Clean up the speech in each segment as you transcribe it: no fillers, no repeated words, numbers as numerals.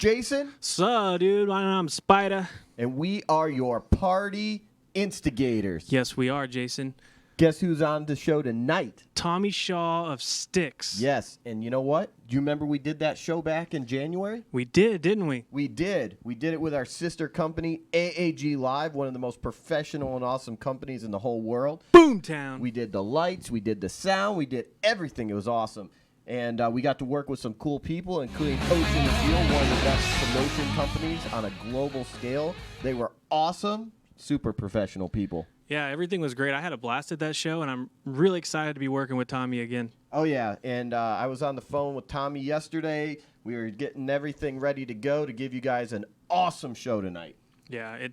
Jason. So, dude, I'm Spider. And we are your party instigators. Yes, we are, Jason. Guess who's on the show tonight? Tommy Shaw of STYX. Yes, and you know what? Do you remember we did that show back in January? We did, didn't we? We did. We did it with our sister company, AAG Live, one of the most professional and awesome companies in the whole world. Boomtown. We did the lights, we did the sound, we did everything. It was awesome. And we got to work with some cool people, including Ocean Steel, one of the best promotion companies on a global scale. They were awesome, super professional people. Yeah, everything was great. I had a blast at that show, and I'm really excited to be working with Tommy again. Oh, yeah, and I was on the phone with Tommy yesterday. We were getting everything ready to go to give you guys an awesome show tonight. Yeah,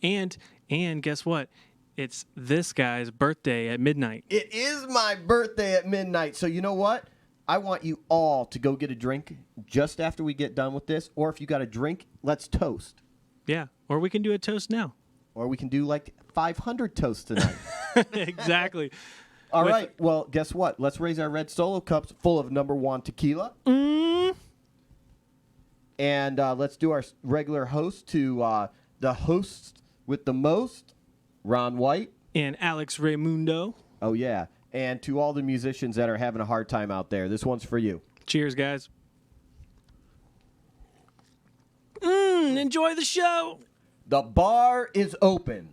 and guess what? It's this guy's birthday at midnight. It is my birthday at midnight, so you know what? I want you all to go get a drink just after we get done with this, or if you got a drink, let's toast. Yeah, or we can do a toast now. Or we can do like 500 toasts tonight. Exactly. All right. Well, guess what? Let's raise our red solo cups full of #1 tequila. And let's do our regular host to the host with the most, Ron White. And Alex Reymundo. Oh, yeah. And to all the musicians that are having a hard time out there, this one's for you. Cheers, guys. Enjoy the show. The bar is open.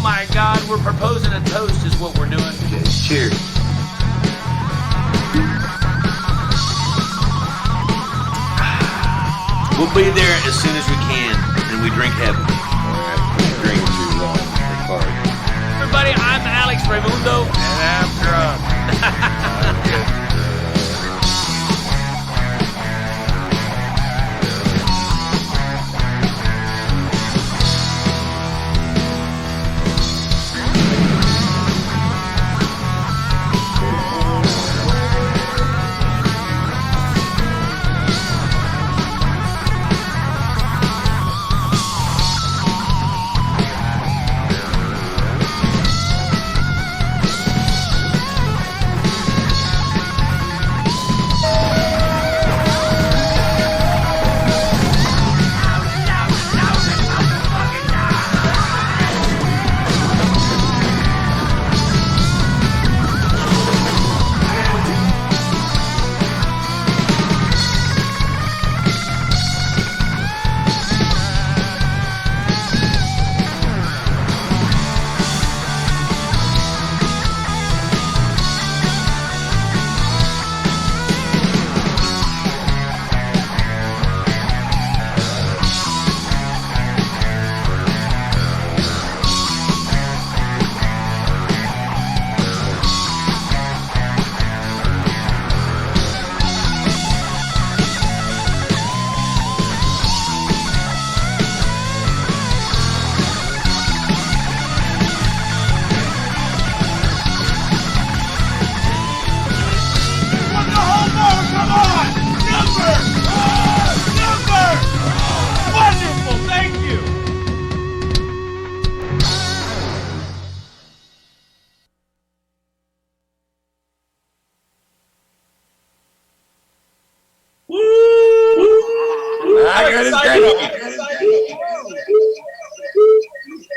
my God, we're proposing a toast is what we're doing. Okay, cheers. We'll be there as soon as we can, and we drink heavy. All right, drink too long. Everybody, I'm Alex Reymundo. And I'm drunk.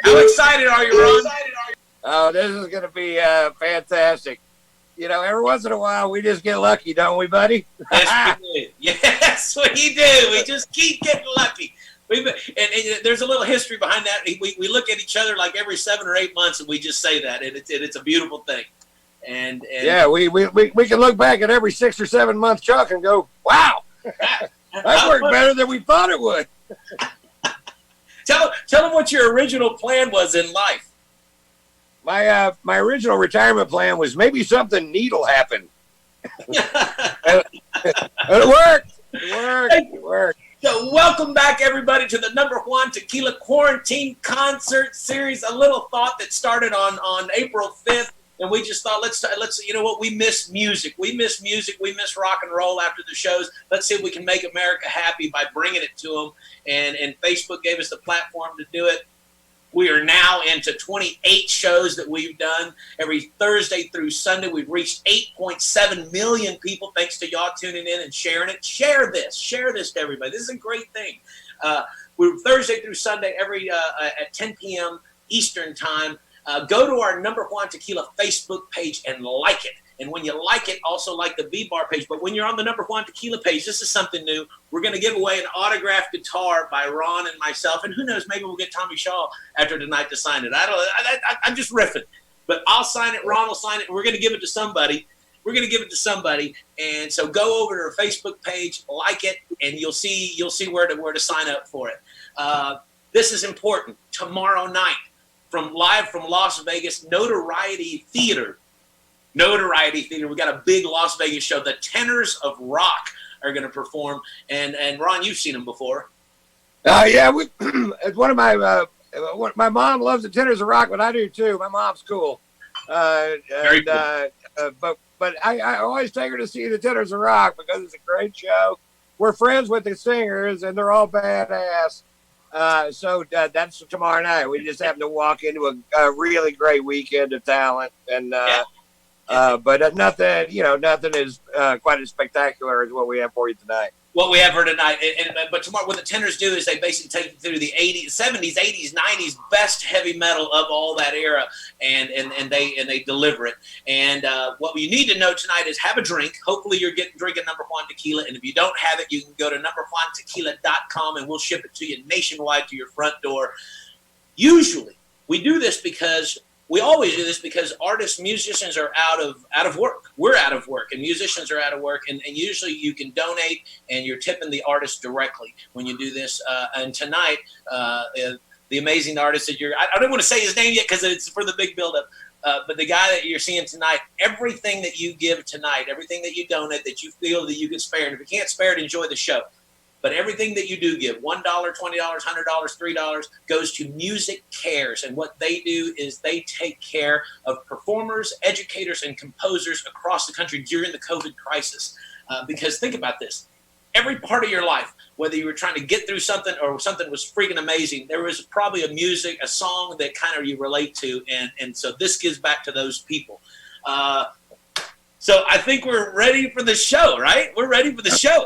How excited are you, Ron? Oh, this is going to be fantastic. You know, every once in a while, we just get lucky, don't we, buddy? Yes, we do. Yes, we do. We just keep getting lucky. And there's a little history behind that. We look at each other like every 7 or 8 months, and we just say that, and it's a beautiful thing. And yeah, we can look back at every 6 or 7 month chunk and go, wow, that worked better than we thought it would. Tell them what your original plan was in life. My original retirement plan was maybe something neat will happen. And it worked. It worked. So welcome back, everybody, to the JUAN Tequila Quarantine Concert Series. A little thought that started on April 5th. And we just thought, let's you know what, we miss music. We miss music. We miss rock and roll after the shows. Let's see if we can make America happy by bringing it to them. And Facebook gave us the platform to do it. We are now into 28 shows that we've done. Every Thursday through Sunday, we've reached 8.7 million people, thanks to y'all tuning in and sharing it. Share this to everybody. This is a great thing. We're Thursday through Sunday at 10 p.m. Eastern time. Go to our JUAN Tequila Facebook page and like it. And when you like it, also like the VBar page. But when you're on the JUAN Tequila page, this is something new. We're going to give away an autographed guitar by Ron and myself. And who knows, maybe we'll get Tommy Shaw after tonight to sign it. I'm just riffing. But I'll sign it, Ron will sign it, and we're going to give it to somebody. And so go over to our Facebook page, like it, and you'll see where to sign up for it. This is important. Tomorrow night, live from Las Vegas, Notoriety Theater. We got a big Las Vegas show. The Tenors of Rock are going to perform, and Ron, you've seen them before. Yeah, it's one of my mom loves the Tenors of Rock, but I do too. My mom's cool. Very cool. But I always take her to see the Tenors of Rock because it's a great show. We're friends with the singers, and they're all badass. So that's tomorrow night. We just happen to walk into a really great weekend of talent, and but nothing is quite as spectacular as what we have for you tonight. What we have for tonight, but tomorrow, what the Tenors do is they basically take you through the 80s, 70s, 80s, 90s best heavy metal of all that era, and they deliver it. And what you need to know tonight is have a drink. Hopefully, you're drinking JUAN Tequila, and if you don't have it, you can go to JUANtequila.com, and we'll ship it to you nationwide to your front door. Usually, we do this because we always do this because artists, musicians are out of work. We're out of work, and musicians are out of work, and usually you can donate, and you're tipping the artist directly when you do this. And tonight, the amazing artist that I don't want to say his name yet because it's for the big buildup. But the guy that you're seeing tonight, everything that you give tonight, everything that you donate, that you feel that you can spare, and if you can't spare it, enjoy the show. But everything that you do give, $1, $20, $100, $3, goes to Music Cares. And what they do is they take care of performers, educators, and composers across the country during the COVID crisis. Because think about this. Every part of your life, whether you were trying to get through something or something was freaking amazing, there was probably a song that kind of you relate to. And so this gives back to those people. So I think we're ready for the show, right? We're ready for the show.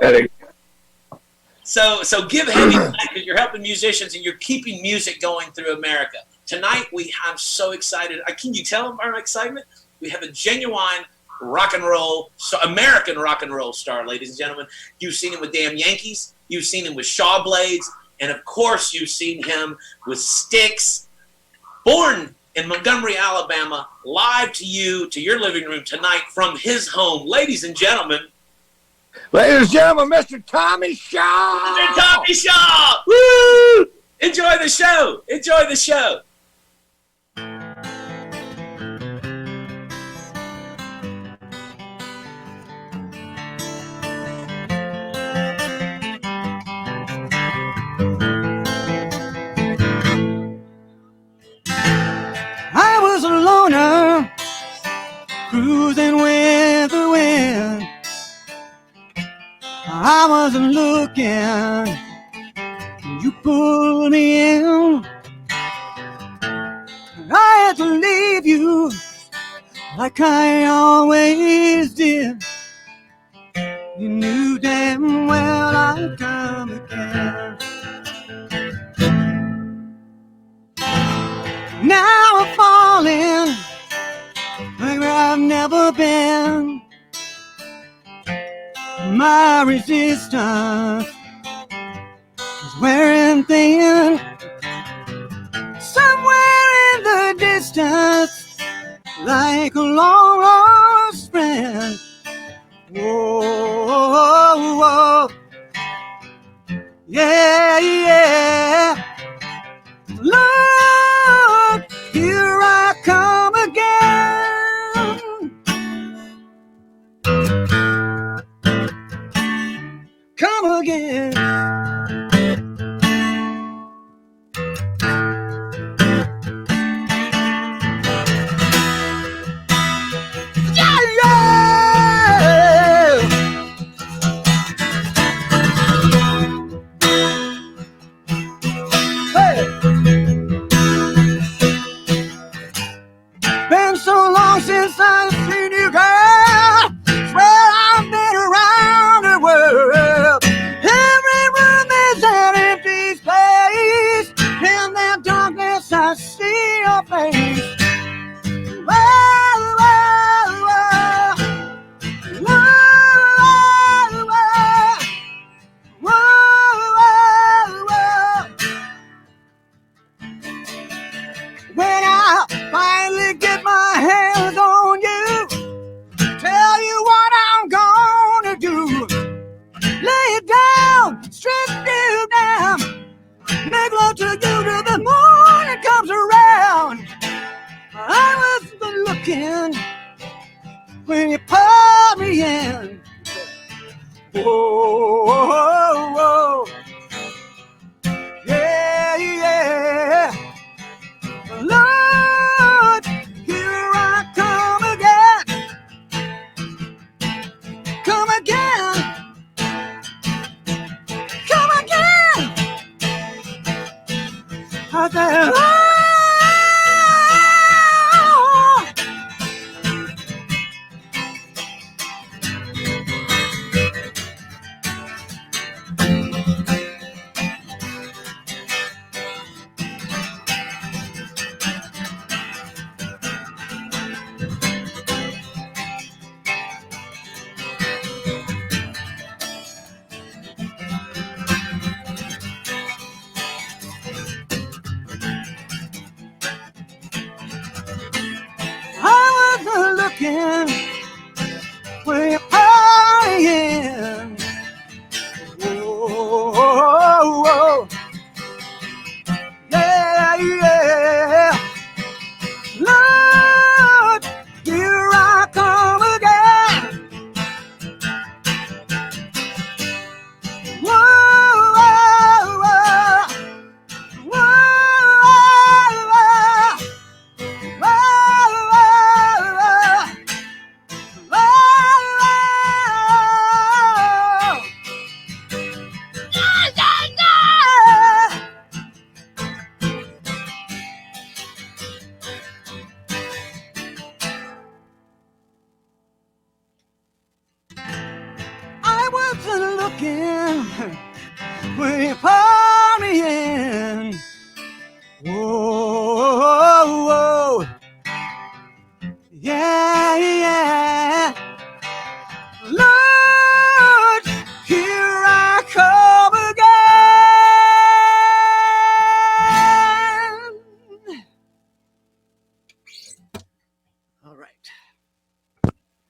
So give heavy tonight because you're helping musicians and you're keeping music going through America. Tonight, I'm so excited. Can you tell them our excitement? We have a genuine American rock and roll star, ladies and gentlemen. You've seen him with Damn Yankees. You've seen him with Shaw Blades. And, of course, you've seen him with STYX. Born in Montgomery, Alabama, live to you, to your living room tonight from his home. Ladies and gentlemen, Mr. Tommy Shaw. Mr. Tommy Shaw. Woo! Enjoy the show. Enjoy the show. I was a loner, cruising with the wind. I wasn't looking, you pulled me in. I had to leave you like I always did. You knew damn well I'd come again. Now I'm falling like where I've never been. My resistance is wearing thin. Somewhere in the distance, like a long lost friend. Whoa, whoa, yeah, yeah. Lord, here I come again. Come again. Yeah, yeah. Hey. Been so long since I've seen you, girl. Swear I've been around the world. Every room is an empty space. In that darkness I see your face. Whoa, whoa, whoa. Whoa, whoa, whoa, whoa. When I finally get my hands on you, tell you what I'm gonna do. Lay it down, strip you down, make love to you till the morning comes around. I was looking when you pulled me in. Whoa, whoa, whoa. Yeah, yeah. Lord, here I come again. Come again. Come again. I said, oh. looking where you're partying. Whoa, yeah, yeah. Lord, here I come again. Whoa, whoa, whoa, whoa, whoa, yeah, yeah, yeah. I wasn't looking where you're partying. Whoa, whoa, yeah, yeah. Lord, here I come again. All right.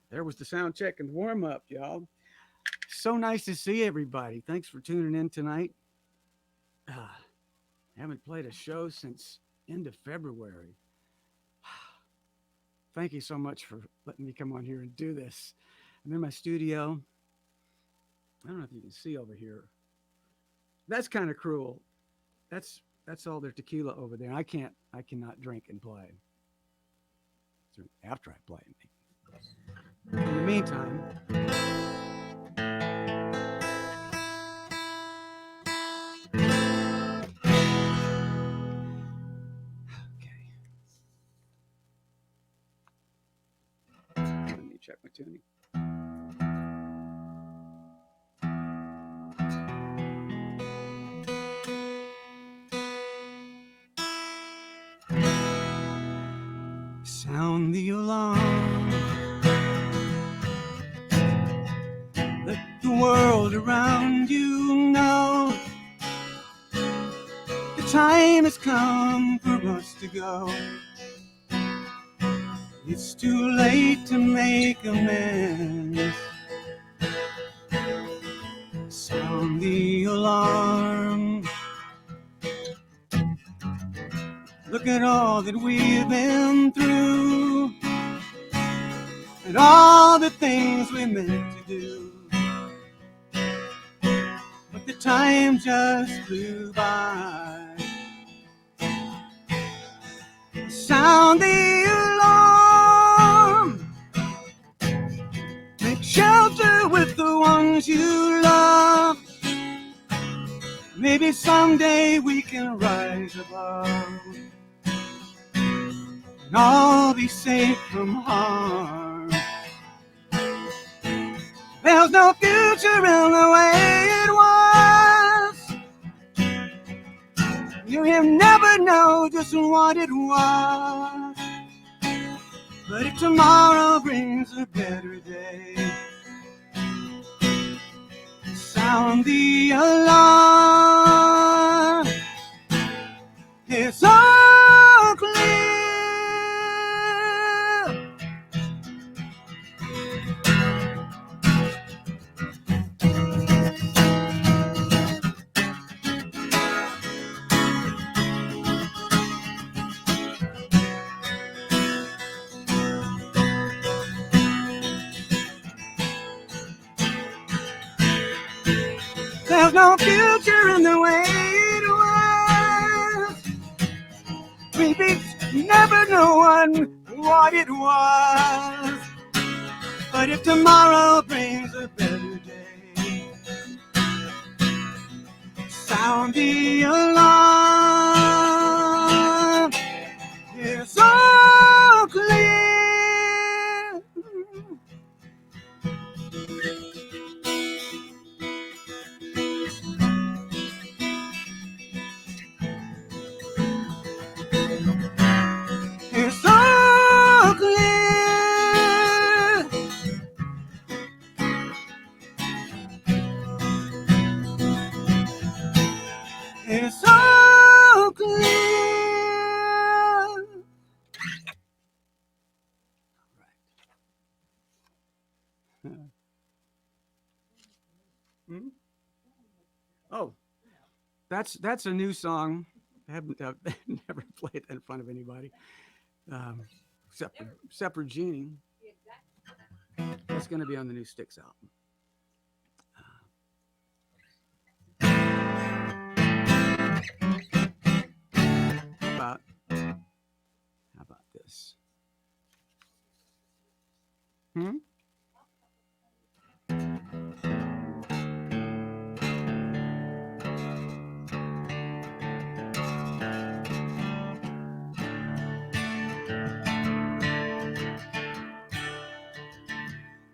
There was the sound check and warm up, y'all. So nice to see everybody. Thanks for tuning in tonight. Haven't played a show since end of February. Thank you so much for letting me come on here and do this. I'm in my studio. I don't know if you can see over here. That's kind of cruel. That's all their tequila over there. I cannot drink and play. After I play. In the meantime, okay. Let me check my tuning. Sound the alarm. Let the world around you know the time has come for us to go. It's too late to make amends. Sound the alarm. Look at all that we've been through and all the things we meant to do. But the time just flew by. Sound the alarm. Make shelter with the ones you love. Maybe someday we can rise above and all be safe from harm. There's no future in the way it was. You'll never know just what it was. But if tomorrow brings a better day, sound the alarm. It's all clear. There's no future in the way it was. We never know what it was. But if tomorrow brings a better day, sound the alarm. It's all clear. It's all clear. It's all Oh, that's a new song. I haven't never played that in front of anybody, except for Jeannie. That's going to be on the new STYX album. How about this?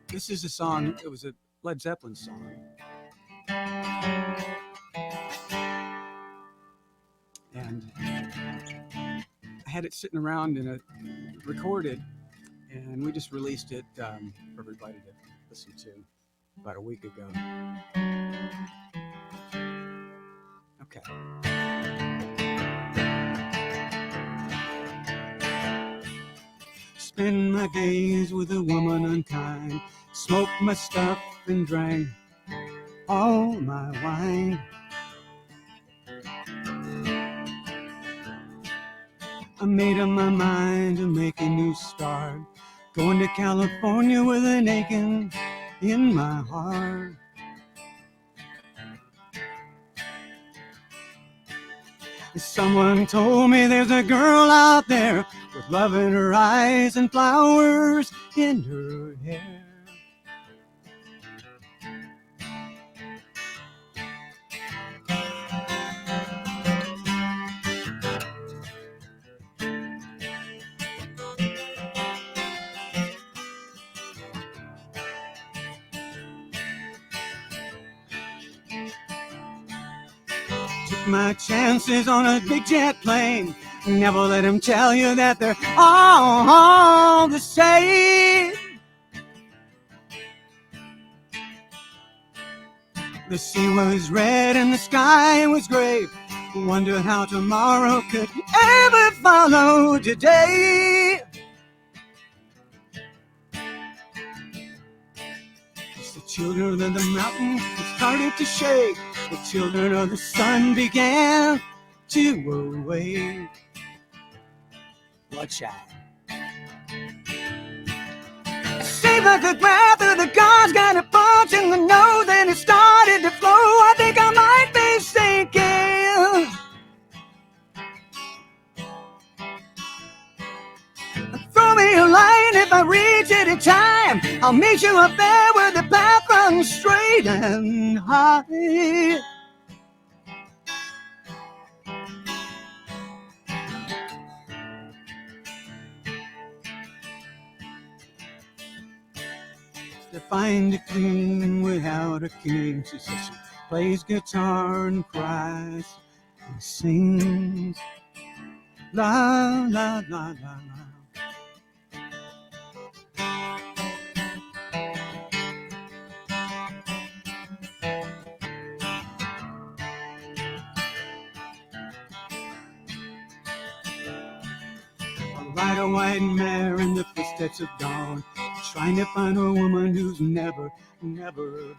This is a song. It was a Led Zeppelin song. And I had it sitting around and recorded, and we just released it for everybody to listen to about a week ago. Okay. Spend my days with a woman unkind, smoke my stuff and drank all my wine. I made up my mind to make a new start, going to California with an aching in my heart. Someone told me there's a girl out there with love in her eyes and flowers in her hair. Took my chances on a big jet plane. Never let them tell you that they're all the same. The sea was red and the sky was gray. Wondered how tomorrow could ever follow today. As the children of the mountain started to shake, the children of the sun began to awake. Watch out. Seemed like the breath of the gods got a punch in the nose, and it started to flow. I think I might be sinking. Throw me a line if I reach it in time. I'll meet you up there where the path runs straight and high. To find a queen without a king, she says she plays guitar and cries and sings. La la la la la. Ride a white mare in the footsteps of dawn, trying to find a woman who's never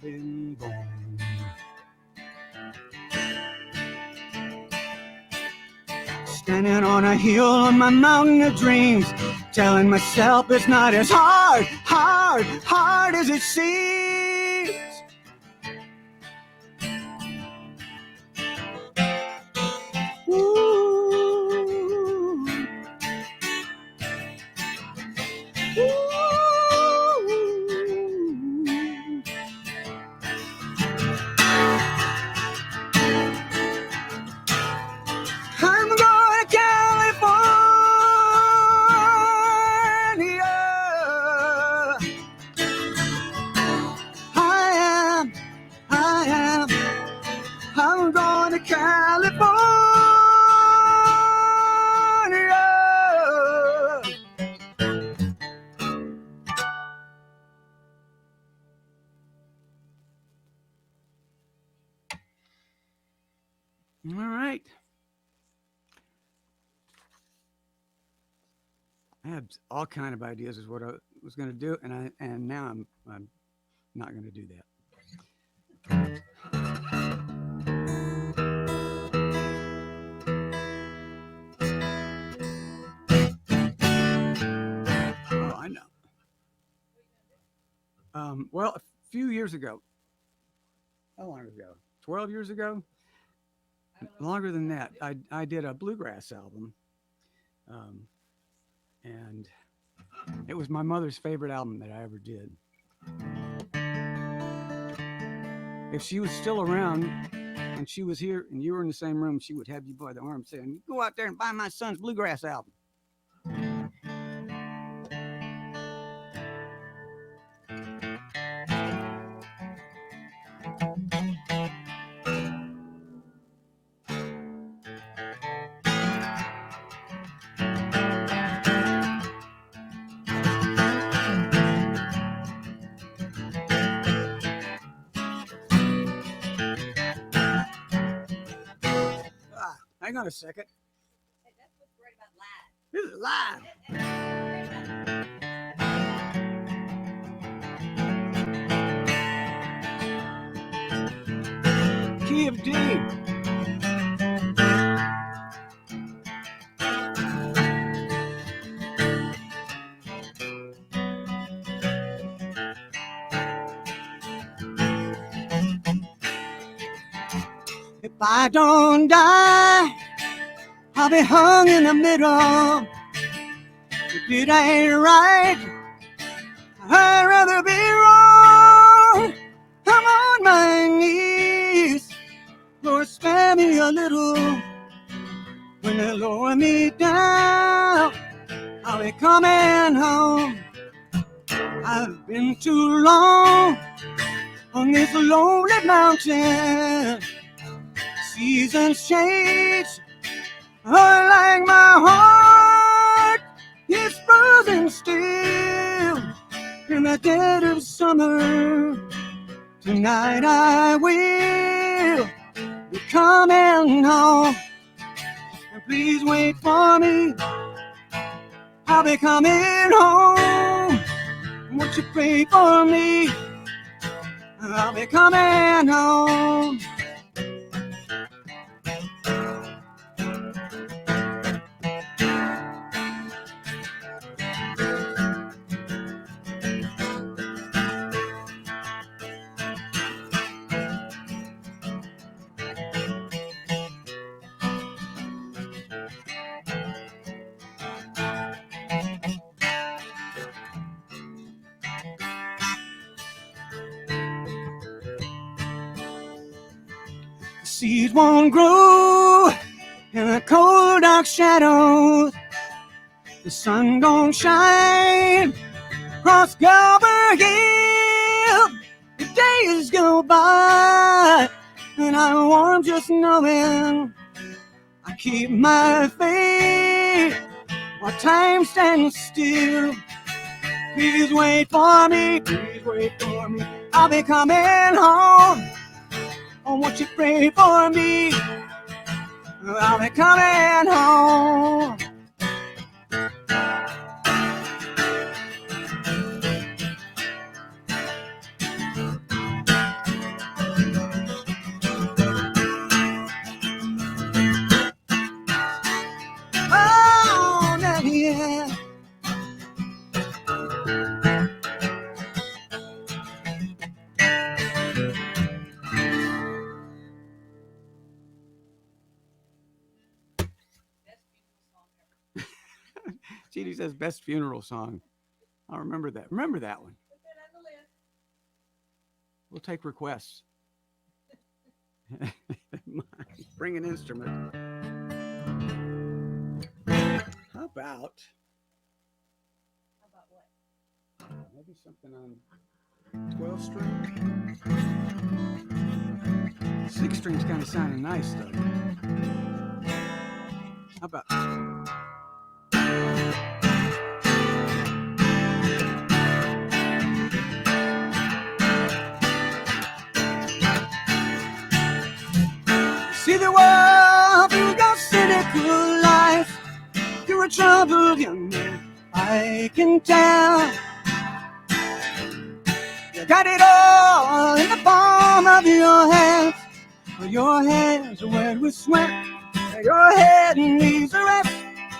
been born. Standing on a hill on my mountain of dreams, telling myself it's not as hard as it seems. Ooh. I'm going to California. I'm going to California. All right. I had all kind of ideas as what I was going to do, and now I'm not going to do that. Well, a few years ago. How long ago? 12 years ago? Longer than that. I did a bluegrass album. And it was my mother's favorite album that I ever did. If she was still around and she was here and you were in the same room, she would have you by the arm saying, go out there and buy my son's bluegrass album. Hang on a second. That's what's great about live. This is live. Key of D. If I don't die, I'll be hung in the middle. If it ain't right, I'd rather be wrong. I'm on my knees. Lord, spare me a little. When they lower me down, I'll be coming home. I've been too long on this lonely mountain. Seasons change, like my heart is frozen still in the dead of summer. Tonight I will be coming home. And please wait for me. I'll be coming home. Won't you pray for me? I'll be coming home. Seeds won't grow in the cold dark shadows. The sun don't shine across Galber Hill. The days go by and I'm warm just knowing I keep my faith while time stands still. Please wait for me, please wait for me. I'll be coming home. Oh, won't you pray for me? I'll be coming home. Oh, yeah. Judy says best funeral song. I'll remember that. Remember that one. We'll take requests. Bring an instrument. How about what? Maybe something on 12 string? 6 strings kind of sounding nice though. How about see the world through your cynical life. You're a troubled young man, I can tell. You got it all in the palm of your hands. Your hands are wet with sweat. Your head needs a rest.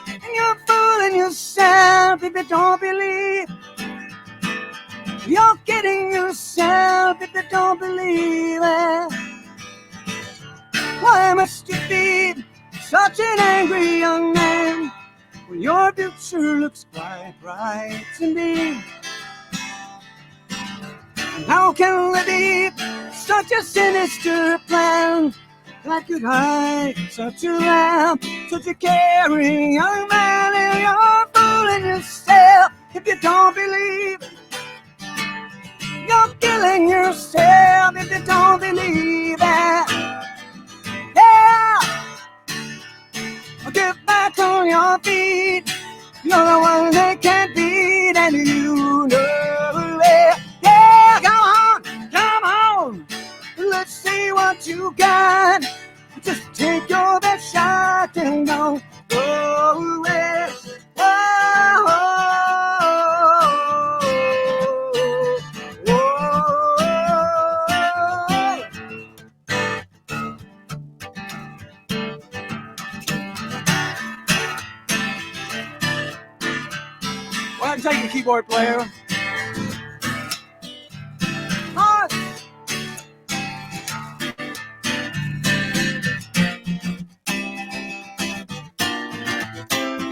And you're fooling yourself if you don't believe You're kidding yourself if you don't believe it. Why must you be such an angry young man when your future looks quite bright indeed? And how can there be such a sinister plan that could hide such a lamb, such a caring young man? And you're fooling yourself if you don't believe. You're killing yourself if you don't believe it. Yeah, get back on your feet. You're the one they can't beat, and you know it. Yeah, come on. Let's see what you got. Just take your best shot and don't go away. Well, take the keyboard player.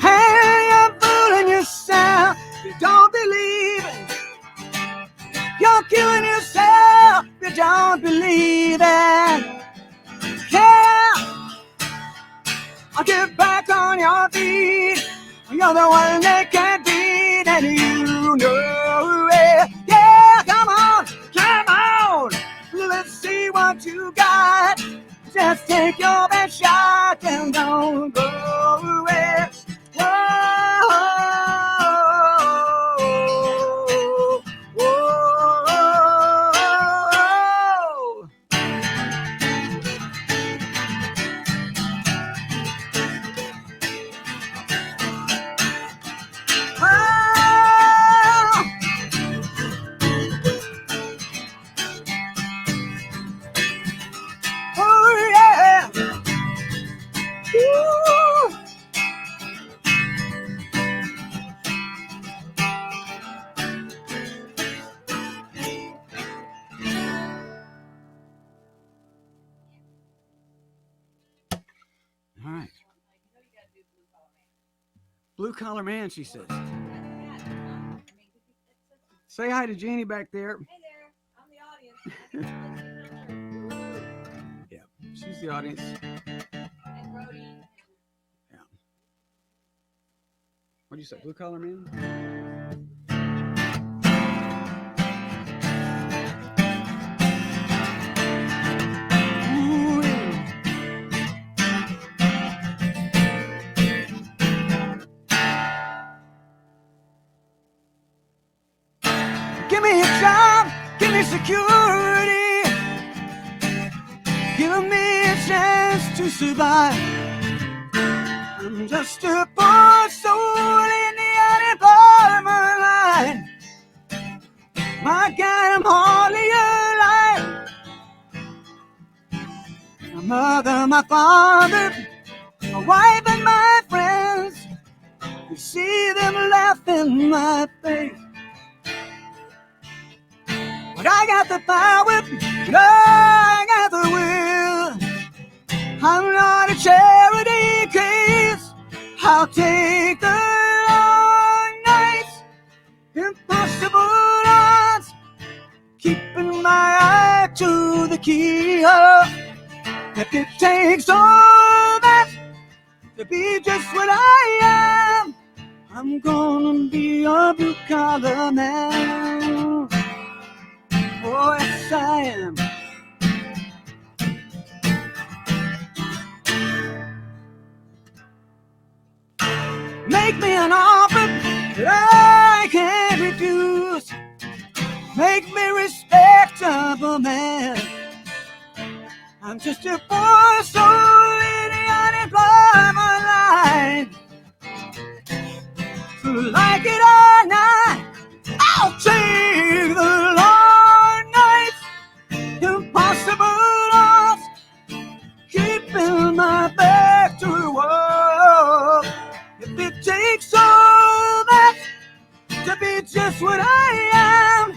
Hey, you're fooling yourself. You don't believe it. You're killing yourself. You don't believe it. Yeah, I'll get back on your feet. You're the one that can't beat, and you know it. Yeah, come on. Let's see what you got. Just take your best shot and don't go away. Whoa, whoa. Oh, yeah. Woo. All right. Blue collar man, she says. Say hi to Jeannie back there. Hey there, I'm the audience. Yeah, she's the audience. And Brody. Yeah. What do you say, blue collar man? Ooh, yeah. Give me a job, give me security, give me a chance to survive. I'm just a poor soul in the unemployment line. My God, I'm hardly alive. My mother, my father, my wife and my friends, you see them laugh in my face. But I got the power, and I got the will. I'm not a charity case. I'll take the long nights, impossible odds, keeping my eye to the keyhole. If it takes all that to be just what I am, I'm gonna be a blue collar man. Oh, yes, I am. Make me an offer that I can't refuse. Make me a respectable man. I'm just a poor soul in the unemployment line. So like it or not, I'll take the long nights, impossible odds, keeping my back to the wall. If it takes all that to be just what I am,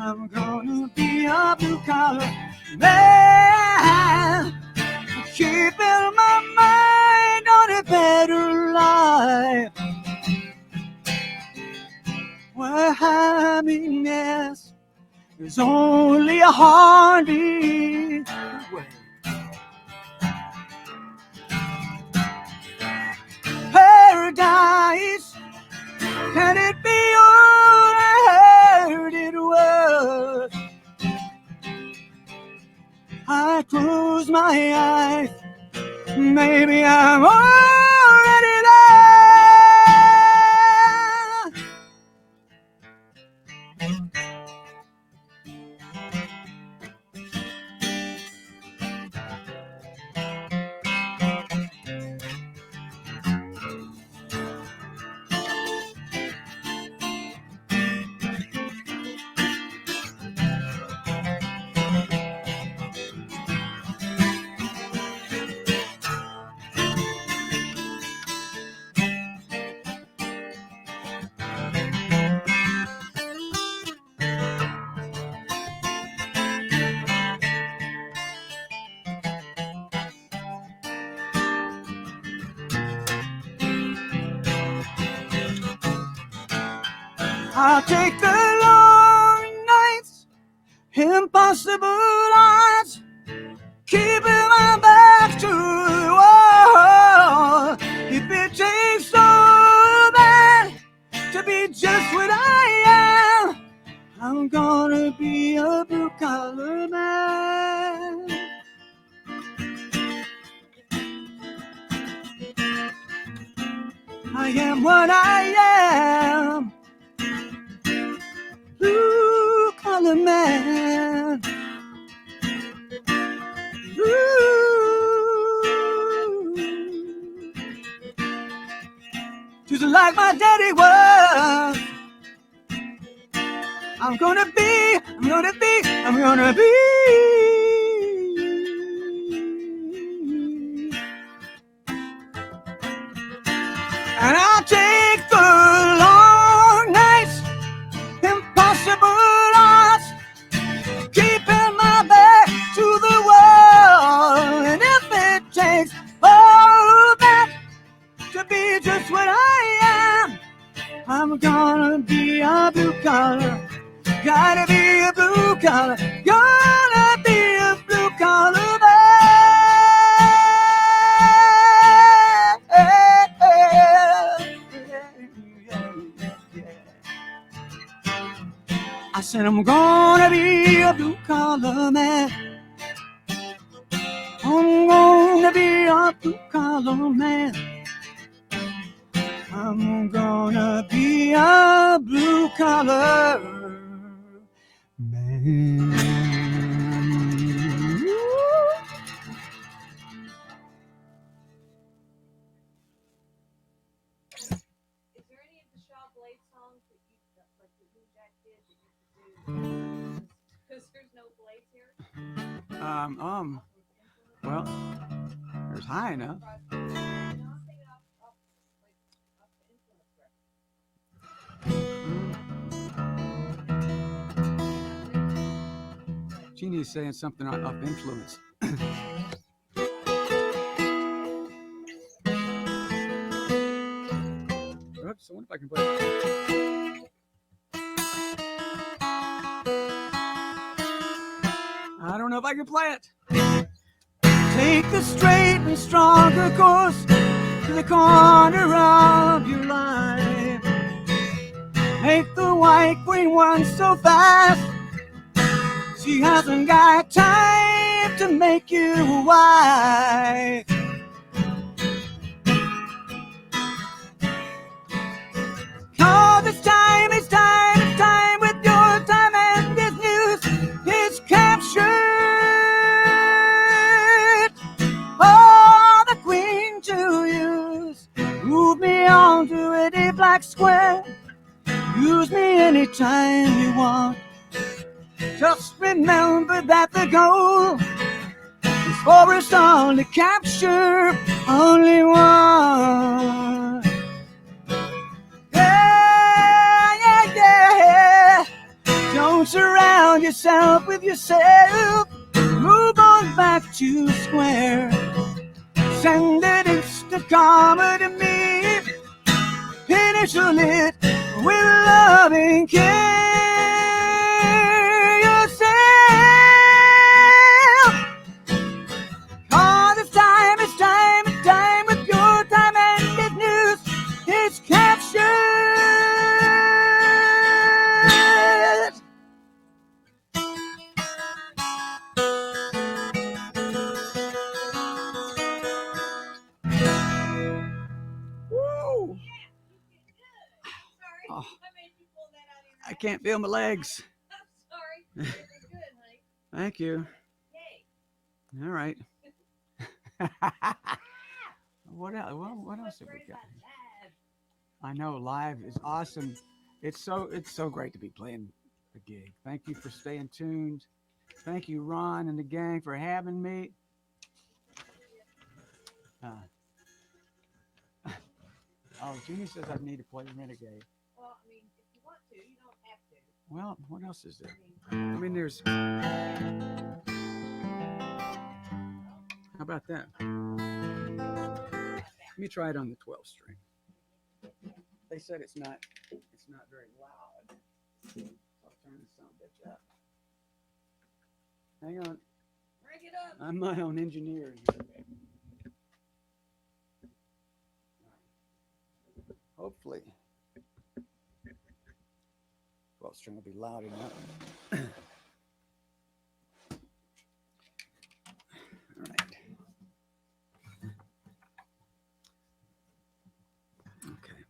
I'm gonna be a blue collar man, keeping my mind on a better life, where happiness is only a heartbeat away. Paradise, can it be all I heard it was? I close my eyes, maybe I'm already there. I'll take the long nights, impossible odds, keeping my back to the wall. If it takes so bad to be just what I am, I'm gonna be a blue collar man. I am what I am. Blue collar man. Ooh. Just like my daddy was. I'm gonna be. And I'll take the long nights, impossible odds, keeping my back to the wall. And if it takes all that to be just what I am, I'm gonna be a blue collar. Gotta be a blue collar. Gonna be a blue collar man. I said I'm gonna be a blue collar man. I'm gonna be a blue collar man. I'm gonna be a blue collar man. Is there any of the Shaw Blade songs that you like the Blue Jack did that you could do? Because there's no blades here. Well, there's high enough. No, I'm thinking off the influence record. Jeannie's saying something off influence. Oops, I wonder if I can play it. I don't know if I can play it. Take the straight and stronger course to the corner of your life. Make the white queen run so fast, she hasn't got time to make you a wife. Oh, it's time with your time, and this news is captured. Oh, the queen to use. Move me on to any black square. Use me anytime you want. Just remember that the goal is for us all to capture only one. Yeah, yeah, yeah. Don't surround Surround yourself with yourself. Move on back to square. Send an instant karma to me. Initial it with loving care. Yourself. All this time, it's time, it's time with your time and business. It's captured. Woo! Sorry, Oh. I made you pull that out of your I can't feel my legs. I'm sorry. You're good, honey. Thank you. Yay. All right. What else? Well, what else have we got? I know live is awesome. It's so great to be playing the gig. Thank you for staying tuned. Thank you, Ron and the gang, for having me. Oh, Jeannie says I need to play Renegade. Well, I mean, if you want to, you don't have to. Well, what else is there? I mean, there's. How about that? Let me try it on the 12 string. They said it's not very loud. I'll turn the sound bitch up. Hang on. Break it up. I'm my own engineer. Hopefully, 12 string will be loud enough. All right. Okay.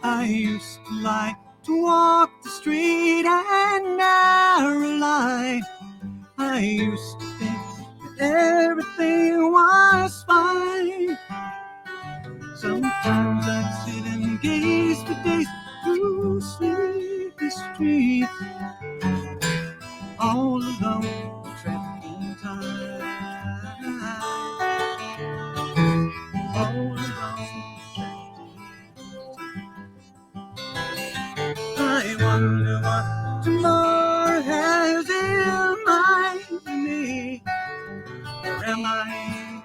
I used to like to walk the street and narrow line. I used to think that everything was fine. Sometimes I'd sit and gaze for days through sleepy streets, all alone, trapped in time. All alone, trapped in time. I wonder what tomorrow has in mind for me. Or am I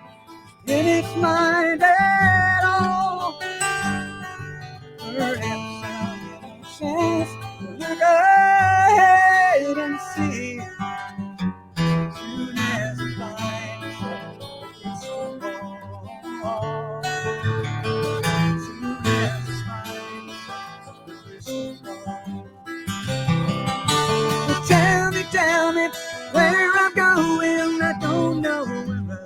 in its mind at all? Perhaps I'll get a chance to look ahead and see. Soon as I find myself against the wall. Soon as I find myself against the wall. Well, tell me where I'm going. I don't know where I've been.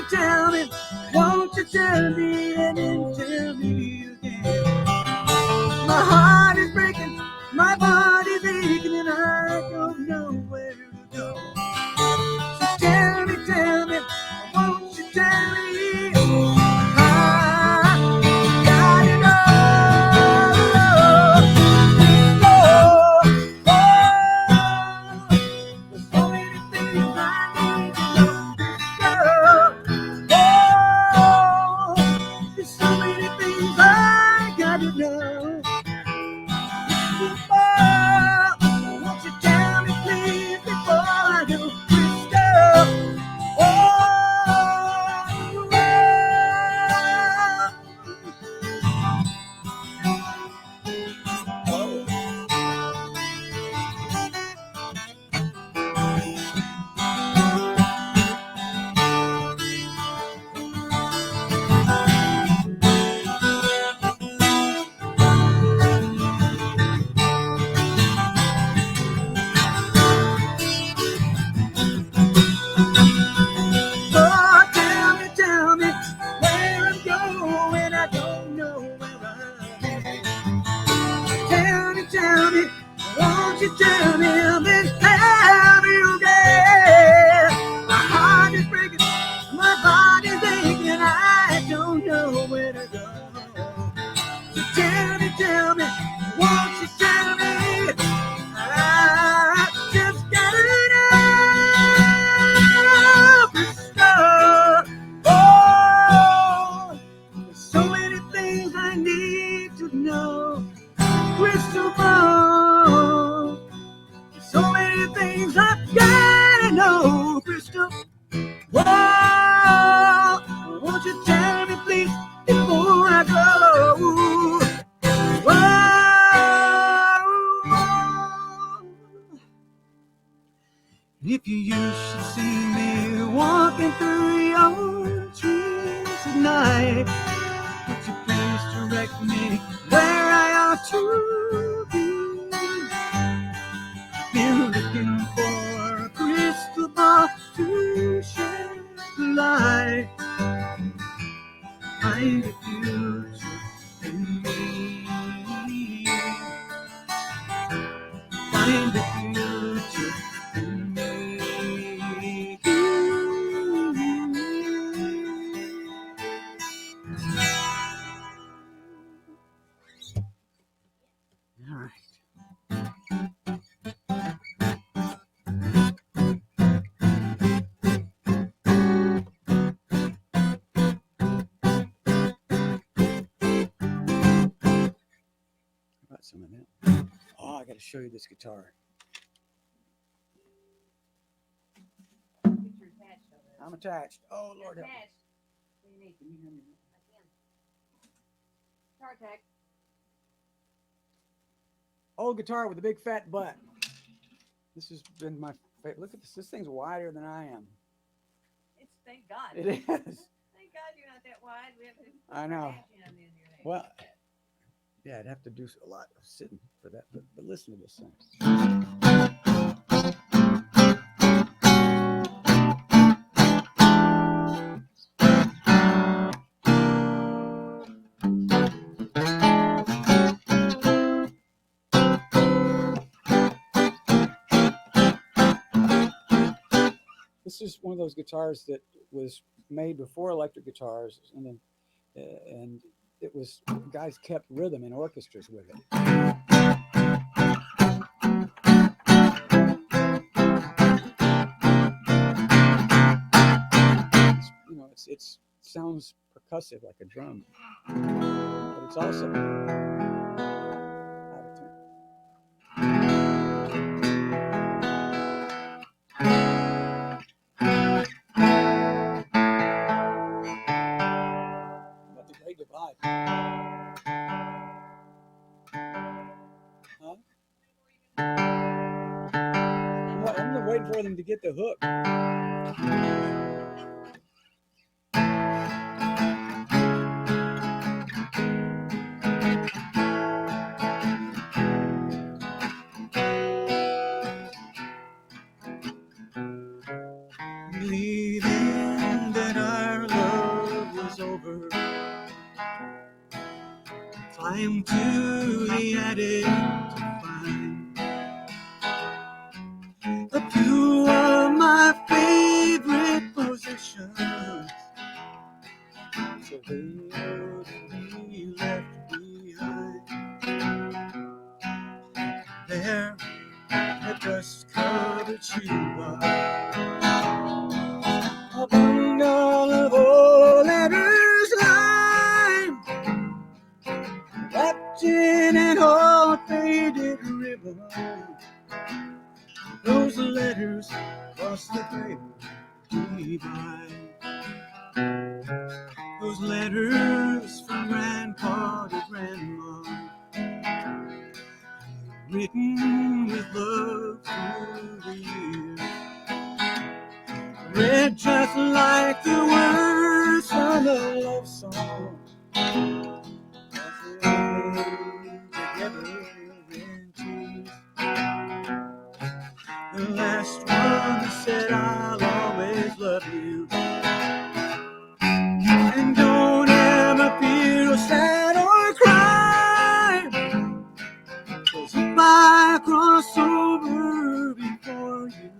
Tell me, won't you tell me and then tell me again? My heart is breaking, my body's aching, and I don't know where to go. So tell me, won't you tell me? I gotta know. There's so many things I need to know. There's so many things I gotta know. Won't you tell me, please, before I do this stuff? Tell me where I'm going. I don't know where I've been. Tell me, won't you tell me, then tell me again? My heart is breaking, my body's aching, I don't know where to go. So tell me, won't you tell me? I just gotta know. know. Crystal ball. So many things I've gotta know. Crystal ball. Won't you tell me please before I go? If you should see me walking through your trees at night, would you please direct me where I ought to be? Been looking for a crystal ball to shed the light, find the future in me, find the future in me. All right. How about some of that? Oh, I got to show you this guitar. You're attached over there. I'm attached. Oh, Lord help me. Attached. What do you need? Can you hear me? Guitar tech. Old guitar with a big fat butt. This has been my favorite. Look at this. This thing's wider than I am. It's thank God. It is. Thank God you're not that wide. We have to I know. patch you on the end of your neck. Well, yeah, I'd have to do a lot of sitting for that. But listen to this thing. This is one of those guitars that was made before electric guitars, and then and it was guys kept rhythm in orchestras with it. You know, it sounds percussive like a drum, but it's also out of tune. About the Great Divide. Huh? I'm waiting for them to get the hook. Believing that our love was over, climbed to the attic to find a few of my favorite possessions, so they wouldn't be left behind. There, a dust-covered shoebox, a bundle of old letters lined, wrapped in an old faded ribbon. Those letters cross the great divide. Those letters from grandpa to grandma, written with love through the years, read just like the words from a love song, as they lay together in tears. The last one said, I'll always love you, and don't ever feel sad or cry, 'cause if I cross over before you,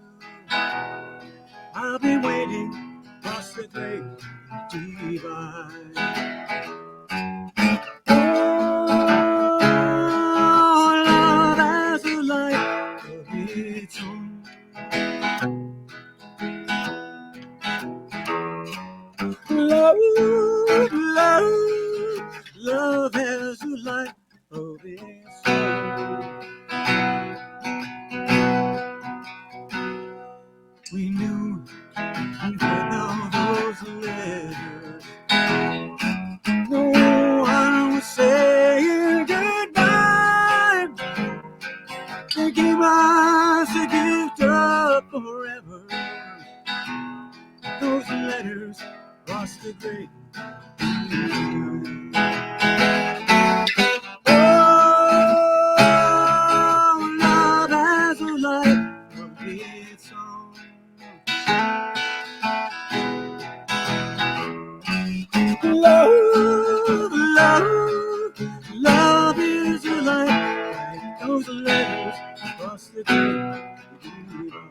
I'll be waiting across the great divide. Oh, love has a light of its own. Love has a light this song. We knew we'd read all those letters. No one was saying goodbye. They gave us a gift of forever. Those letters crossed the great divide. Oh, love has a life of its own. Love is a life like those letters across the great divide.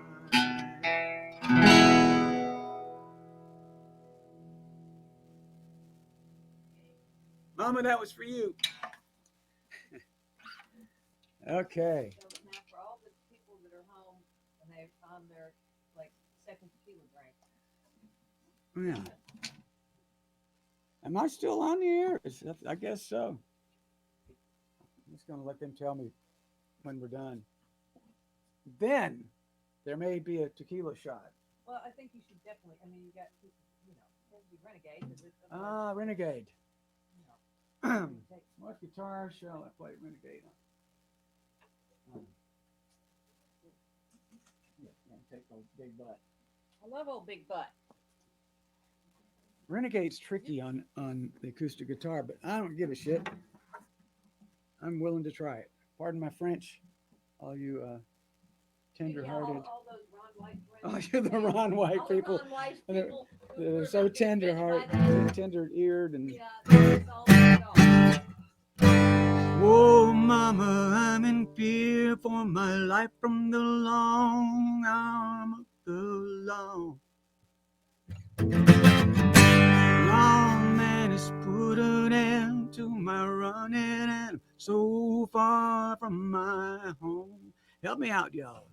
Mama, that was for you. Okay. So now for all the people that are home and they've on their like second tequila drink. Yeah. Am I still on the air? I guess so. I'm just going to let them tell me when we're done. Then there may be a tequila shot. Well, I think you should definitely. I mean, you got you know, Renegade. Renegade. You know, What guitar shall I play Renegade on? Yeah, take old big butt. I love old Big Butt. Renegade's tricky on the acoustic guitar, but I don't give a shit. I'm willing to try it. Pardon my French, all you tender-hearted. All those Ron White Oh, friends. you're the Ron White All the people. Ron White And they're- people who They're were so offended by that. tender-eared, and Yeah, that's all they are. oh, mama, I'm in fear for my life from the long arm of the law. Long man has put an end to my running, and I'm so far from my home. Help me out, y'all.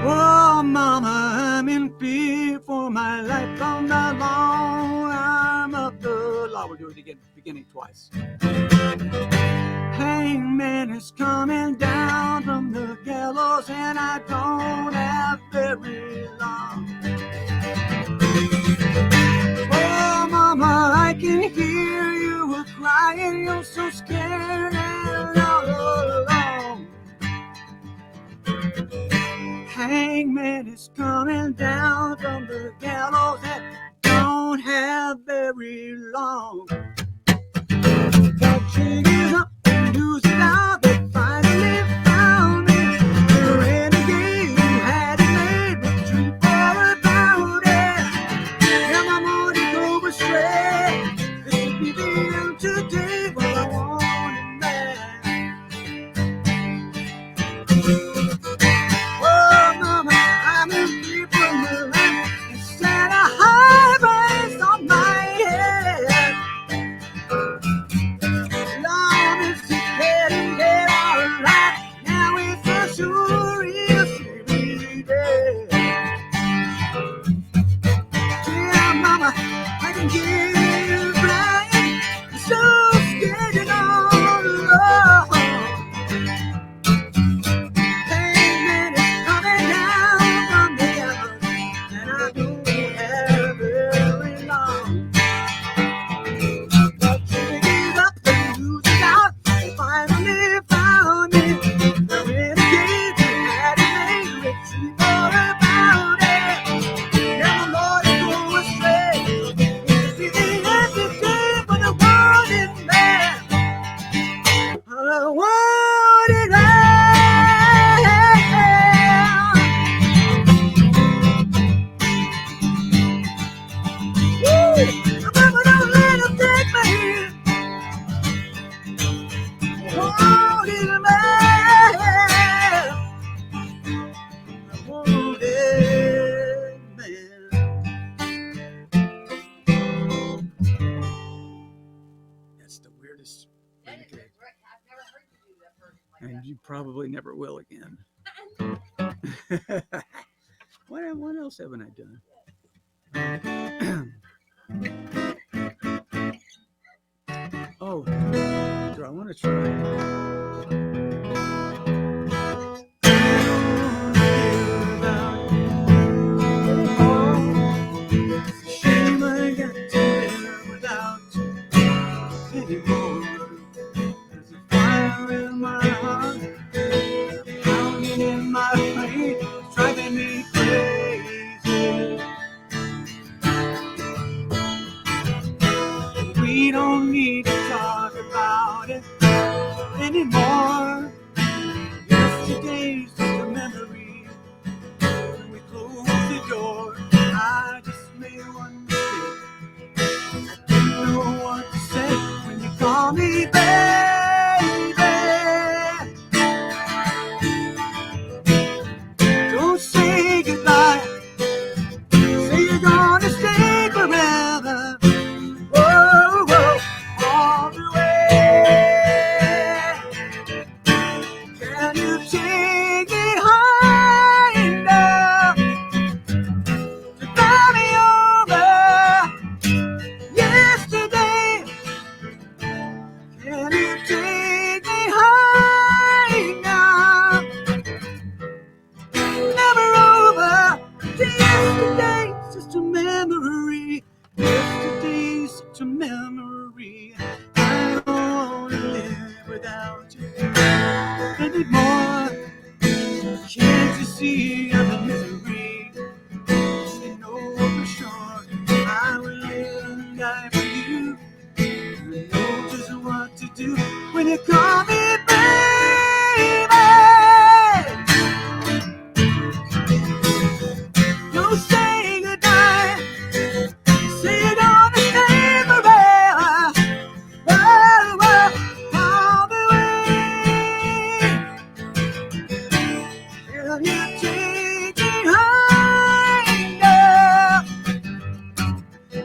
Oh, mama, I'm in fear for my life from the long arm of the law. We'll do it again, beginning twice. Hangman is coming down from the gallows, and I don't have very long. Oh, mama, I can hear you crying. You're so scared and all alone. Hangman is coming down from the gallows, and don't have very long. The jig is up and who's down. They finally found me. The renegade who had it made, but too far about it. Now my morning go astray. This will be the end today. Well, I want it back. Oh, mama, I'm in deep from the land. Instead of high rays on my head. Long as it's getting dead all right. Now it's for sure it's really dead. Yeah, mama, I can get it right. I'm so scared and all alone. Hangman is coming down from the gallows, and I don't have very long. The jig is up and who's out. They finally found me. The renegade who had it made, let's see more about it. Now the Lord is going astray. It's the end of the day for the wanted man. I want it all. Woo! Mama, don't let him take me. Wanted man. Wanted man. That's the weirdest renegade. I've never heard you do that version like And that. you probably never will again. What else haven't I done? Oh, right. I want to try. Shame I got to live without you anymore. There's a fire in my heart, pounding in my brain, driving me crazy. We don't need to talk about it anymore. Yesterday's just a memory. When we close the door, I just made one mistake. I didn't know what to say when you call me baby. Don't say goodbye. Say you're gonna stay forever. Whoa, whoa, all the way. Can you take me high enough to buy me over yesterday? Can you take me high enough? Never over. Yesterday's just a memory. Yesterday's such a memory. I don't wanna live without you anymore. Can't you see I'm in misery? You know for sure I will live and die for you. I know just what to do when you call me baby. Don't say goodbye. Say you're gonna stay forever. Whoa, whoa, all the way. Can you take me high enough?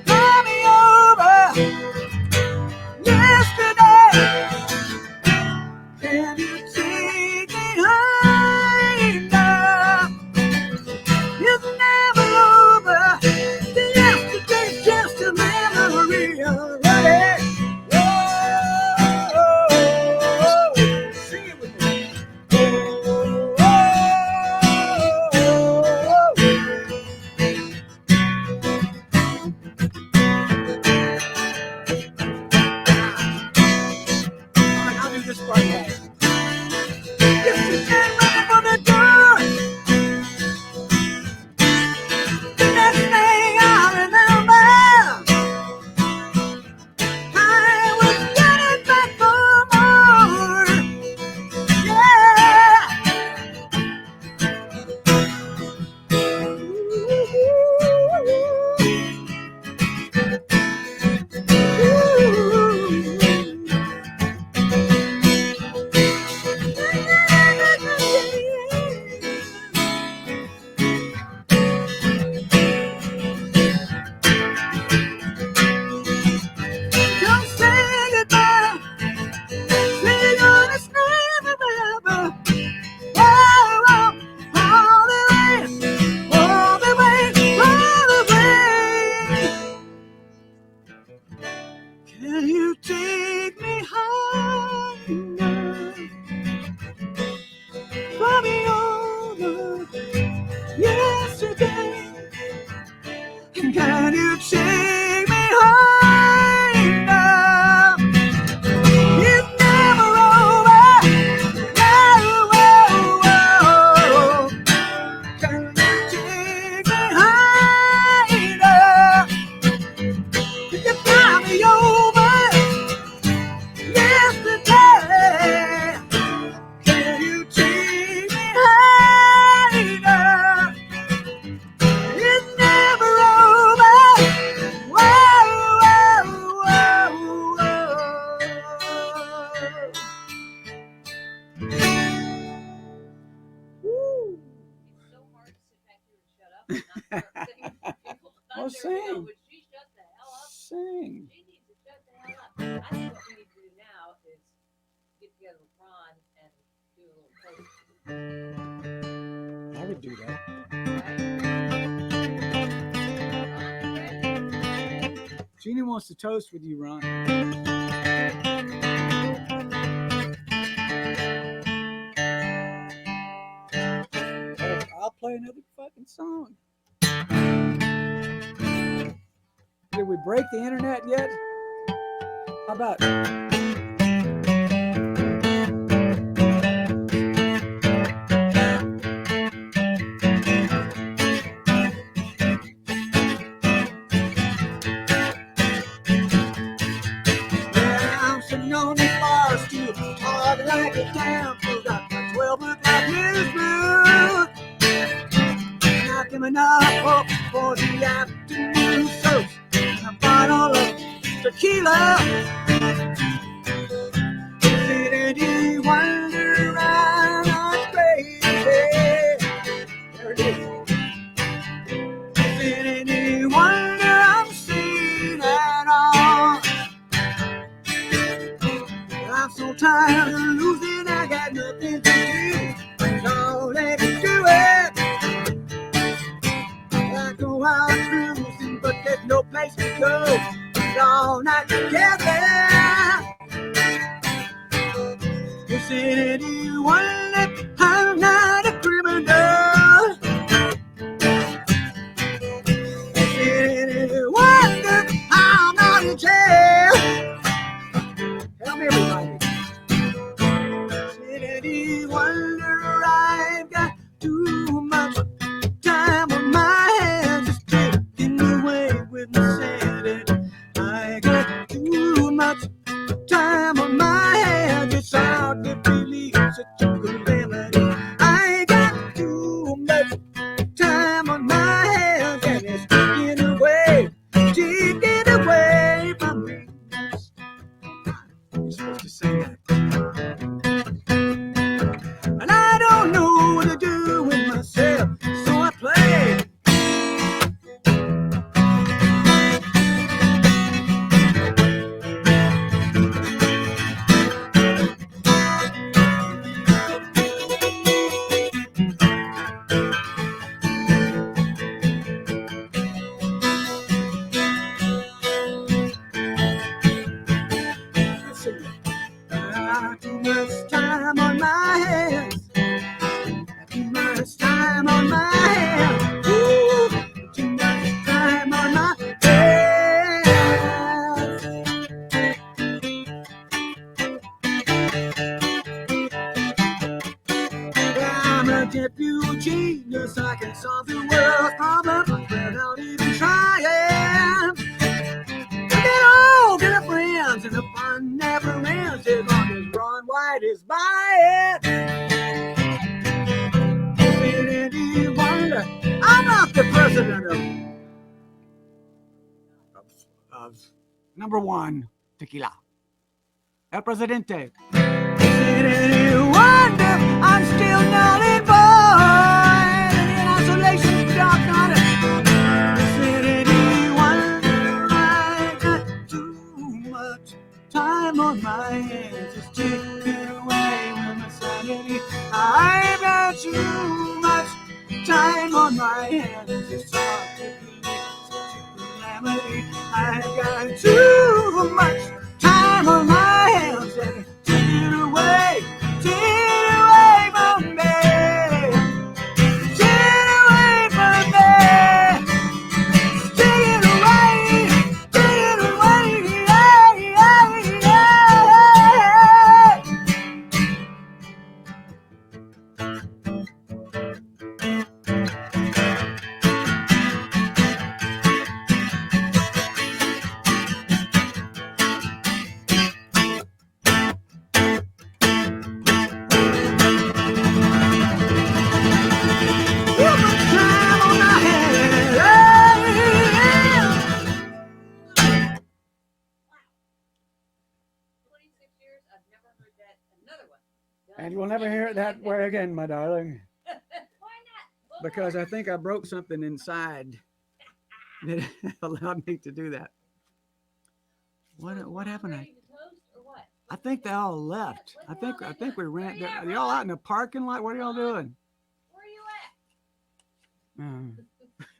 Run me over yesterday. Can you take me high enough? It's never over. Yesterday's just a memory already. Whoa, sing it with me. I'll do this part next. Yesterday running for the door. The next thing I remember, I was getting back for more. Don't say goodbye. Say you're gonna stay forever. Whoa, whoa, all the way, all the way, all the way. Can you take me high enough? Fly me over yesterday. And can you take me high enough? It's never over. Whoa, whoa, whoa. Can you take me high enough? Can you fly me over yesterday? Can you take me high enough? It's never over. Whoa, whoa, whoa, whoa. It's so hard to sit back here and shut up and not start singing. People Well, thought they were, sing. would she shut the hell up? Sing. She needs to shut the hell up. I think what we need to do now is get together with Ron and do a little toast. I would do that. Right? Jeannie wants to toast with you, Ron. play another fucking song. Did we break the internet yet? How about I'm sitting on the bar stool, hard like a damn fool. Got my 12 o'clock news blues. Not giving enough hope for the afternoon soap. And a bottle of tequila. Did you wonder I'm crazy? There it is. Did you wonder I'm seen at all? I'm so tired of losing, I got nothing to do. So let's do it. I go out cruising, but there's no place to go. It's all night together. You said you wonder I'm not a criminal. You said you wonder I'm not in jail. Help me, everybody. Said you wonder I've got too much time on my hands, just taking away with my sanity. I got too much time on my hands, it's hard to believe such a calamity. I got too much time on my hands, and it's taking away from me. You're supposed to say that. And I don't know what to do with myself, so I play. Too much time on my hands. Too much time on my hands. Ooh, too much time on my hands. I'm a deputy genius. I can solve the world's problems without even trying. Get all good friends and the fun never ends as long as Ron White is by it. Did you wonder I'm not the president of number one tequila. El Presidente. Did you wonder I'm still not involved in isolation dark night? Did you wonder I got too much time on my hands, just taking away with my sanity. I got too much time on my hands, it's hard to believe such a calamity. I got too much time on my hands, and take it away from me. Take it away from me. Take it away, yeah, yeah, yeah. Too much time on my hands, yeah. 26 years, I've never heard that. Another one. And you'll never hear it that way again, my darling, Why not? because I think I broke something inside that allowed me to do that. What happened? Ready to toast or what? I think they all left. I think we ran. Are y'all out in the parking lot? What are y'all doing? Where are you at? Um,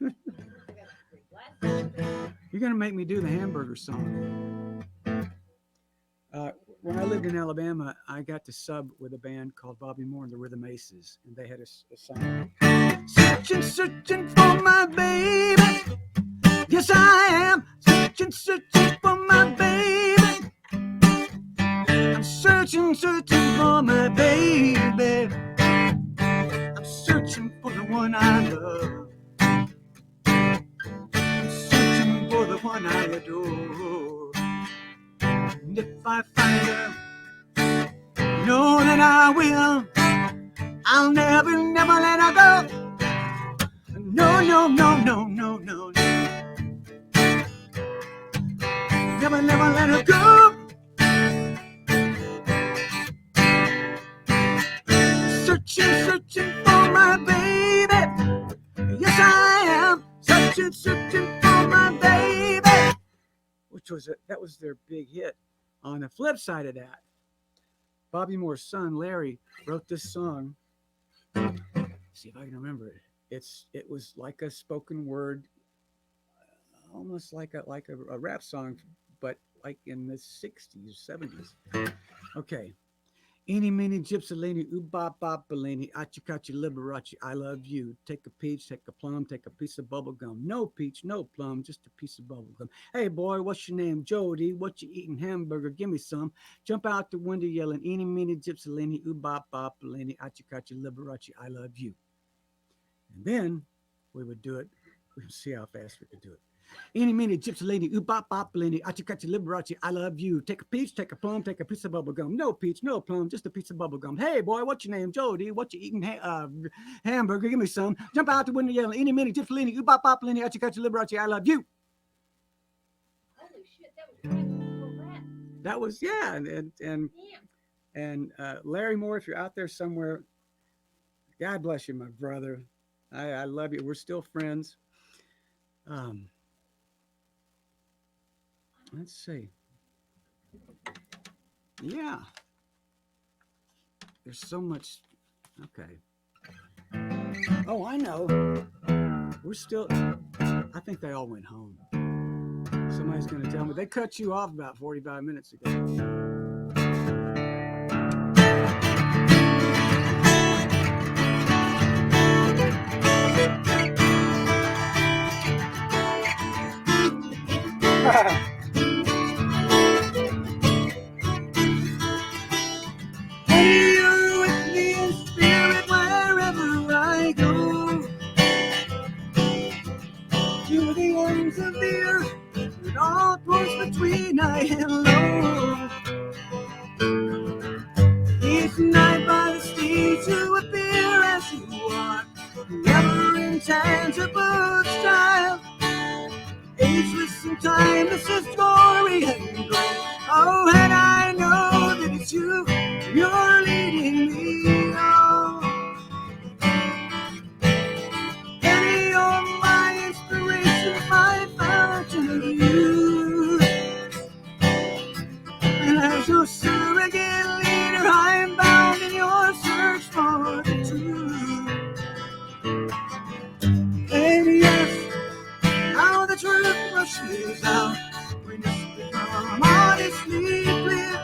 I got a free glass. You're gonna make me do the hamburger song. When I lived in Alabama, I got to sub with a band called Bobby Moore and the Rhythm Aces, and they had a song. searching, searching for my baby. Yes, I am searching, searching for my baby. I'm searching, searching for my baby. I'm searching for the one I love. I'm searching for the one I adore. And if I find her, know that I will. I'll never, never let her go. No, no, no, no, no, no, no. Never, never let her go. Searching, searching for my baby. Yes, I am searching, searching for my baby. Which was that was their big hit. On the flip side of that, Bobby Moore's son Larry wrote this song. See if I can remember it. It was like a spoken word, almost like a rap song, but like in the 60s, 70s. Okay. Eeny, meeny, gypsy, lady, ooh, bop, bop, bellini, achi-kachi, liberace, I love you. Take a peach, take a plum, take a piece of bubble gum. No peach, no plum, just a piece of bubble gum. Hey, boy, what's your name? Jody. What you eating? Hamburger. Give me some. Jump out the window yelling, eeny, meeny, gypsy, lady, ooh, bop, bop, bellini, achi-kachi, liberace, I love you. And then we would do it. We would see how fast we could do it. Eeny, meeny, gypsy lady, ooh, bop, bop, bellini, achi-kachi, liberace, I love you. Take a peach, take a plum, take a piece of bubble gum. No peach, no plum, just a piece of bubble gum. Hey, boy, what's your name? Jody. What you eating? Hamburger. Give me some. Jump out the window yelling, eeny, meeny, gypsy lady, ooh, bop, bop, bellini, achi-kachi, liberace, I love you. Holy shit, that was right before rap. That was, yeah. And Larry Moore, if you're out there somewhere, God bless you, my brother. I love you. We're still friends. Let's see. Yeah. There's so much. Okay. Oh, I know. We're still. I think they all went home. Somebody's going to tell me. They cut you off about 45 minutes ago. Hey, you're with me in spirit wherever I go. To the ends of the earth, it all pours between high and low. Each night by the stage you appear as you are, never intangible style. Ageless and timeless as glory and gold. Oh, and I know that it's you, you're leading me on. And you're my inspiration, my fountain of youth. And as your surrogate leader, I'm bound in your search for the truth. And yes, how the truth rushes out when it's become honestly clear.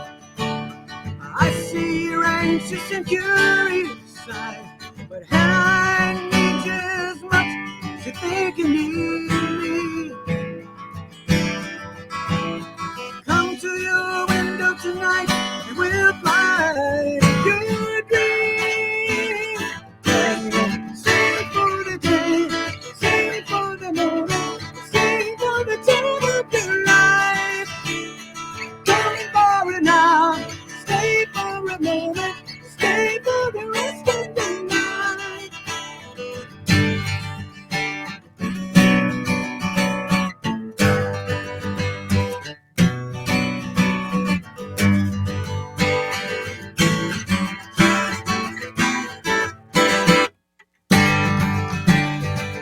I see your anxious and curious side, but had I need you as much as you think you need me. Come to your window tonight and we'll fly to your dream. Sing for the day, sing for the moment, sing for the time of your life. Come for it now, stay for a moment, stay for the rest of the night.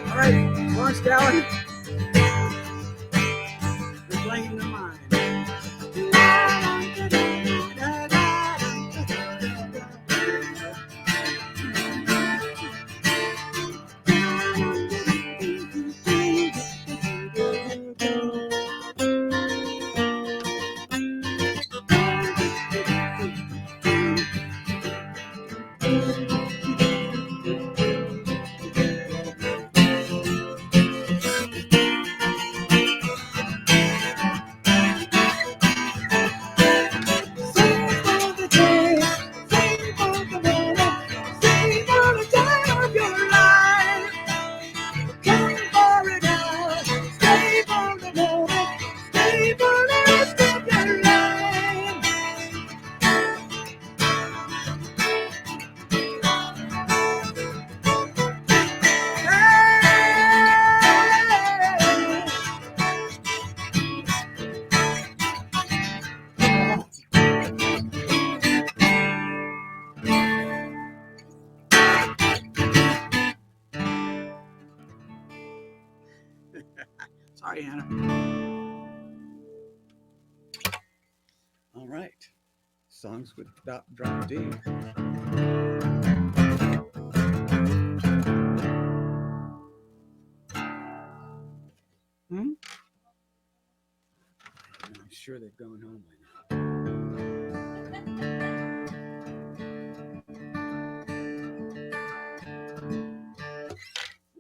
All right, Lawrence Dowling. We're playing the mind. Sorry, Anna. All right. Songs with drop D. I'm sure they're going home by now.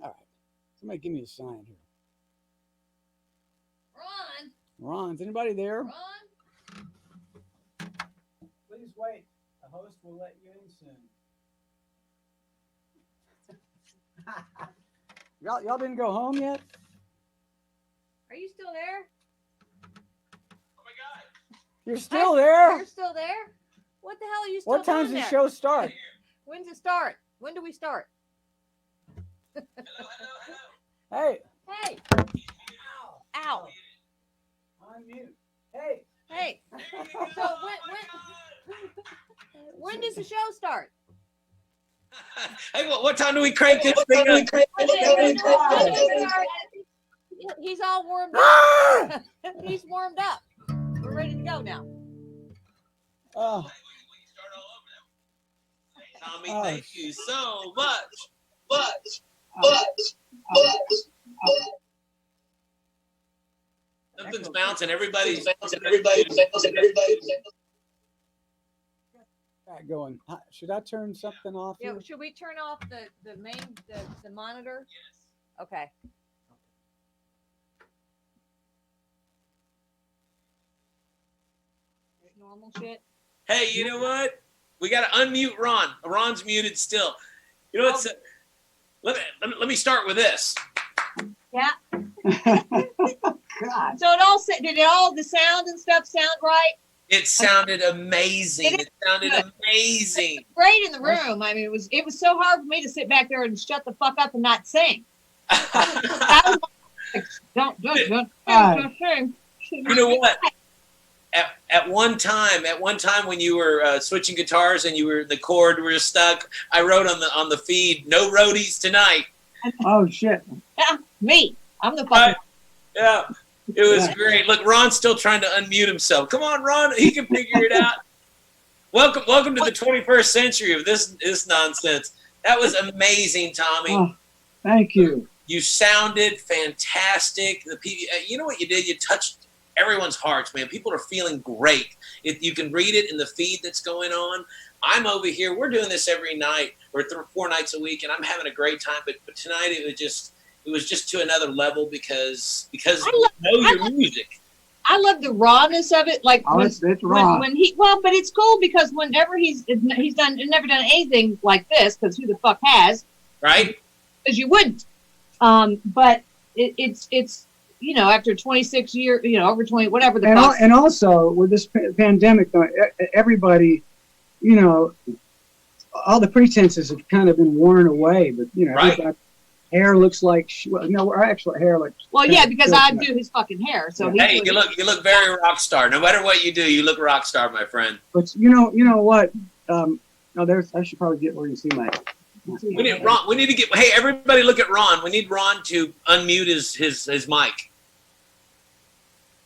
All right. Somebody give me a sign here. Ron, is anybody there? Ron? Please wait. The host will let you in soon. y'all didn't go home yet? Are you still there? Oh my God. You're still there? You're still there? What the hell are you still What time does doing the there? show start? When's it start? When do we start? Hey. Hey. Ow. Unmute. Hey. Hey. So when does the show start? Hey, what time do we crank this thing up? He's all warmed up. He's warmed up. We're ready to go now. Oh. Tommy, thank you so much. Something's bouncing. Everybody's bouncing. Going. Should I turn something off Yeah, here? should we turn off the main the monitor? Yes. Okay. Normal shit. Hey, you know what? We got to unmute Ron. Ron's muted still. You know what? Let me start with this. Yeah. God. So did all the sound and stuff sound right? It sounded amazing. It sounded amazing. Great in the room. I mean, it was so hard for me to sit back there and shut the fuck up and not sing. I was like, don't sing. You know what? At one time when you were switching guitars and the chord were stuck, I wrote on the feed, "No roadies tonight." Oh shit. Yeah, me. I'm the fucking. Yeah, it was great. Look, Ron's still trying to unmute himself. Come on, Ron, he can figure it out. Welcome to the 21st century of this nonsense. That was amazing, Tommy. Oh, thank you. You sounded fantastic. You know what you did? You touched everyone's hearts, man. People are feeling great. You can read it in the feed that's going on. I'm over here. We're doing this every night or 4 nights a week, and I'm having a great time. But tonight it was just to another level because you know your music. I love the rawness of it. Like it's raw. When but it's cool because whenever he's never done anything like this, because who the fuck has? Right? Because you wouldn't. But it's after 26 years, over 20, whatever the fuck. And also with this pandemic, everybody, all the pretenses have kind of been worn away. But right. Hair looks like our actual hair looks. Well, yeah, because I do his fucking hair. So hey, you look very rock star. No matter what you do, you look rock star, my friend. But you know what? I should probably get where you see my. We need Ron. We need to get. Hey, everybody, look at Ron. We need Ron to unmute his mic.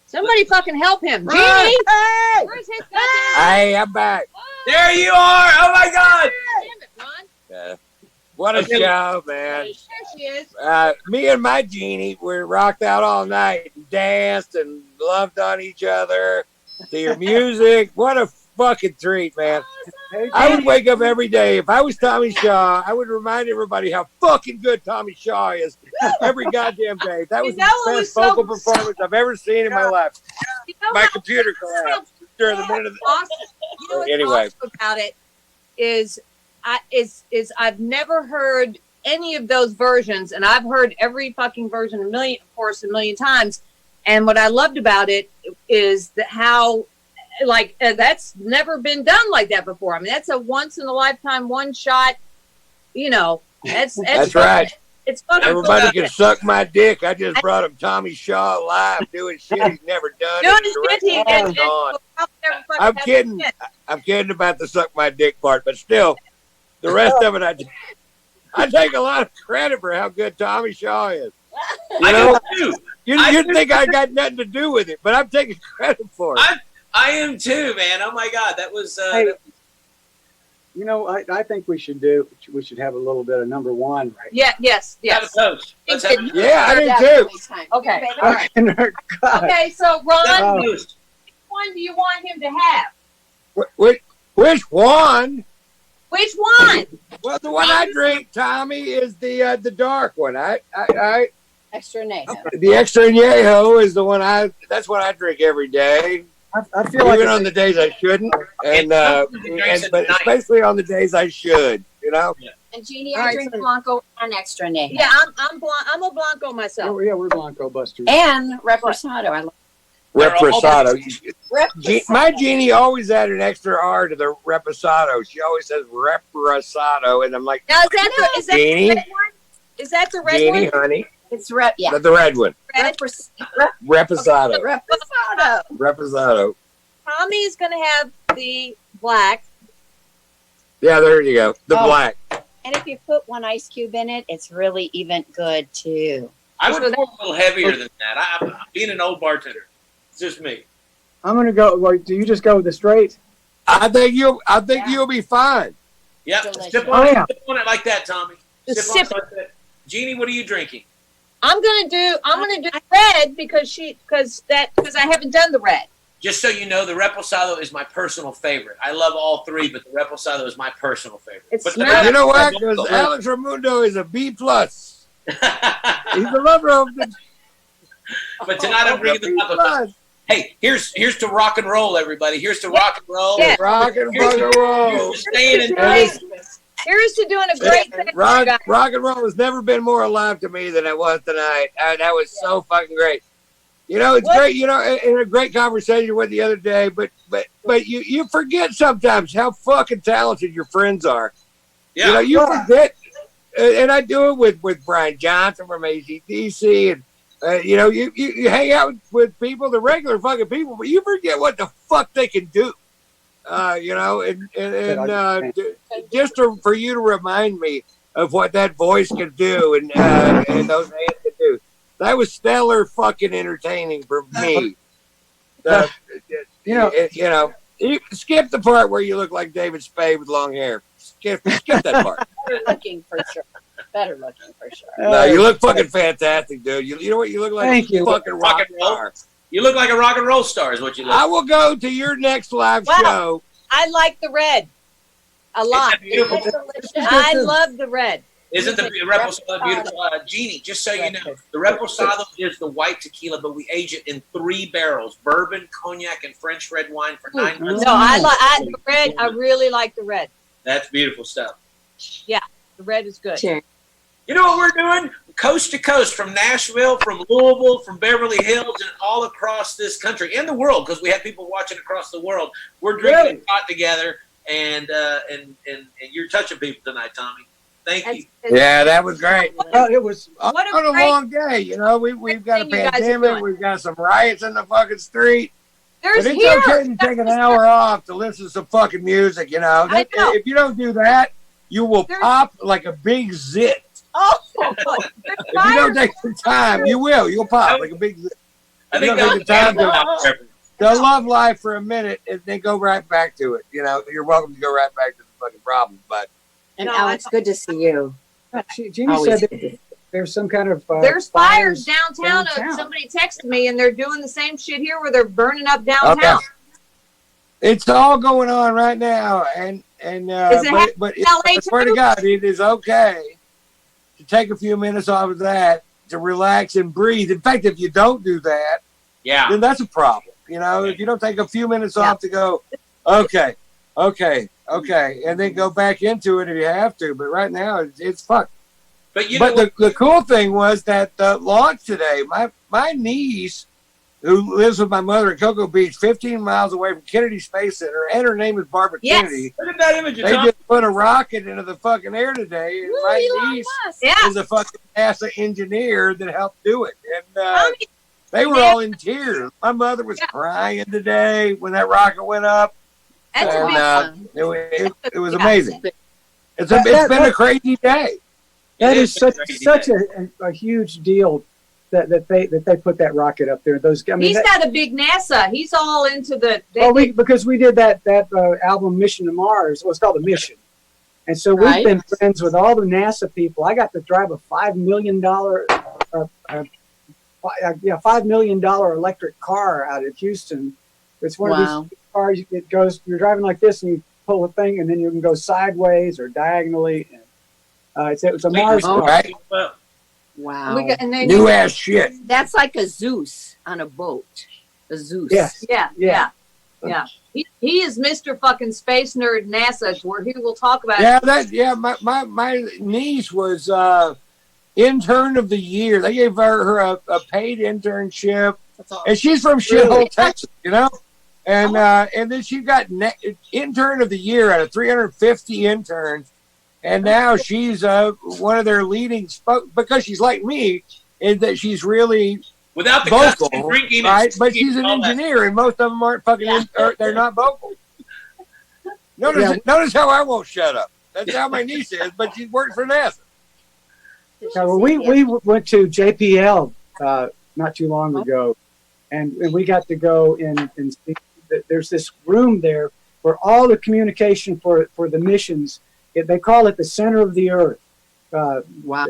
Somebody fucking help him, Jeannie. Hey! Where's his goddamn? Hey, I'm back. There you are. Oh my God. Damn it, Ron. What a show, man. There she is. Me and my Jeannie, we rocked out all night and danced and loved on each other to your music. What a fucking treat, man. I would wake up every day. If I was Tommy Shaw, I would remind everybody how fucking good Tommy Shaw is every goddamn day. That was the best vocal performance I've ever seen in my life. My computer collapsed during the minute of the... Awesome. You know what's Anyway. awesome about it is I've never heard any of those versions, and I've heard every fucking version a million times. And what I loved about it is how that's never been done like that before. I mean, that's a once in a lifetime, one shot. That's right. It's fucking Everybody cool. can suck my dick. I just brought him Tommy Shaw live doing shit he's never done. Doing in shit he direct did. on. I'm kidding. I'm kidding about the suck my dick part, but still, the rest of it, I take a lot of credit for how good Tommy Shaw is. I do too. You'd think I got nothing to do with it, but I'm taking credit for it. I am too, man. Oh my God, that was. Hey, you know, I think we should have a little bit of number one, right? Yeah. Yes. Have a toast. Let's have a toast. Yeah, I do too. Okay. All right. God. Okay. So Ron, Oh. which one do you want him to have? Which one? Which one? Well, the one I drink, Tommy, is the dark one. Extra añejo. The extra añejo is the one that's what I drink every day. I feel like Even on the days I shouldn't, but especially on the days I should, you know. And Jeannie, All I right, drink so- Blanco and extra añejo. Yeah, I'm a Blanco myself. yeah, we're Blanco busters. And reposado. I love Reposado. reposado. My Jeannie always had an extra R to the reposado. She always says reposado, and I'm like, Now is that the Jeannie? red one? Is that the red Jeannie, one? honey, It's yeah. the red one. Red. Reposado. Reposado. Reposado. Tommy's gonna have the black. Yeah, there you go. The Oh. black. And if you put one ice cube in it, it's really even good too. I would pour a little heavier than that. I'm being an old bartender. It's just me. I'm gonna go. Like, do you just go with the straight? I think you'll be fine. Yeah, Delicious. sip on, Oh, yeah. sip on it like that, Tommy. Just Sip on sip it like that. Jeannie, what are you drinking? I'm gonna do red because I haven't done the red. Just so you know, the Reposado is my personal favorite. I love all three, but the Reposado is my personal favorite. It's But the not- You know what? Reposado- Because Alex Reymundo is a B+. He's a lover of the But tonight I'm bringing the B+. Reposado. Hey, here's to rock and roll, everybody. Here's to rock and roll. Yeah. Rock and Here's to- roll. here's to staying in Here's Here's to doing a great thing. Rock, guys. rock and roll has never been more alive to me than it was tonight. That was so fucking great. You know, it's What? great. You know, in a great conversation with the other day, but you forget sometimes how fucking talented your friends are. Yeah. You know, you forget, and I do it with Brian Johnson from AC/DC, and you know, you hang out with people, the regular fucking people, but you forget what the fuck they can do. You know, and just for you to remind me of what that voice can do and those hands can do. That was stellar fucking entertaining for me. You skip the part where you look like David Spade with long hair. Skip that part. Better looking for sure. Better looking for sure. No, you look fucking fantastic, dude. You know what? You look like Thank a you. fucking rock Rock and roll. star. You look like a rock and roll star is what you look. I will go to your next live Wow. show. I like the red a lot. Isn't that beautiful? It's delicious. I love the red. Isn't the Reposado beautiful? Jeannie, just so you know, the Reposado is the white tequila, but we age it in 3 barrels: bourbon, cognac, and French red wine for 9 months. No, I like the red. I really like the red. That's beautiful stuff. The red is good. Cheers. You know what we're doing? Coast to coast, from Nashville, from Louisville, from Beverly Hills, and all across this country and the world, because we have people watching across the world. We're drinking a pot together, and you're touching people tonight, Tommy. Thank you. Yeah, that was great. It was. What a On a great- long day, you know, we've got a thing you guys are pandemic, doing. we've got some riots in the fucking street. There's But it's here. okay to take an hour off to listen to some fucking music, you know. I know. If you don't do that, you will There's- pop like a big zit. Oh, If you don't take the time, you will. You'll pop like a big zit. I think You don't take the time to that. they'll love life for a minute and then go right back to it. You know, you're welcome to go right back to the fucking problem. But And No, Alex, good to see you. Jeannie Always said good that to- there's some kind of there's fires downtown. downtown. Somebody texted me, and they're doing the same shit here, where they're burning up downtown. okay. It's all going on right now, and Is it but LA I swear to too? God, it is okay to take a few minutes off of that to relax and breathe. In fact, if you don't do that, Yeah. then that's a problem. You know, if you don't take a few minutes off to go, okay, and then go back into it if you have to. But right now, it's fun. But you know But the cool thing was that the launch today, my niece, who lives with my mother in Cocoa Beach, 15 miles away from Kennedy Space Center, and her name is Barbara Yes. Kennedy. look at that image of They Tom. just put a rocket into the fucking air today, and my niece Yeah. is a fucking NASA engineer that helped do it. And Tommy, they were all in tears. My mother was crying today when that rocket went up. that's a And, big it was amazing. It's been a crazy day. That It is is a crazy such a huge deal that they put that rocket up there. Those, I mean, He's got a big NASA. He's all into the. because we did that album Mission to Mars. Well, it's called The Mission, and so we've been friends with all the NASA people. I got to drive a $5 million $5 million electric car out of Houston. It's one of these cars. It goes. You're driving like this, and you pull a thing, and then you can go sideways or diagonally. And, it's a Mars car. Right. Wow. New ass shit. That's like a Zeus on a boat. A Zeus. Yeah. He is Mr. fucking space nerd NASA, where he will talk about. My niece was intern of the year. They gave her a paid internship, and she's from shithole Texas, you know. And then she got intern of the year out of 350 interns. And now she's one of their leading because she's like me, is that she's really without the vocal, drinking, right? But she's an engineer, and most of them aren't fucking. They're not vocal. Notice how I won't shut up. That's how my niece is, but she's working for NASA. We went to JPL not too long ago, and we got to go and see. There's this room there where all the communication for the missions. They call it the center of the earth. Wow!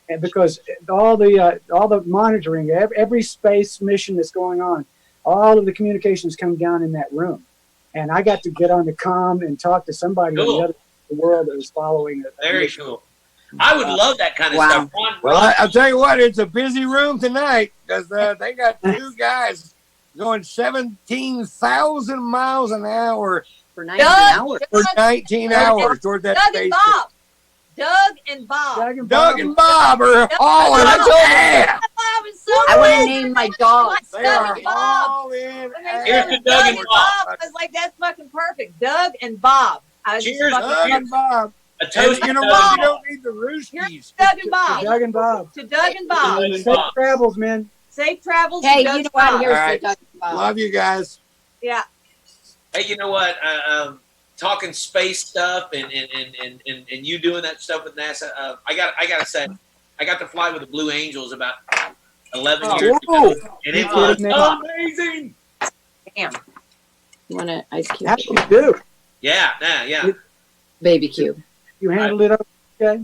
And because all the monitoring, every space mission that's going on, all of the communications come down in that room. And I got to get on the comm and talk to somebody on the other side of the world that was following it. Very cool. I would love that kind of stuff. Well, I'll tell you what, it's a busy room tonight because they got two guys going 17,000 miles an hour. For 19 hours. For 19 hours toward that space. Doug and Bob are hauling ass. I want to name my dogs. They are all in ass. Here's to Doug and Bob. I was like, that's fucking perfect. Doug and Bob. Cheers, Doug and Bob. A toast. You know what? You don't need the Rooskies. Doug and Bob. To Doug and Bob. To Doug and Bob. Safe travels, man. Safe travels. Hey, to you know Doug what? Here's right. to Doug and Bob. Love you guys. Yeah. Hey, you know what? Talking space stuff and you doing that stuff with NASA. I gotta say, I got to fly with the Blue Angels about 11 years ago, and it was amazing. Damn. You want an ice cube? How do you do? Yeah. Baby cube. You handled it okay?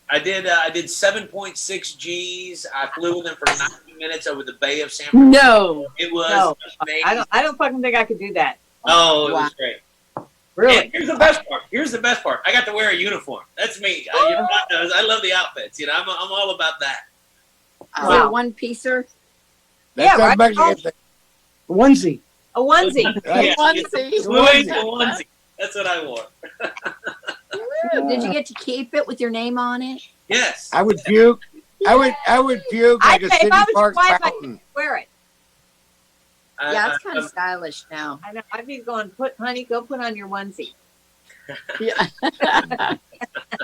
I did 7.6 Gs. I flew with them for 90 minutes over the Bay of San Francisco. No. It was amazing. I don't fucking think I could do that. Oh, it was great. Really? And here's the best part. I got to wear a uniform. That's me. I love the outfits. You know, I'm all about that. Is it a one-piecer? That's right. Mexican. Onesie. A onesie. Yeah, Onesie. Blue Angel onesie. That's what I wore. Did you get to keep it with your name on it? Yes. I would puke. I would puke like a City Park fountain. Wear it. Yeah, it's kind of stylish now. I know. I'd be going, go put on your onesie. Yeah.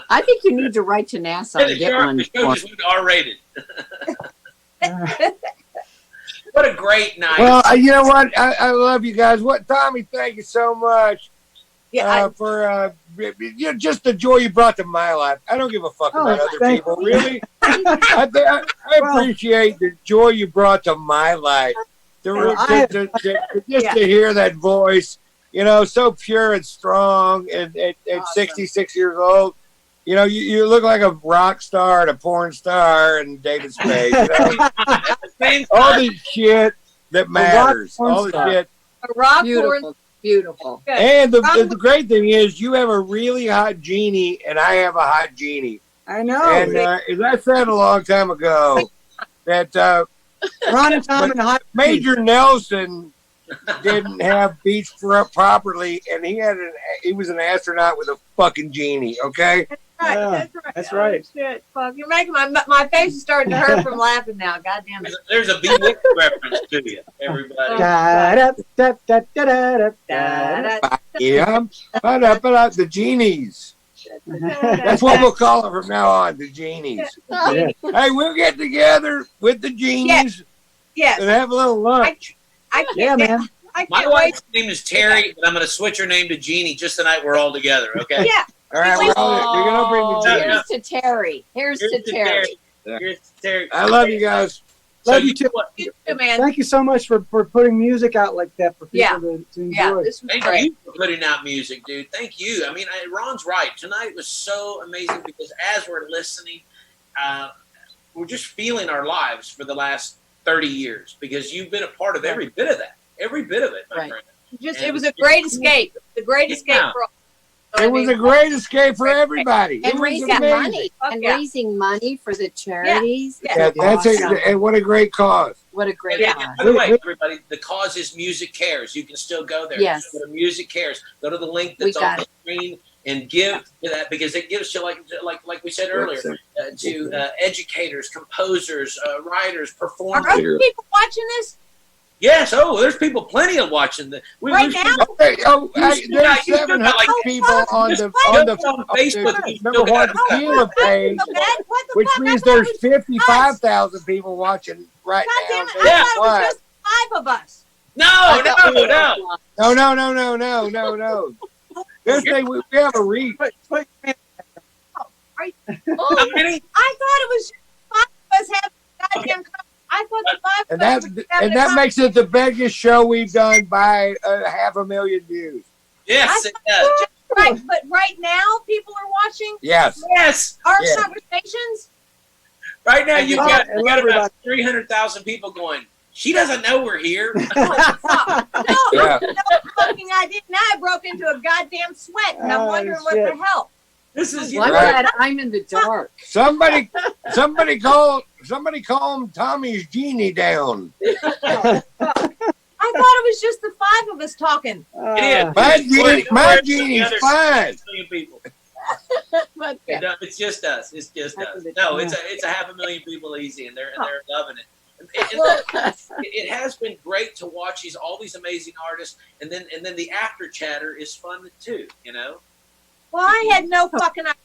I think you need to write to NASA and get one. The show just went R-rated. What a great night. Well, you know what? I love you guys. Tommy, thank you so much for just the joy you brought to my life. I don't give a fuck about other people, really. I appreciate the joy you brought to my life. To hear that voice, you know, so pure and strong, and at 66 years old, you know, you look like a rock star and a porn star and David Spade. You know? All the shit that matters. All the shit. Beautiful. And the great thing is, you have a really hot genie, and I have a hot genie. I know. And as I said a long time ago, that Ron and Tom and hot Major Nelson didn't have beach properly, and he was an astronaut with a fucking genie. Okay. That's right. Oh, shit. Fuck. You're making my face is starting to hurt from laughing now. God damn it. There's a Bewitched reference to you, everybody. The genies. That's what we'll call them from now on, the genies. Yeah. Hey, we'll get together with the genies and have a little lunch. I can't, man. My wife's name is Terry, but I'm going to switch her name to Jeannie just tonight. We're all together, okay? Yeah. All right, we're going to bring the genies. Here's to Terry. Here's to Terry. Here's Terry. I love you guys. Love you you too. You too, man. Thank you so much for putting music out like that for people Yeah. to enjoy. Yeah, this was Thank great. you for putting out music, dude. Thank you. I mean, Ron's right. Tonight was so amazing because as we're listening, we're just feeling our lives for the last 30 years because you've been a part of every bit of that. Every bit of it, my Right. friend. It was a great escape. The great escape Yeah. for all. It was a great escape for everybody. It And was raising amazing. money. And Yeah. raising money for the charities. Yeah. That's Awesome. it. And what a great cause. What a great And cause. by the way, everybody, the cause is Music Cares. You can still go there. Yes. Go to Music Cares. Go to the link We that's got on the screen and give to that because it gives to like we said earlier to educators, composers, writers, Are performers. other people watching this Yes. Oh, there's people plenty of watching the right now? Okay, there's you still got 700 like people on just the post on Facebook. You still number one got tequila page, So bad? What the which fuck? means I thought it there's was 55,000 people watching right God damn now. it! I thought it was just 5 of us. No. This thing, we have a reach. Oh, How many? I thought it was just 5 of us having a goddamn. I thought the 5 And of us that were having and a that makes it the biggest show we've done by 500,000 views. Yes, it does. Right, but right now people are watching Yes. Yes. our Yeah. conversations. Right now you've got I love about 300,000 people going. She doesn't know we're here. No, Yeah. no fucking idea. Now I broke into a goddamn sweat, and I'm Oh, wondering what shit. the hell. This is Well, I'm Right. glad I'm in the dark. Somebody call Tommy's genie down. I thought it was just the 5 of us talking. It is. My genie's fine. People. But, It's just us. It's just us. No, it's a 500,000 people easy, and they're loving it. It has been great to watch all these amazing artists, and then the after chatter is fun too. You know. Well, I had no fucking idea.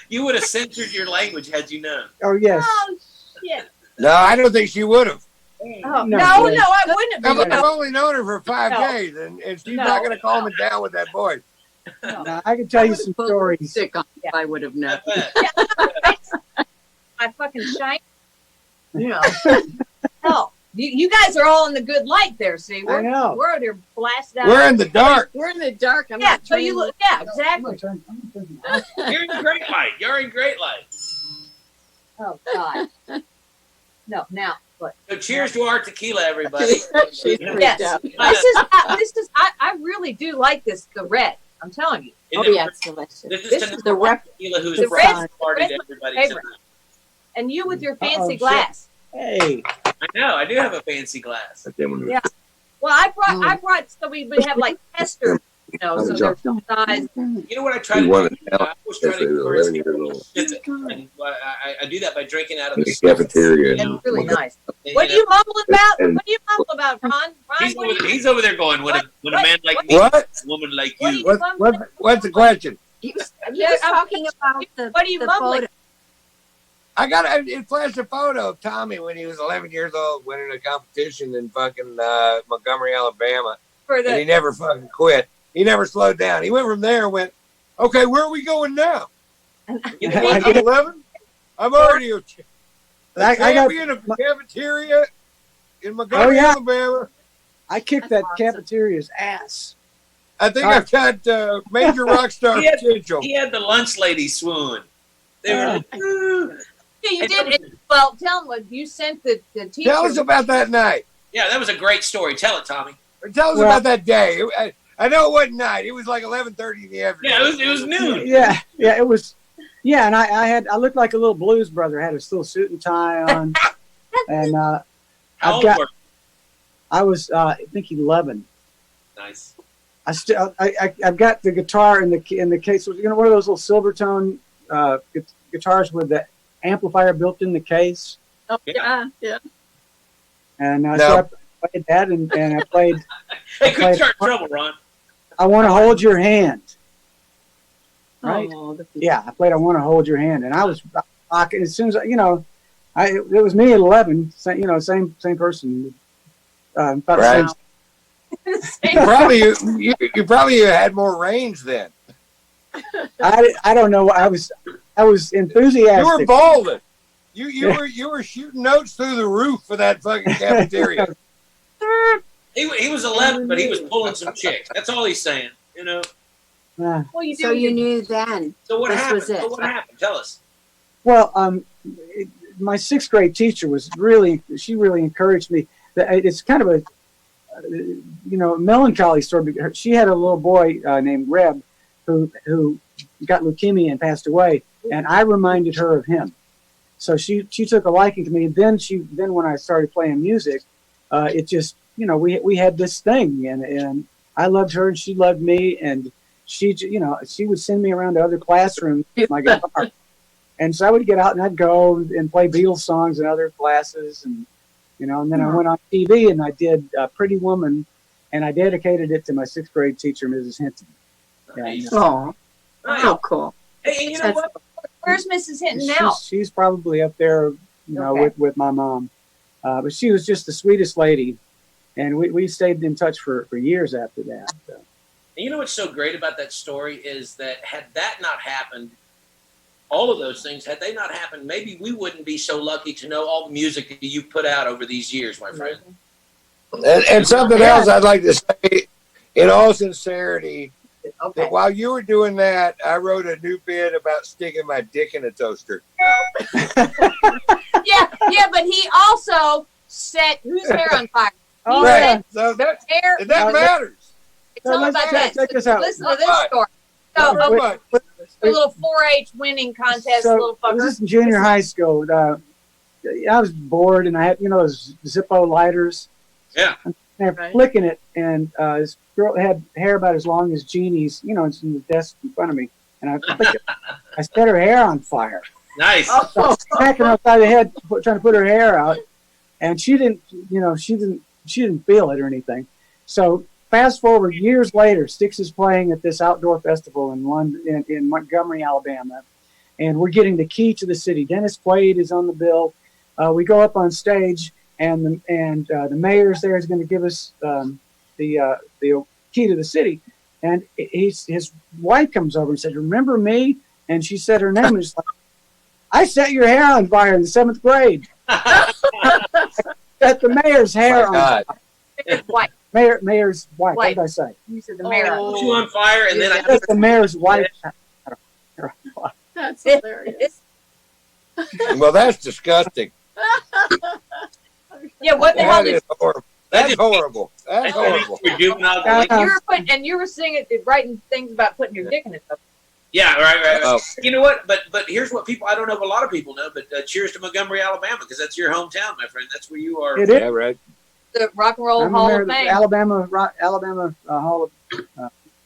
You would have censored your language had you known. Oh yes. Oh shit! No, I don't think she would have. Oh, No, no, please. I wouldn't have. I've only known her for 5 No. days, and she's No. not going to calm it down with that voice. Now, I can tell you some stories. Sick on if I would have known. I bet. My fucking shine. You know. Hell, you guys are all in the good light there. See, I know. we're out here blasted out. We're in the dark. We're in the dark. I'm Yeah, not so you trained. look. Yeah, exactly. You're in great light. You're in great light. Oh God. No, now what? So cheers to our tequila, everybody. She's Yeah. freaked Yes, out. this is. I really do like this. The red. I'm telling you. Oh, yeah, it's delicious. This This is is the rep. tequila who's The red's- party the to red's my everybody favorite. tonight. And you with your Uh-oh, fancy shit. glass. Hey. I know. I do have a fancy glass. Yeah. Well, I brought so we would have like testers, you know, so they're full size. You know what I try to do? I always try to encourage people to sip it. And I do that by drinking out of the cafeteria. It's really nice. You What know, do you mumble about? What do you mumble about, Ron? Ron, what do you? he's over there going, when a man like me, What? a woman like What do you. you- What's the question? He was Yeah, I'm- talking about the, What are you the mumbling? photo. It flashed a photo of Tommy when he was 11 years old, winning a competition in fucking Montgomery, Alabama. For And he the never fucking quit. He never slowed down. He went from there and went, okay, where are we going now? You know I'm what? 11? I'm already a I got. champion of cafeteria in Montgomery, Oh, yeah. Alabama. I kicked That's that awesome. cafeteria's ass. I think I've got major rock star He had- potential. He had the lunch lady swoon. They were like, "Ooh." yeah, you did. Well, tell them what you sent the teacher. Tell us about that night. Yeah, that was a great story. Tell it, Tommy. Tell us Well- about that day. I know it wasn't night. It was like 11:30 in the afternoon. Yeah, it was noon. Yeah, it was. Yeah, and I looked like a little blues brother. I had a little suit and tie on, and How I've old got. were I was I think 11. you? Nice. I've got the guitar in the case. You know, one of those little Silvertone guitars with the amplifier built in the case. Oh, yeah, yeah. And No. so I played that, and I played. Hey, good start trouble, Ron. I want to hold your hand. Right? Oh, Yeah, I played. I want to hold your hand, and I was rocking as soon as it was me at 11. Same person. About the Right. same- You probably had more range then. I don't know. I was You were enthusiastic. balding. You were shooting notes through the roof for that fucking cafeteria. He was 11, but he was pulling some chicks. That's all he's saying, you know. Well, you So you knew then. So what This happened? was it. So what happened? Tell us. Well, my sixth grade teacher she really encouraged me. It's kind of a, melancholy story. She had a little boy named Reb who got leukemia and passed away, and I reminded her of him. So she took a liking to me. And then when I started playing music, it just, we had this thing, and I loved her and she loved me, and she would send me around to other classrooms with my guitar. And so I would get out and I'd go and play Beatles songs in other classes, and then I went on TV and I did Pretty Woman, and I dedicated it to my sixth grade teacher, Mrs. Hinton. Nice. Oh, Nice. how cool. Hey, and you know what? Where's Mrs. Hinton now? She's probably up there, Okay. with my mom. But she was just the sweetest lady, and we stayed in touch for years after that. So. And you know what's so great about that story is that had that not happened, all of those things, had they not happened, maybe we wouldn't be so lucky to know all the music that you've put out over these years, my friend. And something else I'd like to say, in all sincerity, Okay. that while you were doing that, I wrote a new bit about sticking my dick in a toaster. Yeah, but he also set whose hair on fire? He Oh, set So that hair. matters. Tell let's about check that. this out. Listen to this Right. story. Not So, very much. a little 4-H winning contest, little I was fucker. just in junior high school. I was bored, and I had those Zippo lighters. Yeah. And I'm Right. flicking it, and this girl had hair about as long as Jeannie's. It's in the desk in front of me, and I flicked it. I set her hair on fire. Nice. So I was smacking her upside the head, trying to put her hair out, and she didn't feel it or anything. So fast forward years later, STYX is playing at this outdoor festival in London, in Montgomery, Alabama, and we're getting the key to the city. Dennis Quaid is on the bill. We go up on stage, and the mayor's there is going to give us the key to the city. And his wife comes over and said, "Remember me?" And she said her name, and it's like, "I set your hair on fire in the 7th grade." Set the mayor's hair on fire. White. Mayor's wife. What did I say? You said the mayor. Put you on fire, and then I Set the mayor's wife. That's hilarious. Well, that's disgusting. Yeah, what the hell That did is horrible. That's horrible. That's horrible. for juvenile Yeah. delinquents. you were singing, writing things about putting your dick in it. Yeah, right. Oh. You know what? But here's what people, I don't know if a lot of people know, but cheers to Montgomery, Alabama, because that's your hometown, my friend. That's where you are. It is. Yeah, right. The Rock and Roll I'm a Hall member of of the Fame. Alabama Hall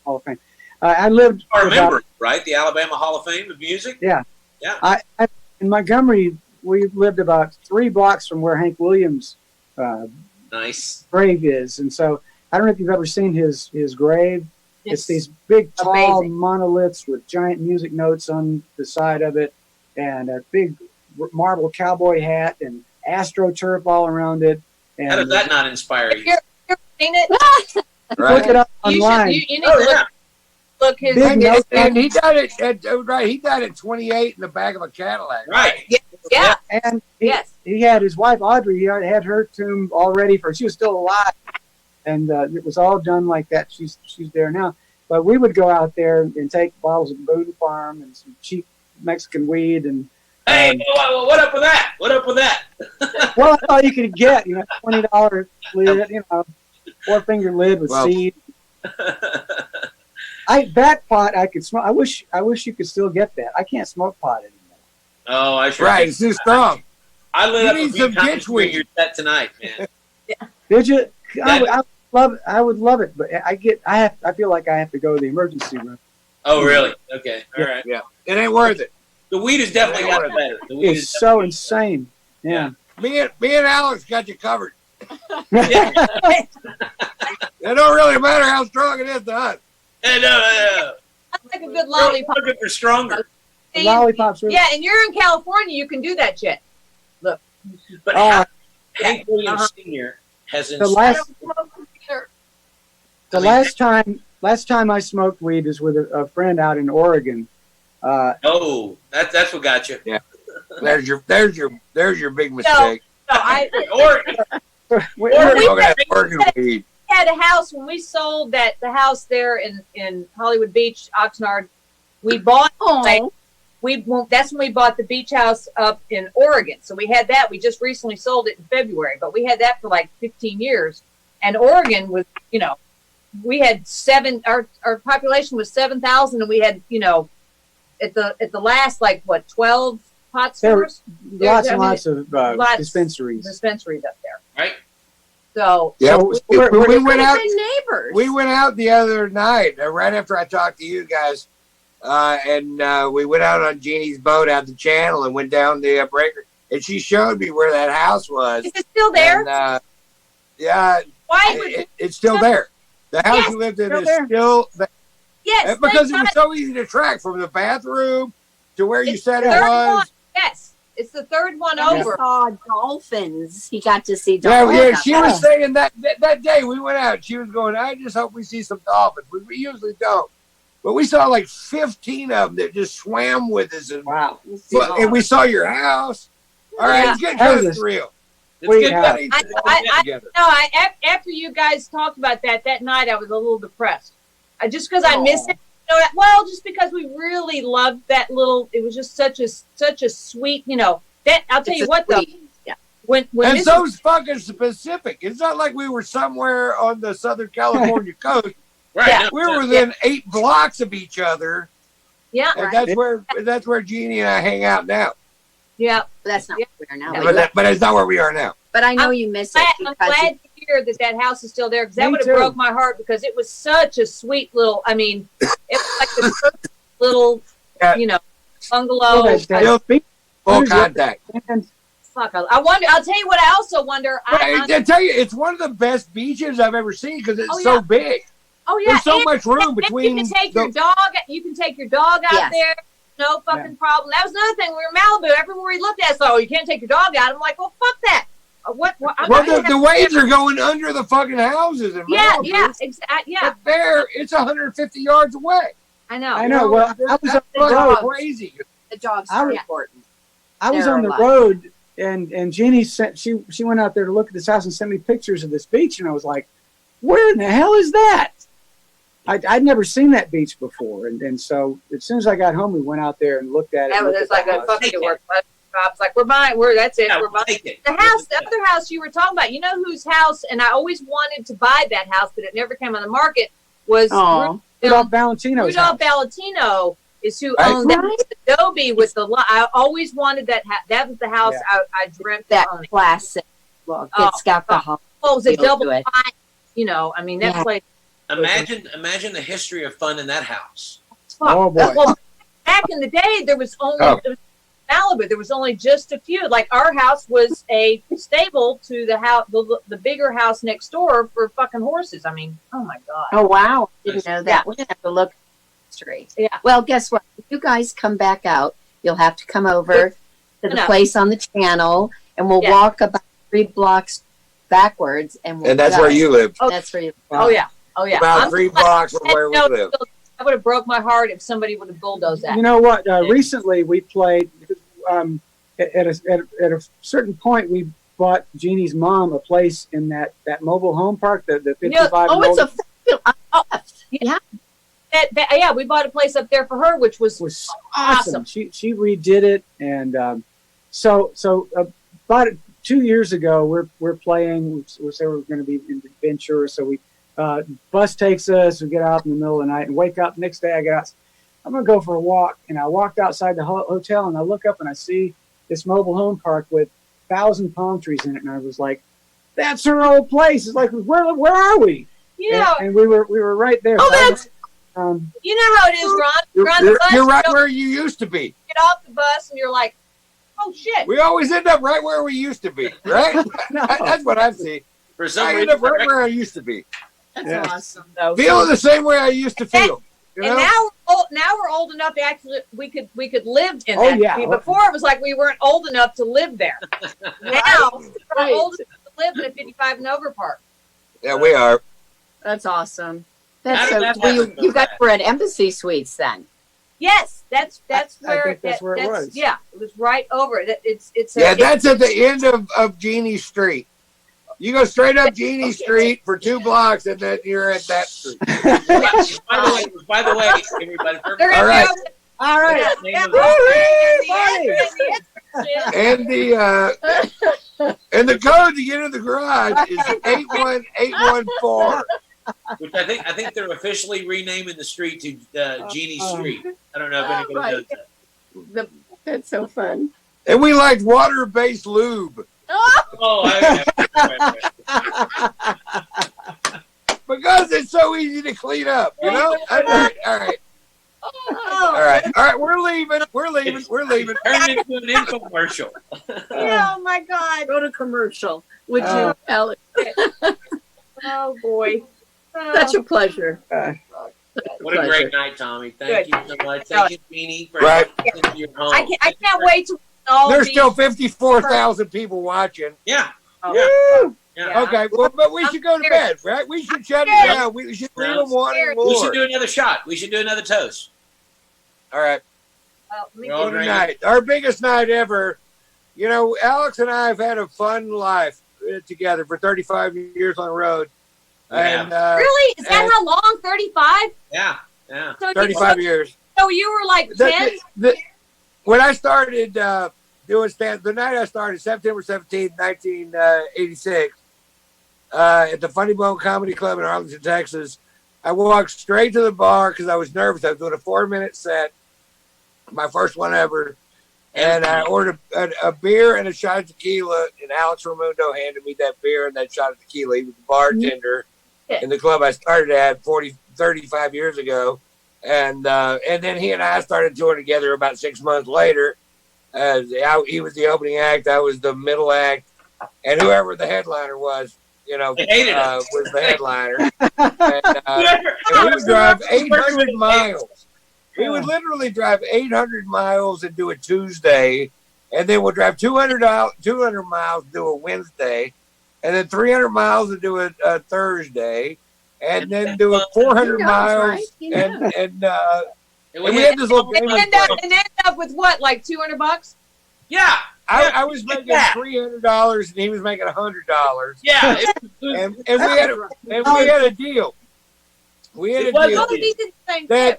of Fame. I lived You are a about- member, right? The Alabama Hall of Fame of Music? Yeah. Yeah. I in Montgomery, we lived about 3 blocks from where Hank Williams' Nice. grave is, and so I don't know if you've ever seen his grave. It's these big, tall amazing. monoliths with giant music notes on the side of it, and a big marble cowboy hat, and AstroTurf all around it. And How does that not inspire you? You ever seen it? look it up You should. online. You need Oh, to yeah. look his. Big note. And he died at 28 in the back of a Cadillac. Right. Yeah. And Yes. he had his wife Audrey. He had her tomb all ready for. She was still alive, and it was all done like that. She's there now. But we would go out there and take bottles of Boone Farm and some cheap Mexican weed, and Hey, what up with that? What up with that? well, that's all you could get. $20 lid, 4-finger lid with Well- seed. That pot I could smoke. I wish you could still get that. I can't smoke pot anymore. Oh, I sure Right, did. it's too strong. I lit You up a need few some times during ditchweed. your set tonight, man. Did you? Yeah. I would love it, but I feel like I have to go to the emergency room. Oh, really? Okay. All right. Yeah, it ain't worth it. The weed has definitely Yeah. gotten better. The weed It's is so insane. Yeah. Me and Alex got you covered. Yeah. It don't really matter how strong it is to us. No. That's like a good lollipop. Looking for stronger. The lollipops. Really, Yeah, and you're in California, you can do that shit. But Oh, Hank Williams Sr. has the inspired. last time I smoked weed was with a friend out in Oregon. Oh, that's what got you. Yeah. There's your big mistake. So I Oregon. We're gonna have Oregon weed. we had a house when we sold the house there in Hollywood Beach, Oxnard. We bought that's when we bought the beach house up in Oregon. So we had that. We just recently sold it in February, but we had that for like 15 years. And Oregon was, we had our population was 7,000, and we had, at the last 12 pot stores. Lots and lots of dispensaries. Dispensaries up there. Right. So Yeah, we went out. neighbors. We went out the other night, right after I talked to you guys, and we went out on Jeannie's boat out the channel and went down the breaker, and she showed me where that house was. is it still there? And, yeah, Why? it's still there. The house Yes, you lived in still is there. still there. Yes. Because they it was got so easy to track from the bathroom to where you It's said the it third was. one. Yes, it's the third one I over. saw dolphins. He got to see Yeah, dolphins. she was saying that day we went out. She was going, I just hope we see some dolphins. We usually don't. But we saw like 15 of them that just swam with us. And, Wow. and we saw your house. All right, Yeah. it's getting That kind was of real. It's Wait, good. how- After you guys talked about that night, I was a little depressed. Just because I missed it. Just because we really loved that little. It was just such a sweet. That I'll tell you what though. Yeah. When And Mr. so fucking specific. It's not like we were somewhere on the Southern California coast. Right. Yeah. no, We were within 8 blocks of each other. Yeah. And that's where Jeannie and I hang out now. Yeah. That's not Yeah. where we are now. No, But it's not where we are now. But I know you miss it. I'm because glad to hear that house is still there, because that Me would have too. broke my heart, because it was such a sweet little. I mean, it was like the first little, Yeah. bungalow. Still full contact. And Fuck. I wonder. I'll tell you what. I also wonder. I tell you, it's one of the best beaches I've ever seen because it's Oh, so yeah. big. Oh yeah. There's so and- much room and between. You can take your the- dog. You can take your dog out Yes. there. No fucking problem. That was another thing. We were in Malibu. Everywhere we looked at, so you can't take your dog out. I'm like, well, fuck that. What? I'm Well, not the waves are going under the fucking houses in Yeah, Malibu. yeah, exactly. Yeah, But there, it's 150 yards away. I know. I know. Well, I was on That's the fucking road. crazy. The dogs I are was- important. I was They're on the alive. road, and Jeannie sent she went out there to look at this house and sent me pictures of this beach, and I was like, "Where in the hell is that?" I'd never seen that beach before, and so as soon as I got home, we went out there and looked at it. That was looked just at like the a house. fucking work. I was like, we're buying. That's it. Yeah, We're buying. take it. The other house you were talking about, you know whose house, and I always wanted to buy that house, but it never came on the market, was Aw. Rudolph Valentino's house. Rudolph Valentino is who Right. owned that Adobe with the. I always wanted that. That was the house Yeah. I dreamt That of owning. classic look. Oh, It's got the hot. Well, it was a feel double to it. wide. I mean, that Yeah. place. Imagine the history of fun in that house. Oh boy. Well, back in the day, there was only Oh. it was Malibu. There was only just a few. Like our house was a stable to the house, the bigger house next door for fucking horses. I mean, oh my god. Oh wow! Didn't know that. We're gonna have to look straight. Yeah. Well, guess what? If you guys come back out, you'll have to come over to the No. place on the channel, and we'll Yeah. walk about 3 blocks backwards, and we'll And that's go. where you live. That's where you. Oh yeah. Oh yeah. About I'm 3 glad blocks from that where we note live. still- That would have broke my heart if somebody would have bulldozed that. You know what? Recently, we played at a certain point. We bought Jeannie's mom a place in that mobile home park, the 55. Oh, it's a. Yeah. Yeah, we bought a place up there for her, which was was awesome. awesome. She redid it, and so about 2 years ago, we're playing. We said we were going to be in Ventura, so we bus takes us. We get out in the middle of the night and wake up. Next day, I get out. I'm going to go for a walk, and I walked outside the hotel, and I look up and I see this mobile home park with 1,000 palm trees in it, and I was like, "That's her old place." It's like, where are we? You know, And we were right there. Oh, that's- Um, you know how it is, Ron. You're on the bus. You're right you where you used to be. get off the bus and you're like, oh shit. We always end up right where we used to be, right? no. That's what I've seen. For some I end reason, up right where I used to be. That's Yeah. awesome, though. Feeling the same way I used to feel. You And know? now we're old enough to actually we could live in Oh, that. yeah. Before it was like we weren't old enough to live there. Now we're Right. old enough to live in a 55 and over park. Yeah, we are. That's awesome. How That's did so. that Well, happen? you guys were at Embassy Suites then. Yes, that's I where think that's where it was. Yeah, it was right over it. It's that's at the end of Genie Street. You go straight up Genie Street for 2 blocks, and then you're at that street. By the way, everybody. All right. All right. And the code to get in the garage is 81814. Which I think they're officially renaming the street to Genie Street. I don't know if anybody knows that. That's so fun. And we like water-based lube. Oh, because it's so easy to clean up, you know? All right. We're leaving. Turn into an infomercial. Oh my God. Go to commercial. Would you, Alex? Oh boy. Such a pleasure. What a great night, Tommy. Thank you so much. Thank you, Jeannie, for coming to your home. I can't wait to all There's these- still 54,000 people watching. Yeah. Yeah. Okay, well, but we should go to bed, right? We should shut it down. We should leave them wanting more. We should do another shot. We should do another toast. All right. All Good night. Our biggest night ever. You know, Alex and I have had a fun life together for 35 years on the road. Yeah. And, Really? Is that how long? 35? Yeah. So 35 years. So you were like 10? When I started doing stand, the night I started, September 17th, 1986, at the Funny Bone Comedy Club in Arlington, Texas, I walked straight to the bar because I was nervous. I was doing a 4-minute set, my first one ever, and I ordered a beer and a shot of tequila, and Alex Reymundo handed me that beer and that shot of tequila. He was the bartender in the club I started at 35 years ago. And then he and I started touring together about 6 months later. He was the opening act, I was the middle act, and whoever the headliner was, was the headliner. And we would drive 800 miles. We would literally drive 800 miles and do a Tuesday, and then we'll drive 200 miles and do a Wednesday, and then 300 miles and do a Thursday, and then do a 400 miles, and we had this little game. And end up with what, like $200? Yeah. I was making $300 and he was making $100. Yeah. And we had a deal. We had a deal that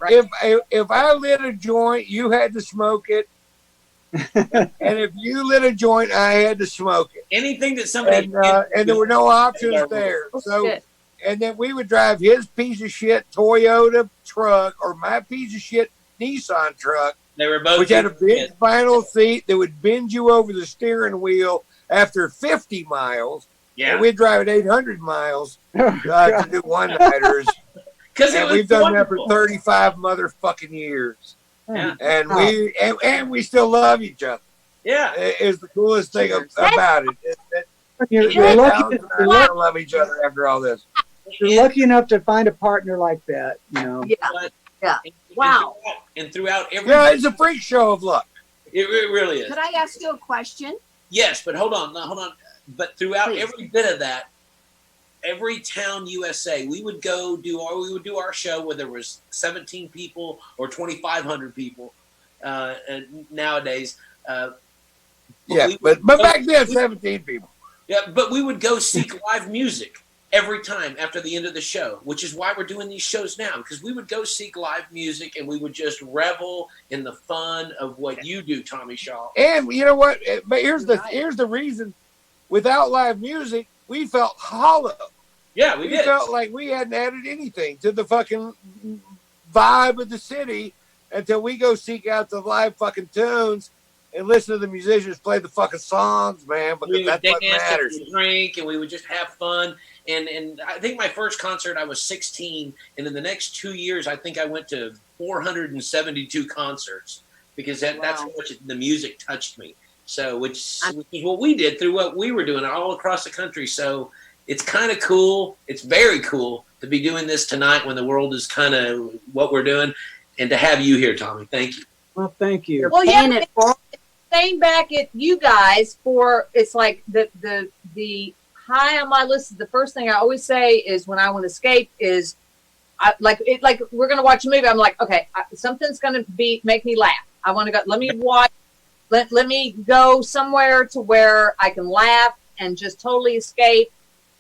if I lit a joint, you had to smoke it. And if you lit a joint, I had to smoke it. Anything that somebody and there were no options there. So and then we would drive his piece of shit Toyota truck or my piece of shit Nissan truck. They were both which had a big final seat that would bend you over the steering wheel after 50 miles. Yeah. And we'd drive at 800 miles to do one-nighters. And we've done that for 35 motherfucking years. Yeah. And we still love each other. Yeah. It's the coolest thing about it. You're lucky to love each other after all this. You're lucky enough to find a partner like that, you know. Yeah. Wow. And throughout every... Yeah, it's a freak show of luck. It really is. Could I ask you a question? Yes, but hold on. But throughout every bit of that, every town USA, we would do our show where there was 17 people or 2,500 people nowadays. But back then, 17 people. Yeah, but we would go seek live music every time after the end of the show, which is why we're doing these shows now, because we would go seek live music and we would just revel in the fun of what you do, Tommy Shaw. And you know what? But here's the reason. Without live music, we felt hollow. Yeah, we did. Felt like we hadn't added anything to the fucking vibe of the city until we go seek out the live fucking tunes and listen to the musicians play the fucking songs, man, because that's what matters. We would drink and we would just have fun. And I think my first concert, I was 16. And in the next 2 years, I think I went to 472 concerts because that's how much the music touched me. So, which is what we did through what we were doing all across the country. So it's kind of cool. It's very cool to be doing this tonight when the world is kind of what we're doing. And to have you here, Tommy. Thank you. Well, thank you. Well, yeah, staying back at you guys it's like the high on my list. The first thing I always say is when I want to escape is like we're gonna watch a movie. I'm like, okay, something's gonna make me laugh. I want to go. Let me watch. Let me go somewhere to where I can laugh and just totally escape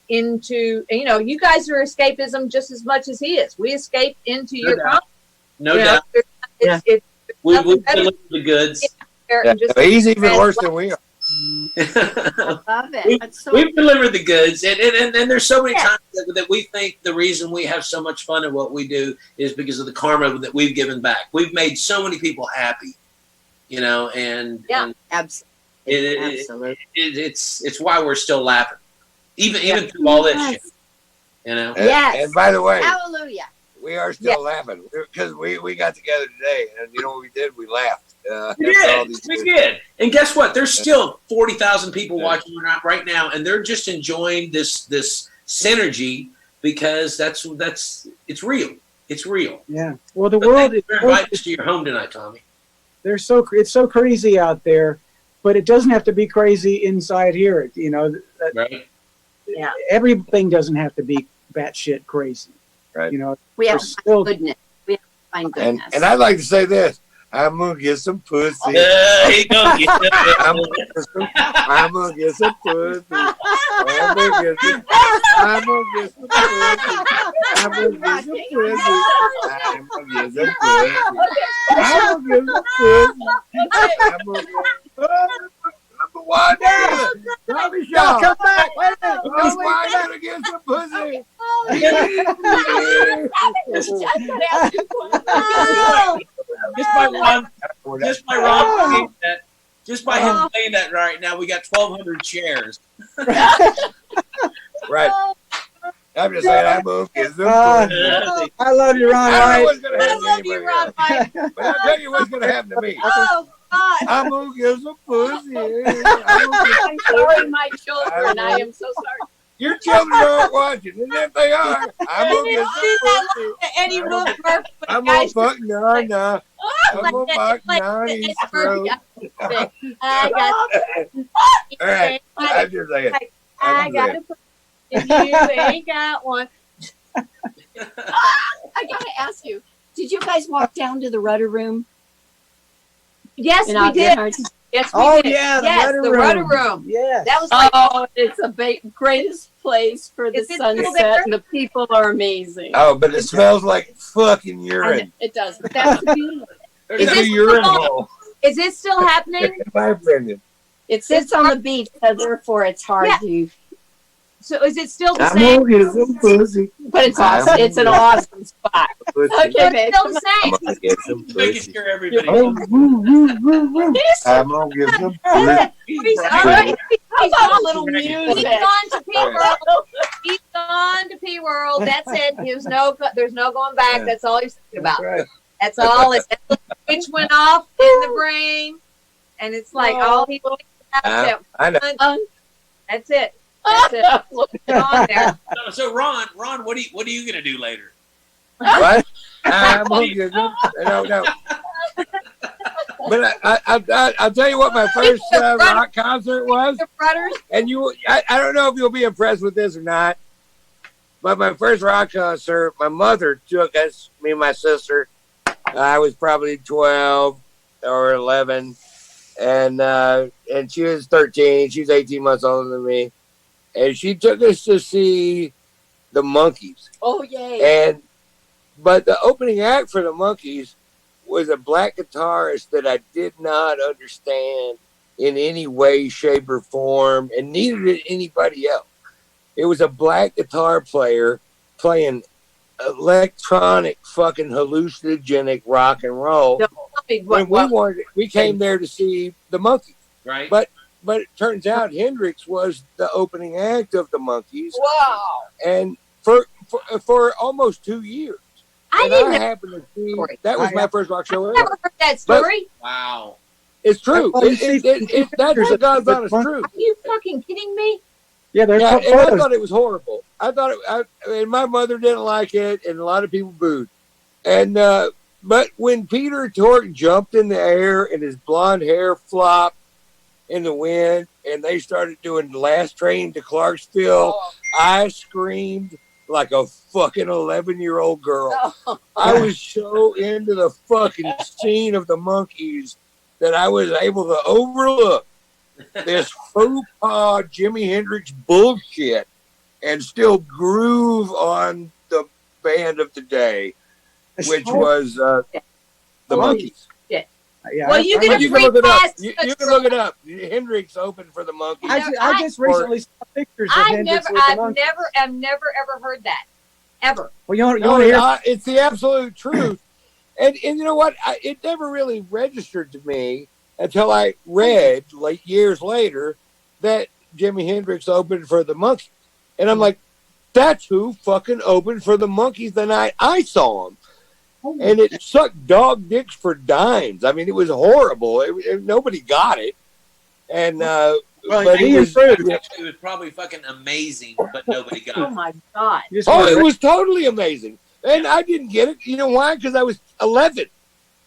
into. And, you guys are escapism just as much as he is. We escape into your comedy. No doubt. We deliver the goods. He's even worse than we are. I love it. We've delivered the goods, and there's so many times that we think the reason we have so much fun at what we do is because of the karma that we've given back. We've made so many people happy, and absolutely. It's why we're still laughing, even through all this shit, Yes. And by the way, hallelujah. We are still laughing because we got together today, and what we did? We laughed. We did. And guess what? There's still 40,000 people watching right now, and they're just enjoying this synergy because it's real. It's real. Yeah. Well, the world is invite us to your home tonight, Tommy. It's so crazy out there, but it doesn't have to be crazy inside here. Right. Yeah. Everything doesn't have to be batshit crazy. Right. We have still goodness. We have to find goodness. And I'd like to say this. I'm gonna get some pussy. He gonna get I'm gonna get some pussy. I'm gonna get some pussy. I'm gonna get some pussy. I'm gonna get some pussy. I'm gonna get some pussy. I'm gonna get number one. Tommy Shaw. Come back. That's why I gotta get some pussy. Just by him saying that right now, we got 1,200 chairs. Right. I'm just saying, I'm gonna get some pussy. I love you, Ron. I don't know what's gonna happen to anybody else. But I'll tell you what's gonna happen to me. Oh God! I'm gonna get some pussy. I'm sorry, my children. I am so sorry. Your children aren't watching, and if they are, I'm gonna get some pussy. Eddie Murphy. I'm gonna fuck Nana. I'm gonna fuck Nana's throat. I got. All right, I'm just saying. I got to. You ain't got one. I gotta ask you, did you guys walk down to the rudder room? Yes, we did. Yes, we did. Yeah, the rudder room. Yeah. That was it's the greatest place for the sunset, and the people are amazing. Oh, but it smells like fucking urine. It does. That's beautiful. It's a urine hole. Is it still happening? My opinion. It sits on the beach, so therefore it's hard to. So is it still the I'm same? gonna get some pussy. But it's awesome. It's an awesome spot. Okay, babe. It's still the I'm same. gonna get some Making pussy. sure everybody. I'm gonna get some pussy. All right. How about a little music? He's gone to P World. He's gone to P World. That's it. There's no going back. That's all he's thinking about. Right. That's all. That switch went off in the brain, and it's like all he thinks about is I know. That's it. That's it. On there. So Ron, what are you gonna do later? What? I'm gonna get some. No. But I'll tell you what my first rock concert was. And I don't know if you'll be impressed with this or not, but my first rock concert, my mother took us, me and my sister. I was probably 12 or 11, and she was 13. She's 18 months older than me, and she took us to see the Monkees. Oh yay! But the opening act for the Monkees was a black guitarist that I did not understand in any way, shape, or form, and neither did anybody else. It was a black guitar player playing electronic fucking hallucinogenic rock and roll. We came there to see the Monkees. Right. But it turns out Hendrix was the opening act of the Monkees. Wow. And for almost 2 years. I happened to see that was my first rock show ever. I never heard that story. Wow. It's true. That's the God's honest truth. Are you fucking kidding me? Yeah, and I thought it was horrible. And my mother didn't like it, and a lot of people booed. And but when Peter Tork jumped in the air and his blonde hair flopped in the wind, and they started doing the Last Train to Clarksville, I screamed like a fucking 11-year-old girl. Oh. I was so into the fucking scene of the Monkees that I was able to overlook this faux pas Jimi Hendrix bullshit and still groove on the band of the day, which was the Monkees. Yeah, Well, you But can you can look free it up. pass. You can look it up. Hendrix opened for the Monkees. I just recently saw pictures of Hendrix with the I've monkey. never ever heard that ever. Well, you want No, to hear? it's the absolute truth. And you know what? It never really registered to me until I read, like years later, that Jimi Hendrix opened for the Monkees. And I'm like, that's who fucking opened for the Monkees the night I saw him. And it sucked dog dicks for dimes. I mean, it was horrible. Nobody got it. And but he it was, It was probably fucking amazing, but nobody got Oh it. my god! it was totally amazing. And I didn't get it. You know why? Because I was 11.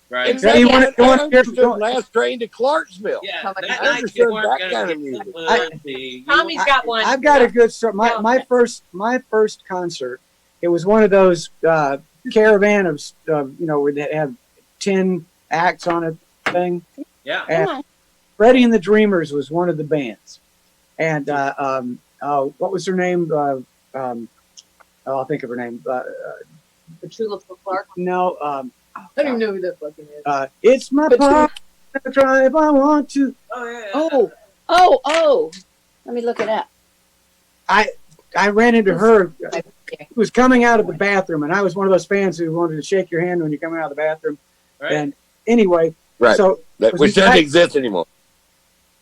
Right. And Yeah, you wanna I hear- understood Last Train to Clarksville. Yeah, I that I night understood you weren't that gonna kind of get music. loyalty. Tommy's got one. I've got a good story. My first concert. It was one of those caravan of where they have 10 acts on a thing. Yeah. And Freddie and the Dreamers was one of the bands. And what was her name? I'll think of her name. The Tulip for Clark. No. I don't even know who that fucking is. It's my part to try if I want to. Oh yeah. Oh. Let me look it up. I ran into her. She was coming out of the bathroom, and I was one of those fans who wanted to shake your hand when you're coming out of the bathroom. Right. And anyway, Right. so Which doesn't exist anymore.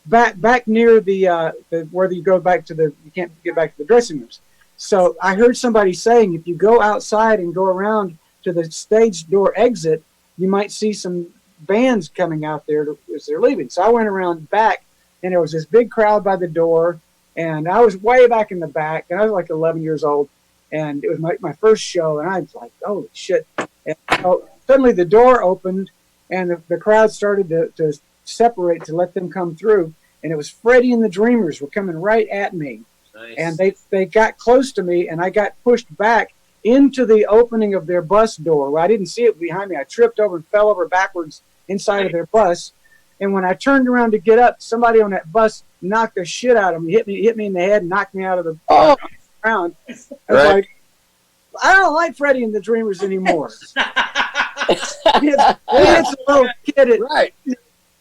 back near the where you go back to you can't get back to the dressing rooms. So I heard somebody saying if you go outside and go around to the stage door exit, you might see some bands coming out there as they're leaving. So I went around back, and there was this big crowd by the door, and I was way back in the back, and I was like 11 years old, and it was my first show, and I was like, holy shit. And so suddenly the door opened, and the crowd started to separate to let them come through, and it was Freddie and the Dreamers were coming right at me. Nice. And they got close to me, and I got pushed back into the opening of their bus door. Well, I didn't see it behind me. I tripped over and fell over backwards inside of their bus. And when I turned around to get up, somebody on that bus knocked the shit out of me, hit me in the head, and knocked me out of the ground. I was like, I don't like Freddie and the Dreamers anymore. It's a little kid. Right.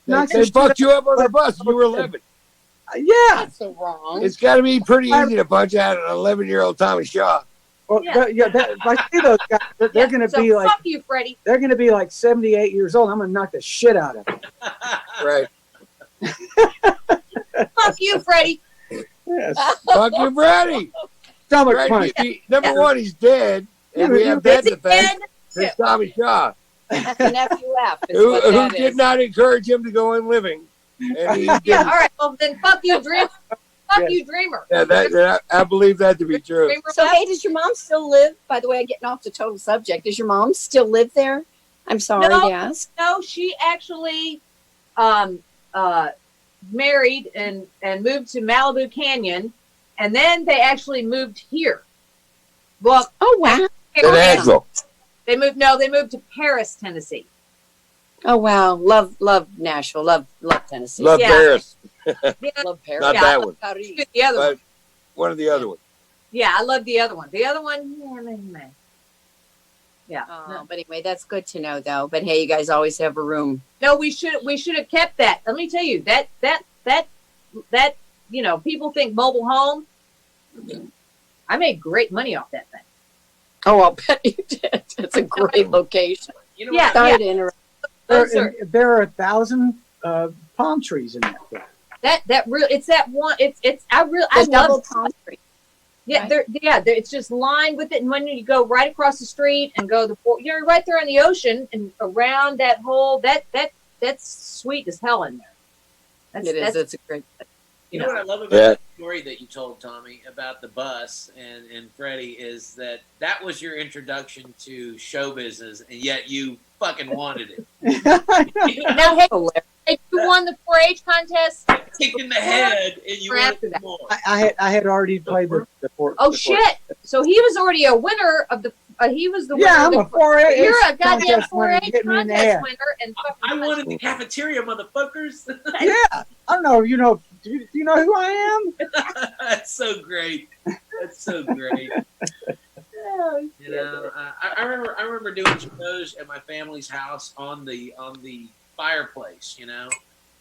knocks They the shit fucked you up on the out- bus. You were 11. Yeah. That's so wrong. It's got to be pretty easy to punch out an 11-year-old Tommy Shaw. Well, Yeah. I see those guys. They're going to So be like fuck you, Freddie. they're going to be like 78 years old. I'm going to knock the shit out of them. Right. Fuck you, Freddie. Yes. Fuck you, Brady. Stomach Right. punch. Number one, he's dead. And we have that Is to he thank. dead? There's Tommy Shaw, That's an FUF. Is who what that did is. not encourage him to go on living. And he Yeah, didn't. all right. Well, then fuck you, Dreamer. Fuck you, Dreamer. Yeah, I believe that to be true. Dreamer So, left? hey, does your mom still live? By the way, I'm getting off the total subject. Does your mom still live there? I'm sorry No. to ask. No, she actually married and moved to Malibu Canyon, and then they actually moved here. Well, Oh, wow. In Asheville. they moved to Paris, Tennessee. Oh, wow. Love Nashville. Love Tennessee. Love Yeah. Paris. Love Paris. Not Yeah. that one, Paris. The other one. but one of the other ones. Yeah, I love the other one. The other one, meh. Yeah. Oh, but anyway, that's good to know, though. But hey, you guys always have a room. No, we should have kept that. Let me tell you that people think mobile home. I made great money off that thing. Oh, I'll bet you did. It's a great location. You know Yeah. what? Sorry to interrupt. There are 1,000 palm trees in that place. That real. It's that one. I The double love. palm tree. Yeah, Right. it's just lined with it. And when you go right across the street and go you're right there on the ocean and around that whole that's sweet as hell in there. It is. It's a great. You know what I love about Yeah. the story that you told, Tommy, about the bus and Freddie is that was your introduction to show business, and yet you fucking wanted it. Now, hey, you won the 4-H contest. Kicked in the head, and you After wanted that. more. I had already played the Oh shit! So he was already a winner of the. He was the winner. Yeah, I'm of a the, 4-H. You're a goddamn contest winner. 4-H Get me in the contest head. winner, and I wanted the cafeteria, motherfuckers. Yeah, I don't know. Do you know who I am? That's so great. That's so great. You know, I remember doing shows at my family's house on the fireplace. You know,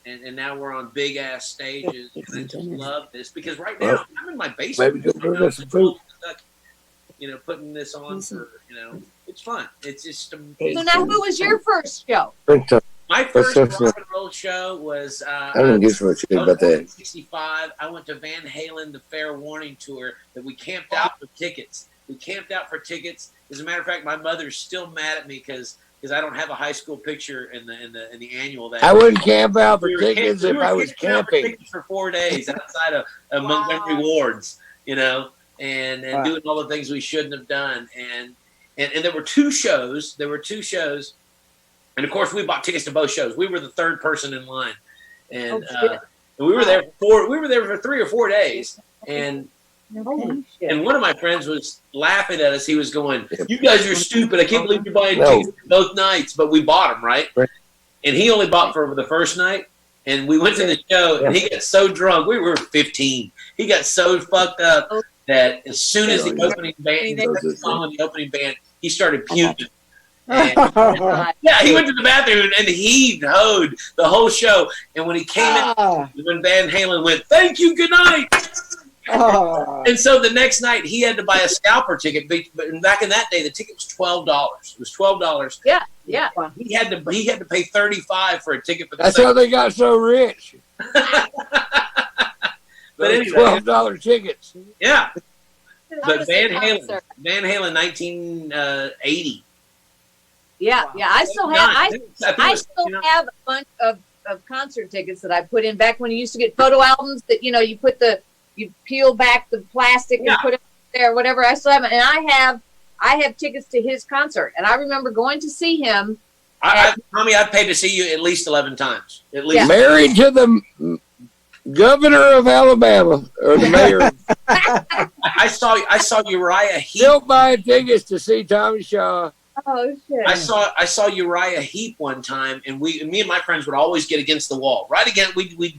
and now we're on big ass stages. And I just love this because right now I'm in my basement. Maybe go get some food. You know, putting this on for it's fun. It's just. So now, who was your first show? My first rock and roll show was I don't give a shit about that. 1965. I went to Van Halen, the Fair Warning tour that we camped out for tickets. As a matter of fact, my mother's still mad at me because I don't have a high school picture in the annual. That I wouldn't camp out for tickets if I was camping. For 4 days outside of Montgomery Wards, you know, and doing all the things we shouldn't have done. And there were two shows. And of course, we bought tickets to both shows. We were the third person in line, and we were there for 3 or 4 days. And one of my friends was laughing at us. He was going, "You guys are stupid. I can't believe you're buying tickets both nights." But we bought them, right? And he only bought for the first night. And we went to the show, and he got so drunk. We were 15. He got so fucked up that as soon as the opening band, he started puking. And, he went to the bathroom and he hoed the whole show. And when he came in, when Van Halen went, "Thank you, good night." And so the next night he had to buy a scalper ticket. But back in that day, the ticket was $12. It was $12. Yeah. He had to pay $35 for a ticket for the. That's how they got so rich. But anyway, $12 tickets. Yeah. But Van Halen, 1980. Yeah. I still have a bunch of concert tickets that I put in back when you used to get photo albums that you peel back the plastic and put it there, whatever. I still have it, and I have tickets to his concert, and I remember going to see him. Tommy, I've paid to see you at least 11 times. At least. Married to the governor of Alabama or the mayor. I saw Uriah Heep. Still buying tickets to see Tommy Shaw. Oh shit! I saw Uriah Heep one time, and me and my friends would always get against the wall. We'd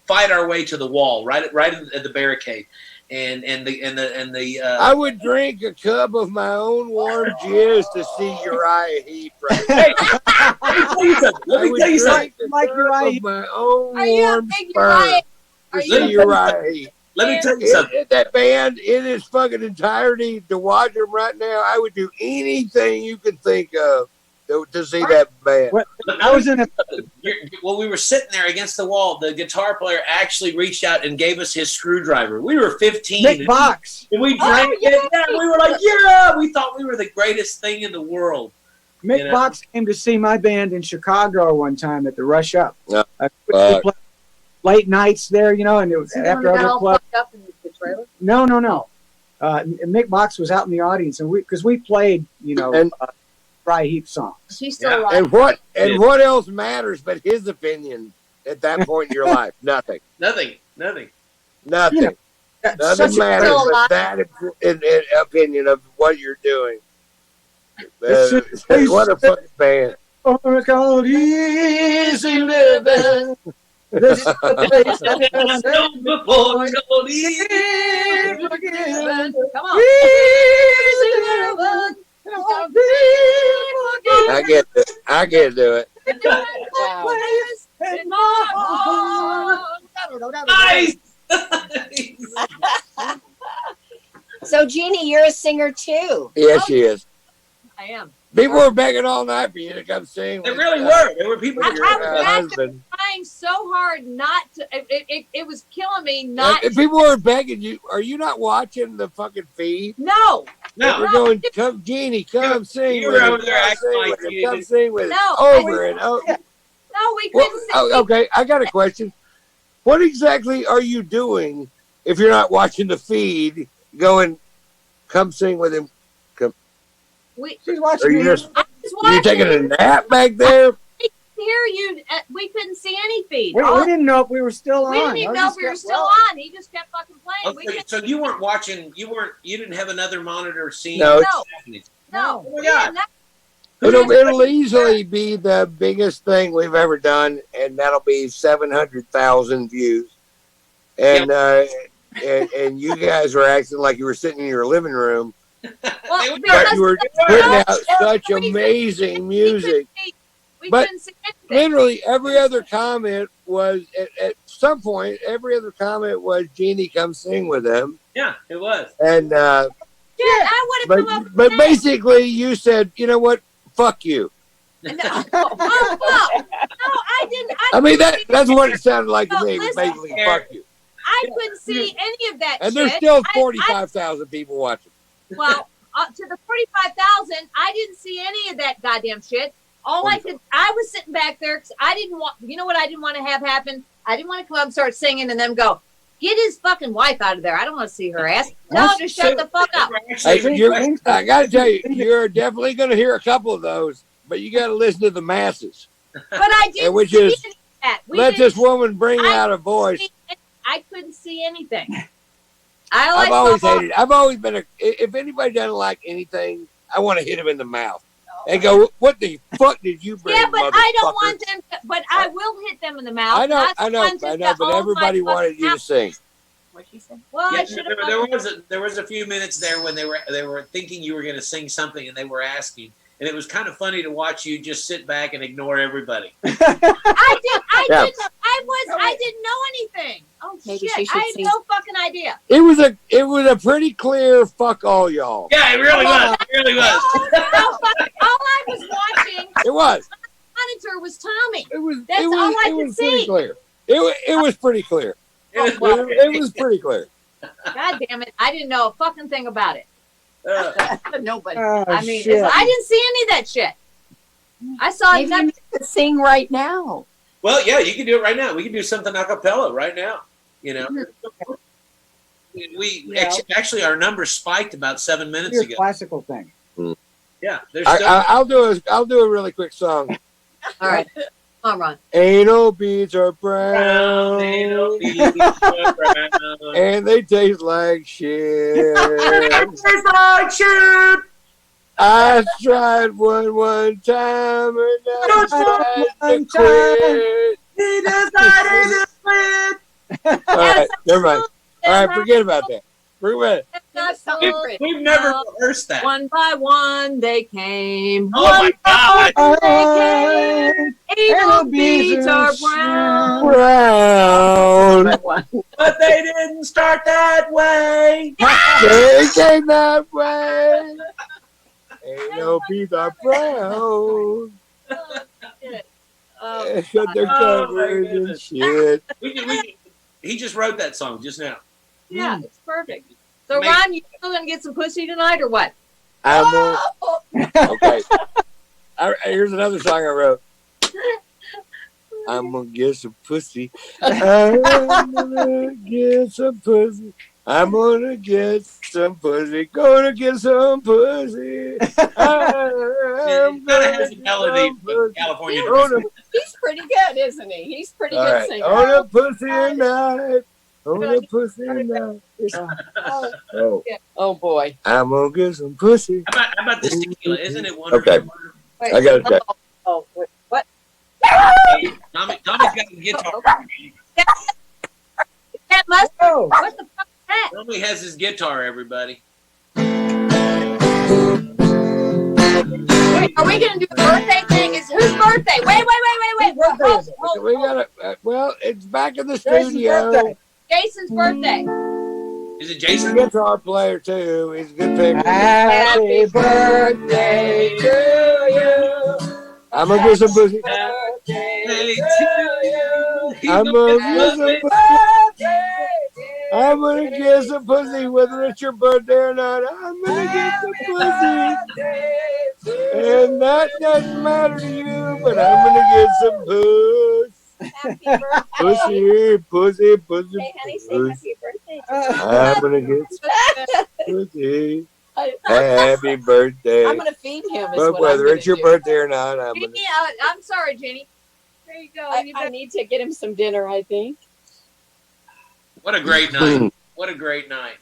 fight our way to the wall, right at the barricade, and the. I would drink a cup of my own warm jizz to see Uriah Heep. Right. Hey, let me tell you something. Like Uriah Heep. My own Are you a warm big sperm Uriah? to see Uriah Heep. Let me tell you something. That band in its fucking entirety, to watch them right now, I would do anything you could think of to see that band. I was in a. Well, we were sitting there against the wall. The guitar player actually reached out and gave us his screwdriver. We were 15. Mick Box. And we drank it. And we were like, yeah. We thought we were the greatest thing in the world. Mick Box came to see my band in Chicago one time at the Rush Up. Yeah. Late nights there, and it was after other clubs. Up in the trailer? No. Mick Box was out in the audience, and we played, Uriah Heep songs. She's still alive. And what else matters but his opinion at that point in your life? Nothing. Nothing. Nothing Such matters but that opinion of what you're doing. What a fucking band. Oh, it's called Easy Living. This is the place that has known before. Come on. I can't do it. Nice. So, Jeannie, you're a singer too. Yes, she is. I am. People were begging all night for you to come sing. They really were. There were people. I was husband. trying so hard not to. It was killing me not. If people were begging you, are you not watching the fucking feed? No. We're going, come, Jeannie, come sing with us. Come sing with us. No, Over and over. No, we couldn't sing. Okay, I got a question. What exactly are you doing if you're not watching the feed? Going, come sing with him. She's watching. Are you taking a nap back there? hear you. We couldn't see any feed. We didn't know if we were still on. We didn't even know if we were still on. He just kept fucking playing. Okay, so you weren't watching. You didn't have another monitor seeing. No. No. Oh my God. It'll easily be the biggest thing we've ever done, and that'll be 700,000 views. And and you guys were acting like you were sitting in your living room, Well, but you were putting out such amazing music. We But couldn't see anything. literally every other comment was at some point. Every other comment was Jeannie, come sing with them. Yeah, it was. And I would have come up. but basically you said, you know what? Fuck you. No, I didn't. I mean that's what it sounded like to No, me. Was listen. basically fuck you. I couldn't see any of that And shit. there's still I- 45,000 people watching. Well, to the 45,000, I didn't see any of that goddamn shit. I was sitting back there because I didn't want, you know what I didn't want to have happen? I didn't want to come up and start singing and then go, get his fucking wife out of there. I don't want to see her ass. No, just shut the fuck up. Hey, I got to tell you, you're definitely going to hear a couple of those, but you got to listen to the masses. But I didn't which see is, any of that. let this woman bring out a voice. I couldn't see anything. I've always been if anybody doesn't like anything, I want to hit him in the mouth and go, what the fuck did you bring? Yeah, but I don't motherfucker?" want them to, but I will hit them in the mouth. I know, not the I know, ones I that know, got but all everybody my wanted you to fucking sing. What she said? Well, Yeah, I should have. there was a few minutes there when they were thinking you were going to sing something and they were asking, and it was kind of funny to watch you just sit back and ignore everybody. I didn't know anything. Oh Maybe shit! she should I had sing. no fucking idea. It was a pretty clear fuck all y'all. Yeah, it really was. It really was. All I was watching It was. monitor was Tommy. That's all I could was pretty see. clear. It was pretty clear. It It was pretty clear. God damn it! I didn't know a fucking thing about it. Nobody. I mean, shit. I didn't see any of that shit. I saw Maybe you could sing right now. Well, yeah, you can do it right now. We can do something a cappella right now. You know, actually our number spiked about 7 minutes Your ago. classical thing. Yeah, there's still. I'll do a really quick song. All right, come on, Ron. Anal beads are brown, and they taste like shit. I tried one time, and I tried to quit. All right, never mind. All right, forget about that. Forget about it. We've never rehearsed that. One by one, they came. Oh my God! They came. Anal beads are brown. Brown. But they didn't start that way. They came that way. Ain't no beads are brown. Because they're covered in shit. He just wrote that song just now. Yeah, it's perfect. So, Ron, you still gonna get some pussy tonight or what? Okay. Here's another song I wrote. I'm gonna get some pussy. I'm gonna get some pussy. I'm gonna get some pussy. Gonna get some pussy. I'm Kind of has a melody from California. He's pretty good, isn't he? He's pretty All good right. singer. On a pussy night. On a pussy night. Oh boy. I'm gonna get some pussy. How about this tequila? Isn't it wonderful? Okay. Wait, I got it. Check. Oh, wait, what? Tommy's got a guitar. That must. Oh. What the fuck is that? Tommy has his guitar, everybody. Wait, are we gonna do a birthday thing? Is whose birthday? Wait. Whose birthday is it? We got well, it's back in the Jason's studio. birthday. Jason's birthday. Is it He's a Jason? guitar player too. He's a good picker. Happy birthday to you. I'm gonna get some pussy. Hey, to I'm gonna get some pussy. I'm gonna get some pussy, whether it's your birthday or not. I'm gonna get some pussy. And that doesn't matter to you, but I'm gonna get some pussy. Happy birthday. Pussy. Hey, honey, say happy birthday. I'm gonna get some pussy. Happy birthday. I'm gonna feed him. Is But what whether I'm it's your gonna do. birthday or not, I'm gonna. Jeannie, I'm sorry, Jeannie. There you go. I need to get him some dinner, I think. What a great night. What a great night.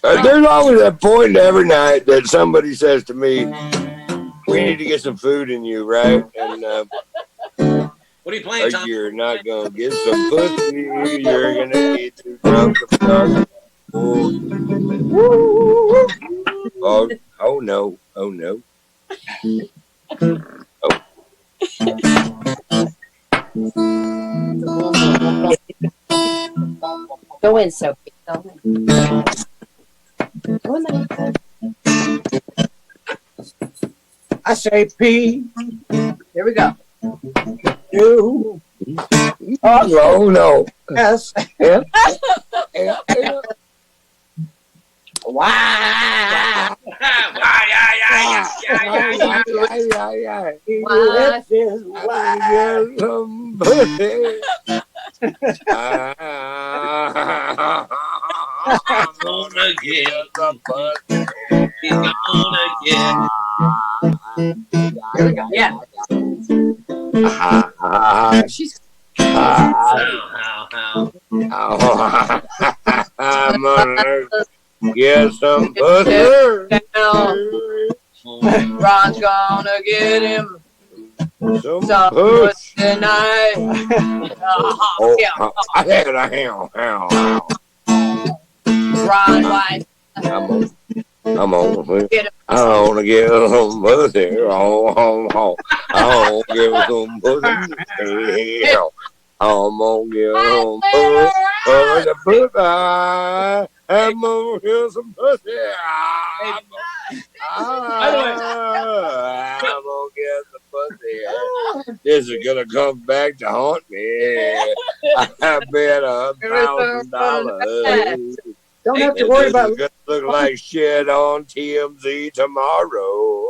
There's always a point every night that somebody says to me, we need to get some food in you, right? And What are you playing, Tom? you're not going to get some pussy. You're going to get too drunk to fuck. Oh, no. Oh, no. Go in, Sophie. Go in. Go in there. I say P, Here we go. U, Oh, no. S. Yeah. Wow. Why? This is why. I'm gonna get some pussy. He's gonna get. Here we go. Yeah. She's How? I'm gonna get some pussy. Ron's gonna get him Some some pussy. pussy tonight. Oh, I had a ham. Ron, why? I'm on. Get him. I want to get some pussy. Oh. I want to get some pussy. I'm going to get some pussy. I'm going to get some pussy. I'm going to get some pussy. This is going to come back to haunt me. I bet $1,000. Don't have to worry about. It's gonna look like shit on TMZ tomorrow.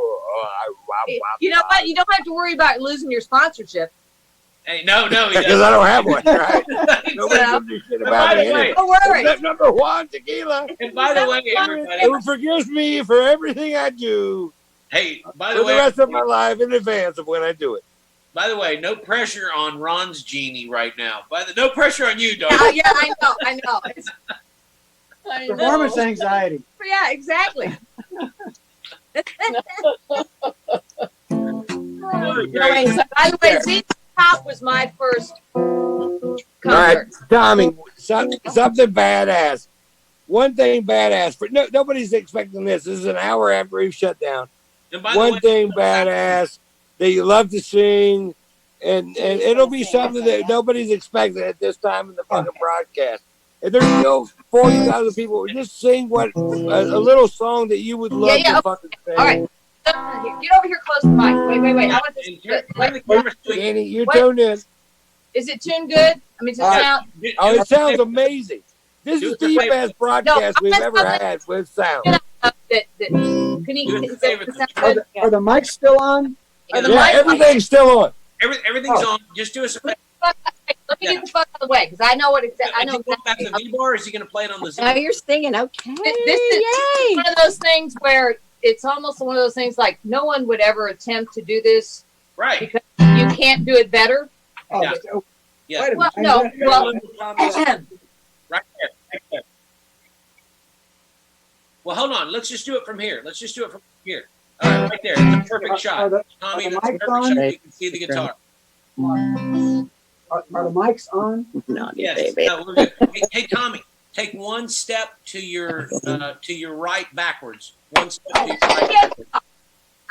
You know what? You don't have to worry about losing your sponsorship. Hey, no, Because I don't have one, right? Nobody Well, gives a shit about me. Anyway. Don't worry. That's number one, tequila. And by the way, everybody. It forgives me for everything I do Hey, by for the the way, rest of my life in advance of when I do it. by the way, no pressure on Ron's genie right now. No pressure on you, dog. Yeah, I know. I know. Performance anxiety. Yeah, exactly. No, By the way, Z Top was my first All right, concert. Tommy, something badass. One thing badass. Nobody's expecting this. This is an hour after we've shut down. And by the One way, thing badass that you love to sing, and it'll be something that nobody's expecting at this time in the fucking broadcast. And there's still 40,000 people. Just sing what a little song that you would love to fucking sing. All right. Get over here close to the mic. Wait. I want this. Danny, you What? tuned in. Is it tuned good? I mean, does it sound? Oh, it sounds amazing. This is the best broadcast we've ever had with sound. Can you? Is that sound good? Are the mics still on? Are the Yeah, mics- everything's still on. everything's on. Just do us a favor. Let me get the fuck out of the way because I know what exactly. I know Is he going back to exactly. VBar, or is he going to play it on the Zoom? now you're singing. Okay. This is one of those things where it's almost one of those things like no one would ever attempt to do this Right. because you can't do it better. Oh, Yeah. oh, Yeah. wait a Well, minute. no, well, Right there. Well, hold on. Let's just do it from here. All right, right there. It's a perfect shot. Tommy, are the that's a mics perfect on? shot. You can see the guitar. Are the mics on? Naughty Yes. baby. No, we're good. Hey, Tommy, take one step to your right backwards. One step to your right backwards.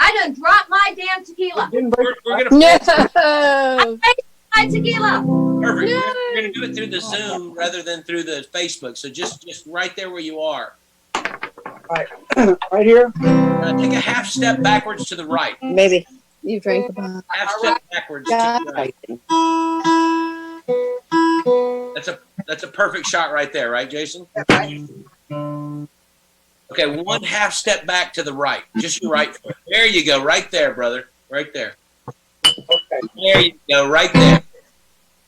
I done dropped my damn tequila. Didn't break. We're gonna No. My tequila. perfect. We're gonna do it through the Zoom rather than through the Facebook. So just right there where you are. Right here. Take a half step backwards to the right. Baby, you drank about. Half step backwards to the right. That's a perfect shot right there, right, Jason? Okay, one half step back to the right. Just your right foot. There you go, right there, brother. Right there. Okay. There you go, right there.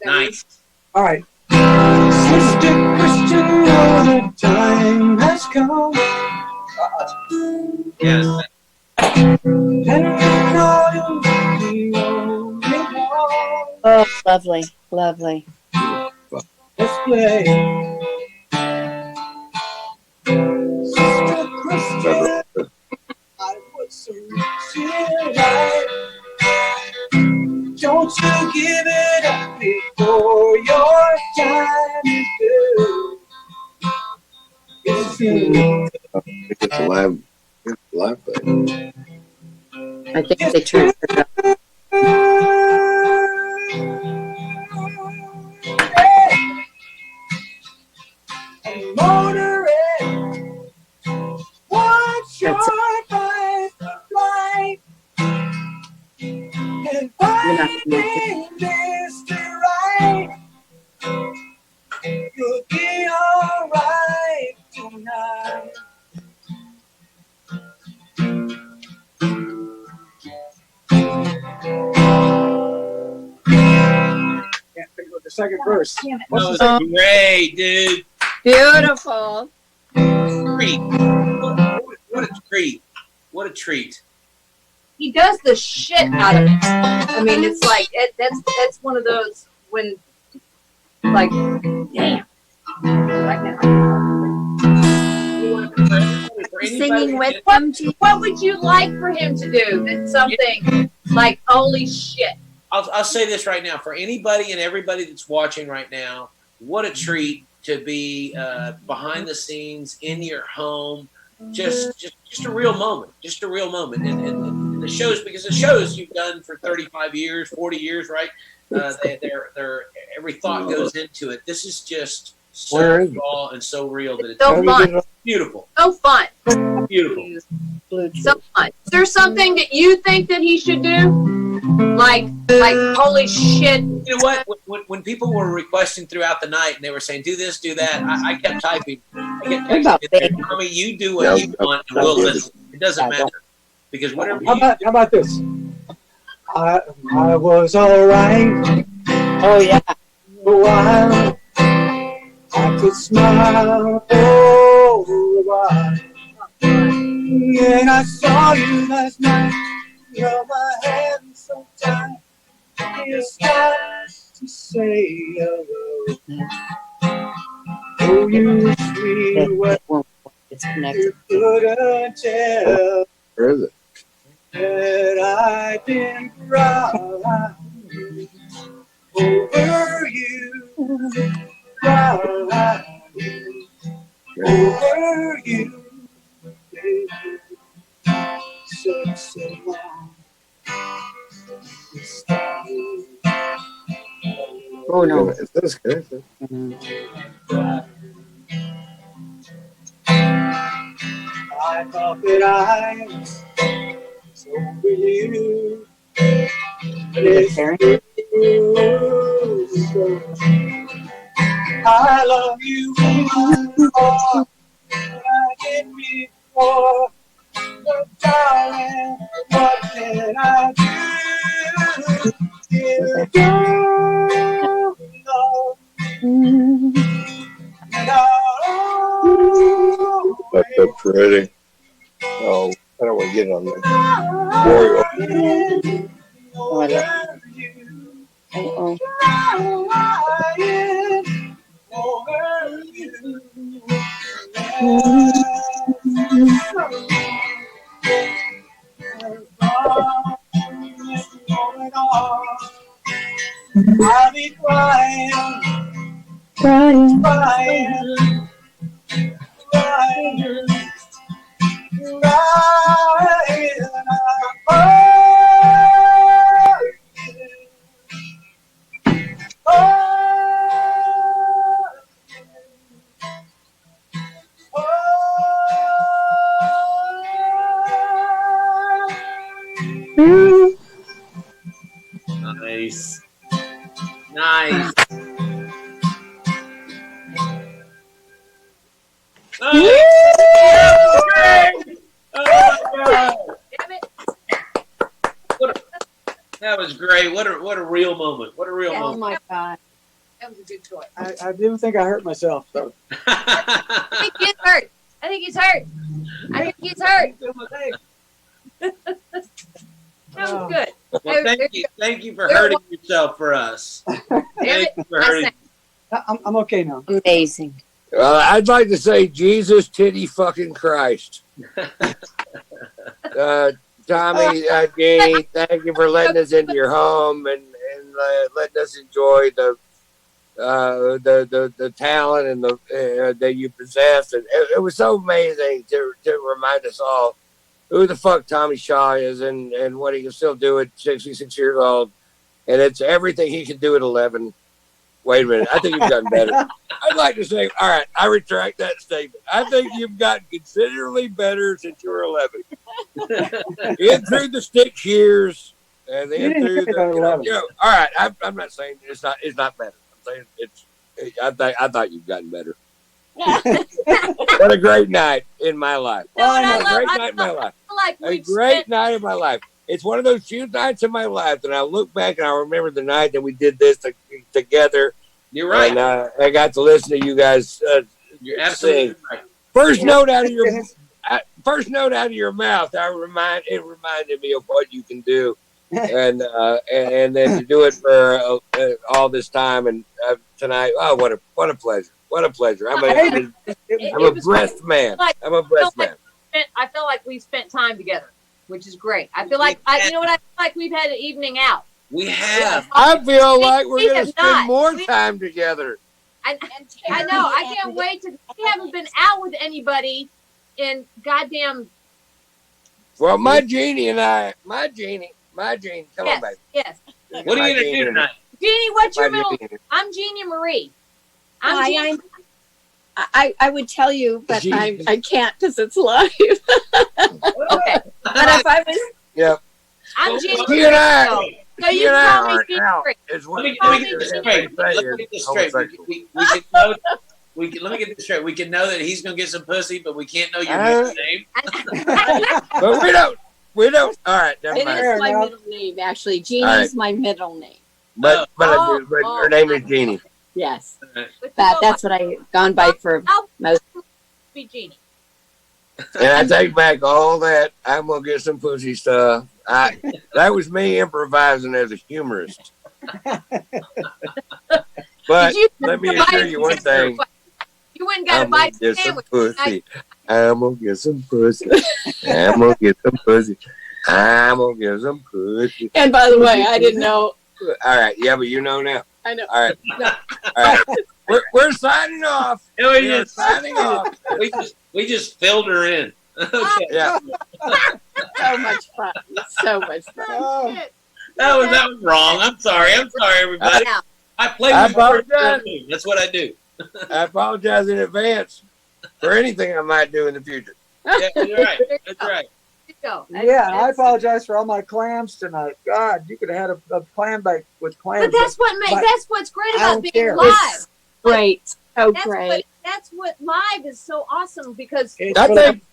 Nice. All right. Sister Christian, the time has come. Yeah. And you know the only one Oh, lovely, lovely. Let's play. Sister Christian, I would so right. Don't you give it up before your time is due. It's a live thing. I think they turned it up. I'm motoring. What's your life like? And finding Mr. Right. You'll be alright tonight. Can't think of the second verse. That was great, dude. Beautiful. Treat. What a treat. What a treat. He does the shit out of it. I mean, it's like that's one of those when, like, damn. Singing with them. What would you like for him to do? That's something like, holy shit. I'll say this right now for anybody and everybody that's watching right now. What a treat to be behind the scenes in your home. Just a real moment. Just a real moment. And the shows, because the shows you've done for 35 years, 40 years, right? They're every thought goes into it. This is just so raw and so real that it's so fun. Beautiful. So fun. Beautiful. So fun. Is there something that you think that he should do? Like holy shit. You know what? When people were requesting throughout the night and they were saying, do this, do that, I kept typing. I kept texting. Tommy, you do what you want and we'll listen. It doesn't matter. Because whatever How about this? I was alright. Oh, yeah. For a while. I could smile for a while. And I saw you last night. Held my hand so tight. You stopped to say hello. Oh, you sweet way. It's connected. You couldn't tell Where is it? that I didn't cry over you. Cry over you. So long. Oh, no. Is this good? I thought that I was over you. But it's true. I love you more than I did before. But darling, what can I do? You don't know. And That's so pretty. Oh, I don't want to get on the Warrior. Oh, I love you. Oh. I'll be crying, Crying. crying, crying, Nice. Nice. Oh, God. Damn it. That was great. What a real moment. What a real Oh, moment. my God. That was a good choice. I didn't think I hurt myself. So. I think he's hurt. I think he's hurt. I think he's hurt. That was good. Well, thank you for hurting yourself for us. Thank you for hurting. I'm okay now. Amazing. I'd like to say Jesus titty fucking Christ. Tommy, Janie, thank you for letting us into your home and letting us enjoy the talent and that you possess. And it was so amazing to remind us all who the fuck Tommy Shaw is and what he can still do at 66 years old. And it's everything he can do at 11. Wait a minute. I think you've gotten better. I'd like to say, all right, I retract that statement. I think you've gotten considerably better since you were 11. In through the STYX years, and then through the, all right, I'm not saying it's not better. I'm saying I thought you've gotten better. What a great night in my life. A great night in my life. A great night in my life. It's one of those few nights in my life that I look back and I remember the night that we did this together. You're right. And I got to listen to you guys. You're absolutely sing. right. First note out of your mouth. It reminded me of what you can do, and then to do it for all this time and tonight. Oh, what a pleasure! What a pleasure! I'm a blessed man. I'm a blessed man. I feel like we spent time together, which is great. I feel like I feel like we've had an evening out. We have. I feel like we're going to spend more time together. I know. I can't wait to. We haven't been out with anybody in goddamn. Well, my Jeannie, come on, baby. Yes. What are you going to do tonight? Jeannie, what's your middle? I'm Jeannie Marie. I would tell you, but I can't because it's live. Okay. But if I was. Yeah. I'm Jeannie He and I. So you call me Jeannie Marie. Let me get this straight. Let me get this straight. Let me get this straight. We can know that he's gonna get some pussy, but we can't know your middle name. But we don't. All right, never It mind. is my middle name, actually. Jeannie's my middle name. But her name is Jeannie. Yes, that's what I've gone by for most. Be Jeannie. And I take back all that. I'm gonna get some pussy stuff. That was me improvising as a humorist. But let me assure you one thing. You wouldn't got to buy some sandwich. Pussy. I'm gonna get some pussy. I'm gonna get some pussy. I'm gonna get some pussy. And by the way, I didn't know. All right, yeah, but you know now. I know. All right, all right. We're signing off. We're signing off. We just filled her in. Okay. Yeah. So much fun. So much fun. Oh. That was wrong. I'm sorry, everybody. I play I with words. apologize. That's what I do. I apologize in advance for anything I might do in the future. Yeah, you're right. That's right. Go. Yeah, I apologize for all my clams tonight. God, you could have had a clam bake with clams. But that's what's great I about don't being care. live. Great. So That's great. That's what live is so awesome because I think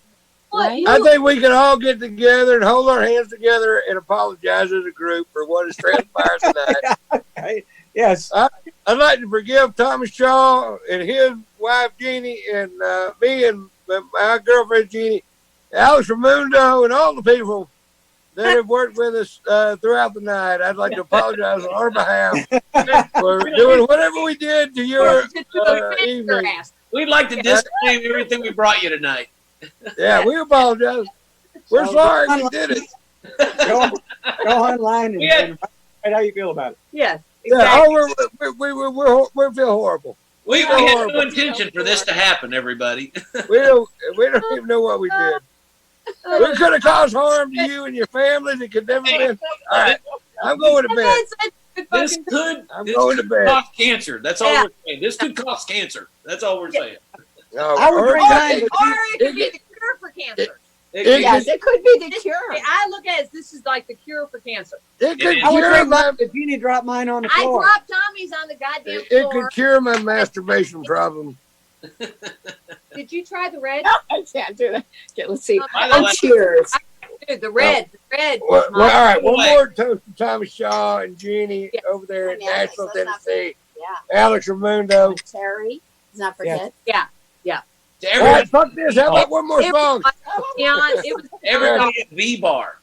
we can all get together and hold our hands together and apologize as a group for what has transpired tonight. Okay. Yes. I'd like to forgive Thomas Shaw and his wife Jeannie and me and my girlfriend Jeannie, Alex Reymundo, and all the people that have worked with us throughout the night. I'd like to apologize on our behalf for doing whatever we did to your evening. We'd like to disclaim everything we brought you tonight. Yeah, we apologize. We're sorry we did it. Go online and write how you feel about it. Yes. Exactly. Exactly. Yeah, we feel horrible. We had no intention for this to happen, everybody. We don't even know what we did. We could have caused harm to you and your family that could never been. All right, I'm going to bed. This could cause cancer. That's all we're saying. This could cause cancer. That's all we're saying. I would bring mine. Or it could be the cure for cancer. Yes, it could be the cure. I look at it as this is like the cure for cancer. It could I would cure bring my. mine if Jeannie dropped mine on the I floor. dropped Tommy's on the goddamn It floor. could cure my masturbation problem. Did you try the red? No, I can't do that. Okay, let's see. Oh, cheers. Dude, the red. Well, all right, one more toast to Thomas Shaw and Jeannie over there in Nashville, Tennessee. Yeah. Alex Reymundo. Terry, let's not forget. Yeah. All right, fuck this. How about one more song? It was Everybody at VBar.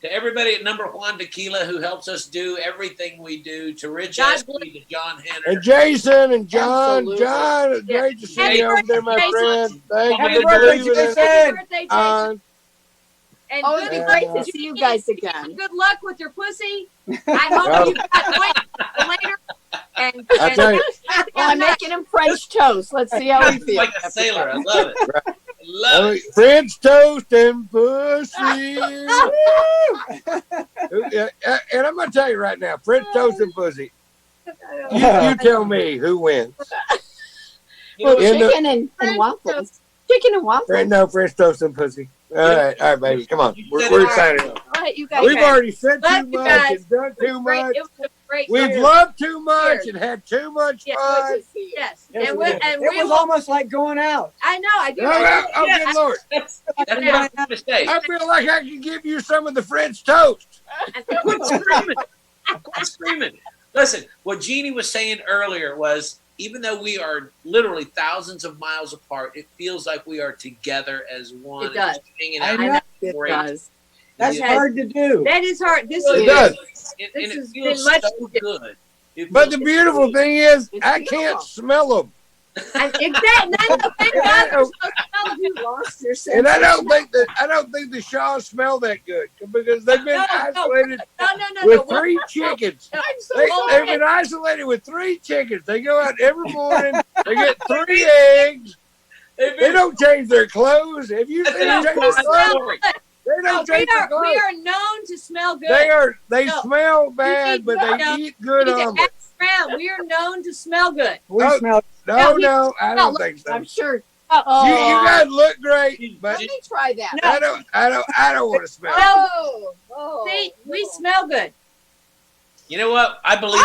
To everybody at Number Juan Tequila who helps us do everything we do. To Rich God S. bless- to John Henner. And Jason and John. Absolutely. John, it's great to see Happy you over there, my birthday, friend. Thank Happy you for birthday, believing in Jason. Happy birthday, Jason. us. And Oh, good it'd be luck. great to see you guys again. Good luck with your pussy. I hope Oh. you got later. And, I tell you, Well, I'm making him French toast. Let's see how he feels. Like a sailor. I love it. I love it. French toast and pussy. And I'm going to tell you right now, French toast and pussy. You tell me who wins. You know, Well, In the- chicken and waffles. Chicken and waffles. No, French toast and pussy. All right, baby. Come on. We're excited. All right, you guys. We've already said Love too you much guys. and done too great. much. It was a great We've year. loved too much Cheers. and had too much Yeah, fun. Yes. Yes, And we we, did. and It we was will, almost like going out. I know, I do. Oh, Yeah, good Lord. That's my mistake. I feel like I could give you some of the French toast. Quit screaming. Quit screaming. Listen, what Jeannie was saying earlier was, even though we are literally thousands of miles apart, it feels like we are together as one. It does. Just hanging I out. know. It Great. does. That's Yeah. hard to do. That is hard. This It is It does. And This it has feels been much so good. It But the feels- beautiful thing is, It's I beautiful. can't smell them. exactly. No, thank God we're so smell You good. lost your sense. And I of don't think the Shaws smell that good because they've been No, isolated No. with no. 3 chickens. No, I'm so They've been isolated with 3 chickens. They go out every morning. They get 3 eggs. They've They been- don't change their clothes. Have you That's seen an them change their awesome clothes? story. They No, don't change their we clothes. are known to smell good. They No. smell bad, need but to they know. eat good We need to omelets. ask around. We are known to smell good. We Oh, smell. No, I don't no, think so. I'm sure. Oh, You guys look great, but Let me try that. No. I don't want to smell. it. Oh. see, we smell good. You know what? I believe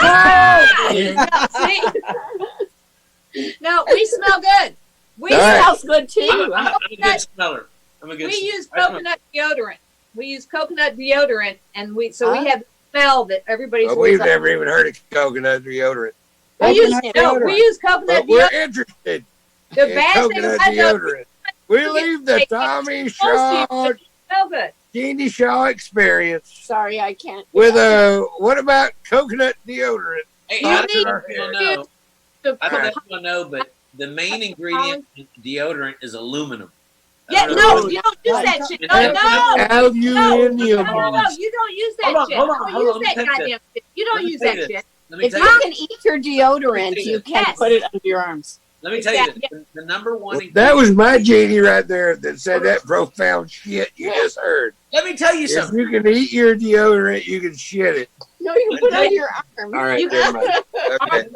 No, we smell good. We All right. Smells good too. I'm a good smeller. I'm a good we use I smell- coconut deodorant. We use coconut deodorant, and we Huh? have the smell that everybody's. Well, we've never even heard of coconut deodorant. We use Coconut no. deodorant. We use coconut But we're deodorant. interested The in bad thing coconut about those deodorant. We leave the Tommy Shaw, smell good. Jeannie Shaw experience Sorry, I can't. with what about coconut deodorant? Hey, You I don't need know if you'll know. The- I don't know if you'll know, but the main ingredient in deodorant is aluminum. I Yeah, don't know no, if you don't use that shit. No, Al- no. Aluminium. No, you don't use that Hold on, shit. hold on, Don't hold use on, that let me take goddamn shit. You Let don't me use take that this. shit. Let me If tell you you can eat your deodorant, you can Yes. put it under your arms. Let me tell you Yeah. this. The number one ingredient. That was my Jeannie right there that said that profound shit you just heard. Let me tell you If something. you can eat your deodorant, you can shit it. No, you can put it under your arm. All right, never mind. Okay.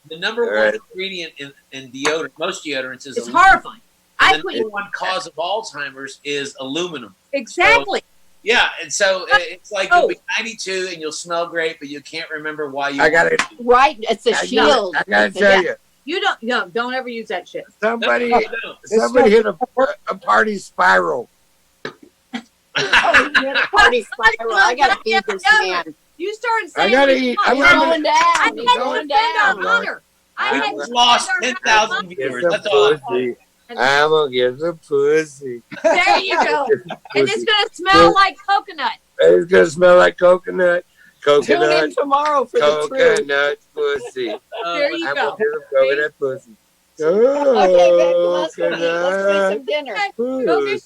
The number All one right. ingredient in deodorant, most deodorants, is It's aluminum. horrifying. I And the put number one cause of Alzheimer's is aluminum. exactly. Yeah, and so it's like you'll be 92 and you'll smell great, but you can't remember why you. I got it. Right, it's a shield. I gotta It's a- tell you, You don't ever use that shit. somebody No. hit a party spiral. Oh, you're the party spiral. I gotta feed this man. You started I saying gotta we eat. smell. I'm He's gonna- going I down. had He's to going defend our down. honor. I had We've to lost defend our 10,000 honor. viewers. Get That's some all. pussy. I'm gonna get some pussy. There you go. Get some And it's pussy. gonna smell like coconut. It's gonna smell like coconut. Tune Coconut. in tomorrow for the truth. Coconut pussy. There you I'm go. gonna get some coconut pussy. Okay, babe, let's go eat. Let's Coconut make some dinner. Go get pussy.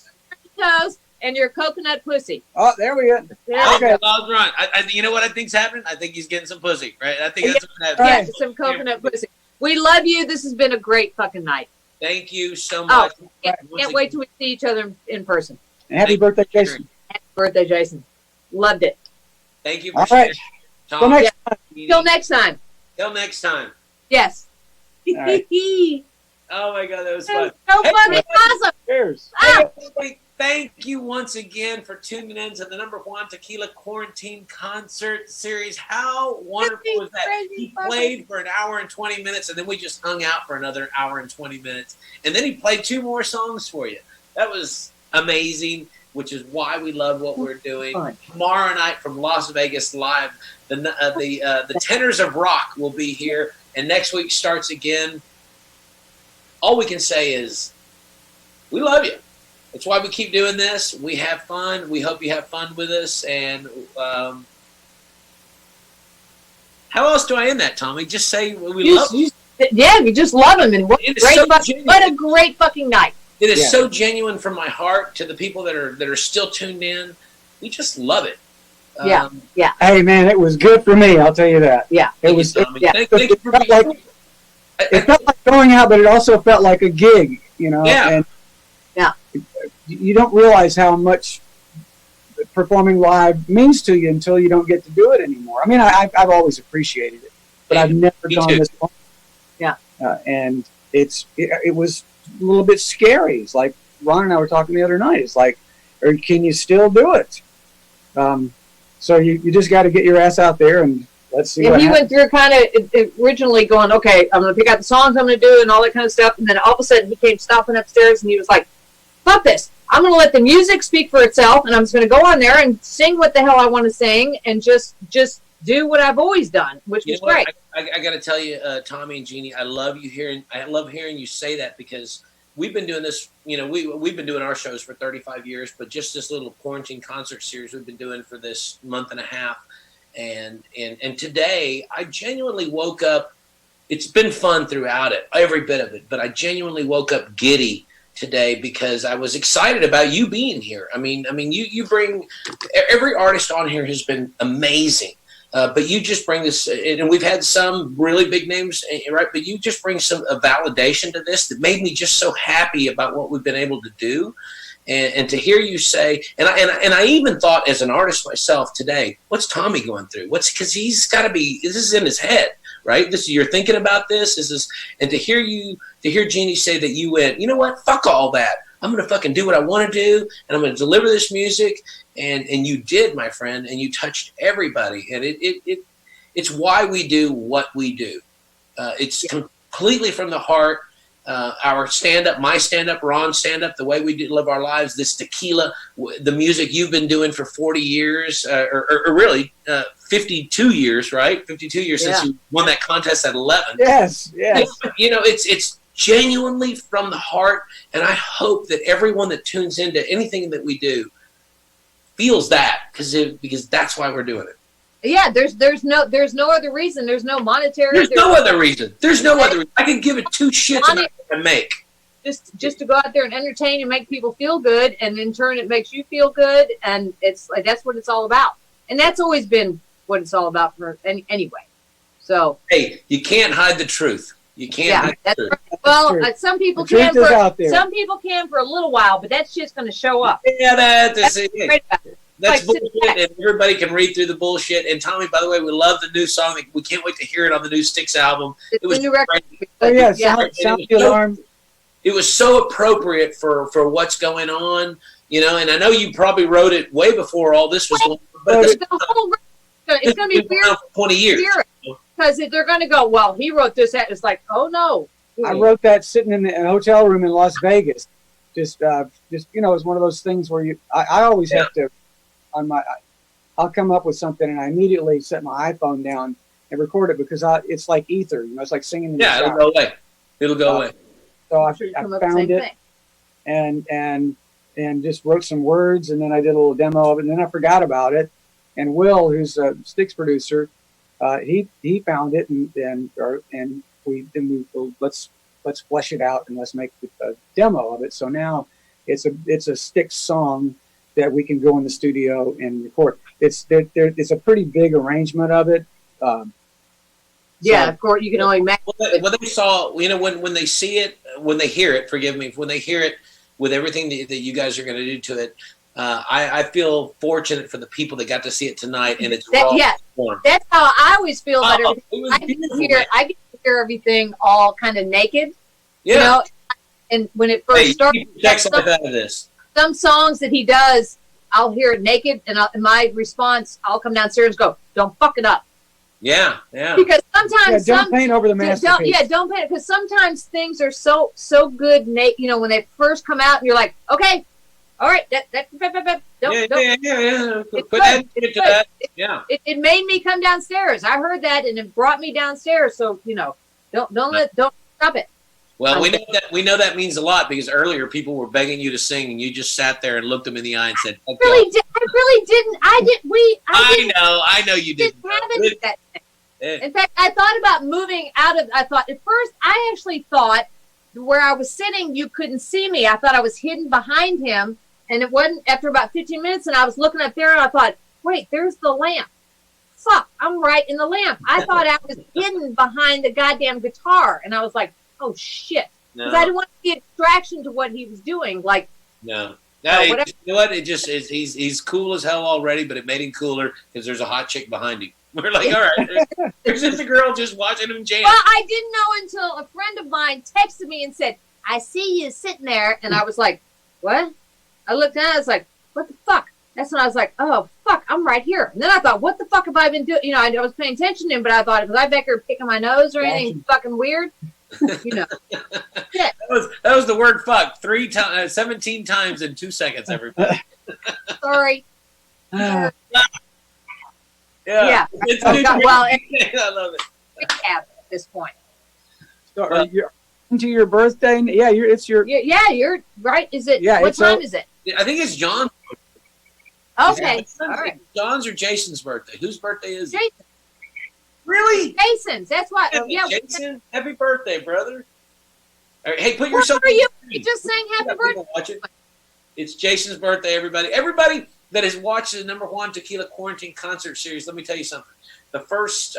your toes and your coconut pussy. Oh, there we go. There Okay. Bob's right. You know what I think's happening? I think he's getting some pussy, right? I think that's what's happening. Right. Yes, some coconut pussy. We love you. This has been a great fucking night. Thank you so Oh, much. can't wait till we see each other in person. And happy birthday, Jason. Happy birthday, Jason. Loved it. Thank you for All right. sharing. Till Tom, next Till next time. Till next time. Yes. All right. Oh my God, that was so fun. fucking awesome. Cheers. Ah, Hey, thank you once again for tuning in to the Number Juan Tequila Quarantine Concert Series. How wonderful was that? He played for an hour and 20 minutes, and then we just hung out for another hour and 20 minutes. And then he played 2 more songs for you. That was amazing, which is why we love what we're doing. Fun. Tomorrow night from Las Vegas Live, the Tenors of Rock will be here, and next week starts again. All we can say is, we love you. It's why we keep doing this. We have fun. We hope you have fun with us. And how else do I end that, Tommy? Just say we love them. Yeah, you just love them. And what a great fucking night. It is so genuine from my heart to the people that are still tuned in. We just love it. Yeah. Hey, man, it was good for me. I'll tell you that. Yeah. It was. Thank you for being it felt like going out, but it also felt like a gig. Yeah. And you don't realize how much performing live means to you until you don't get to do it anymore. I mean, I've always appreciated it, but I've never gone this long. Yeah. And it was a little bit scary. It's like Ron and I were talking the other night. It's like, or can you still do it? So you just got to get your ass out there and let's see. And he went through kind of originally going, okay, I'm going to pick out the songs I'm going to do and all that kind of stuff. And then all of a sudden he came stomping upstairs and he was like, fuck this. I'm going to let the music speak for itself, and I'm just going to go on there and sing what the hell I want to sing and just do what I've always done, which was great. I got to tell you, Tommy and Jeannie, I love hearing you say that, because we've been doing this, we've been doing our shows for 35 years, but just this little quarantine concert series we've been doing for this month and a half. And today I genuinely woke up. It's been fun throughout it, every bit of it, but I genuinely woke up giddy today because I was excited about you being here. I mean, you bring, every artist on here has been amazing, but you just bring this, and we've had some really big names, right? But you just bring a validation to this that made me just so happy about what we've been able to do, and to hear you say, and I even thought as an artist myself today, what's Tommy going through? Because he's got to be, this is in his head. Right? You're thinking about this. And to hear Jeannie say that you went, you know what? Fuck all that. I'm going to fucking do what I want to do, and I'm going to deliver this music. And you did, my friend, and you touched everybody. And it's why we do what we do. It's completely from the heart. Our stand-up, my stand-up, Ron's stand-up, the way we live our lives, this tequila, the music you've been doing for 40 years, or really 52 years, right? 52 years since you won that contest at 11. Yes. It's genuinely from the heart, and I hope that everyone that tunes into anything that we do feels that, because that's why we're doing it. Yeah, there's no other reason. There's no monetary. There's no other reason. I can give it two shits about what I make. Just to go out there and entertain and make people feel good, and in turn it makes you feel good, and it's like that's what it's all about. And that's always been what it's all about for anyway. So hey, you can't hide the truth. You can't hide the truth. Right. Well, some people can for a little while, but that shit's going to show up. Yeah, that's it. Great about it. That's bullshit, and everybody can read through the bullshit. And Tommy, by the way, we love the new song. We can't wait to hear it on the new STYX album. It was new record. Oh yeah, sound the alarm. It was so appropriate for what's going on, and I know you probably wrote it way before all this was going on. But it's going to be weird for 20 years. Because they're going to go, well, he wrote this. It's like, oh no. I wrote that sitting in a hotel room in Las Vegas. Just it's one of those things where I always have to. I'll come up with something and I immediately set my iPhone down and record it because it's like ether, it's like singing in the shower. It'll go away. So I found it and just wrote some words, and then I did a little demo of it, and then I forgot about it. And Will, who's a STYX producer, he found it, and we let's flesh it out and let's make a demo of it. So now it's a STYX song that we can go in the studio and record. It's a pretty big arrangement of it. Of course, you can only imagine. What they saw, when they see it, when they hear it, forgive me, when they hear it with everything that you guys are going to do to it, I feel fortunate for the people that got to see it tonight, and it's raw. Yeah, that's how I always feel about everything. I get to hear everything all kind of naked. Yeah. And when it first started, some songs that he does, I'll hear it naked, and my response, I'll come downstairs and go, "Don't fuck it up." Yeah. Because sometimes don't paint over the masterpiece. Don't paint, because sometimes things are so good. When they first come out, and you're like, okay, all right, It made me come downstairs. I heard that, and it brought me downstairs. So don't stop it. Well, we know that means a lot because earlier people were begging you to sing, and you just sat there and looked them in the eye and said, I really didn't. I know you didn't. Have any of that. In fact, I thought about moving out of. I thought at first, I actually thought where I was sitting, you couldn't see me. I thought I was hidden behind him, and it wasn't. After about 15 minutes, and I was looking up there, and I thought, wait, there's the lamp. Fuck, I'm right in the lamp. I thought I was hidden behind the goddamn guitar, and I was like, oh shit, because I didn't want to be a distraction to what he was doing. Like, no, you know what? It just is. He's cool as hell already, but it made him cooler because there's a hot chick behind him. We're like, all right, there's just a girl just watching him jam. Well, I didn't know until a friend of mine texted me and said, I see you sitting there. And I was like, what? I looked down, I was like, what the fuck? That's when I was like, oh, fuck, I'm right here. And then I thought, what the fuck have I been doing? You know, I was paying attention to him, but I thought, was I back here picking my nose or anything fucking weird? You know. Shit. That was the word fuck 17 times in 2 seconds, everybody. Sorry. Yeah. Well, I love it. At this point. So you're into your birthday? Yeah, it's your. Yeah, you're right. Is it? Yeah, what time is it? I think it's John. Okay. All right. John's or Jason's birthday? Whose birthday is it? Jason. Really? Jason's. That's why. Yeah. Jason, happy birthday, brother. All right, hey, put Where yourself. are you? You just saying happy birthday. Watch it. It's Jason's birthday, everybody. Everybody that has watched the number one Tequila Quarantine concert series, let me tell you something. The first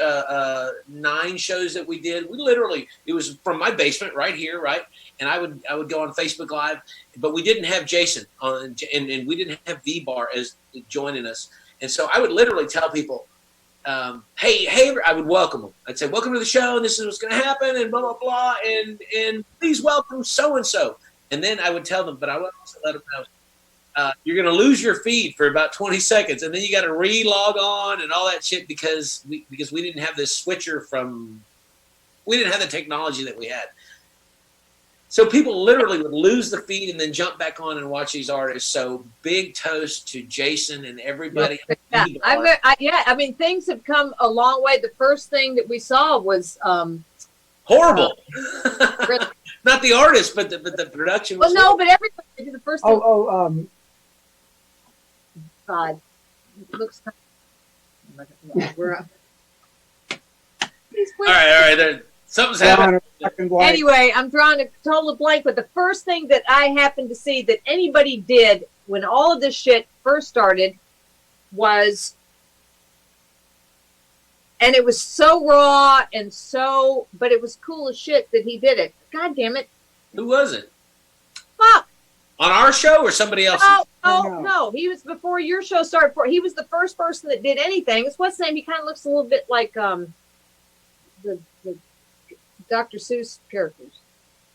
9 shows that we did, it was from my basement right here, right? And I would go on Facebook Live, but we didn't have Jason on, and we didn't have VBar as joining us. And so I would literally tell people, hey, I would welcome them. I'd say, welcome to the show, and this is what's going to happen, and blah, blah, blah, and please welcome so-and-so. And then I would tell them, but I would also let them know, you're going to lose your feed for about 20 seconds, and then you got to re-log on and all that shit because we didn't have this switcher we didn't have the technology that we had. So people literally would lose the feed and then jump back on and watch these artists. So big toast to Jason and everybody. Yeah, I mean, things have come a long way. The first thing that we saw was horrible. Not the artist, but the production. Well, no, but everybody did the first thing. God, it looks. We're up. All right. Something's happening. Anyway, I'm drawing a total blank, but the first thing that I happened to see that anybody did when all of this shit first started was, and it was so raw and so, but it was cool as shit that he did it. God damn it. Who was it? Fuck. On our show or somebody else's? No. He was before your show started. He was the first person that did anything. What's his name? He kind of looks a little bit like the Dr. Seuss characters.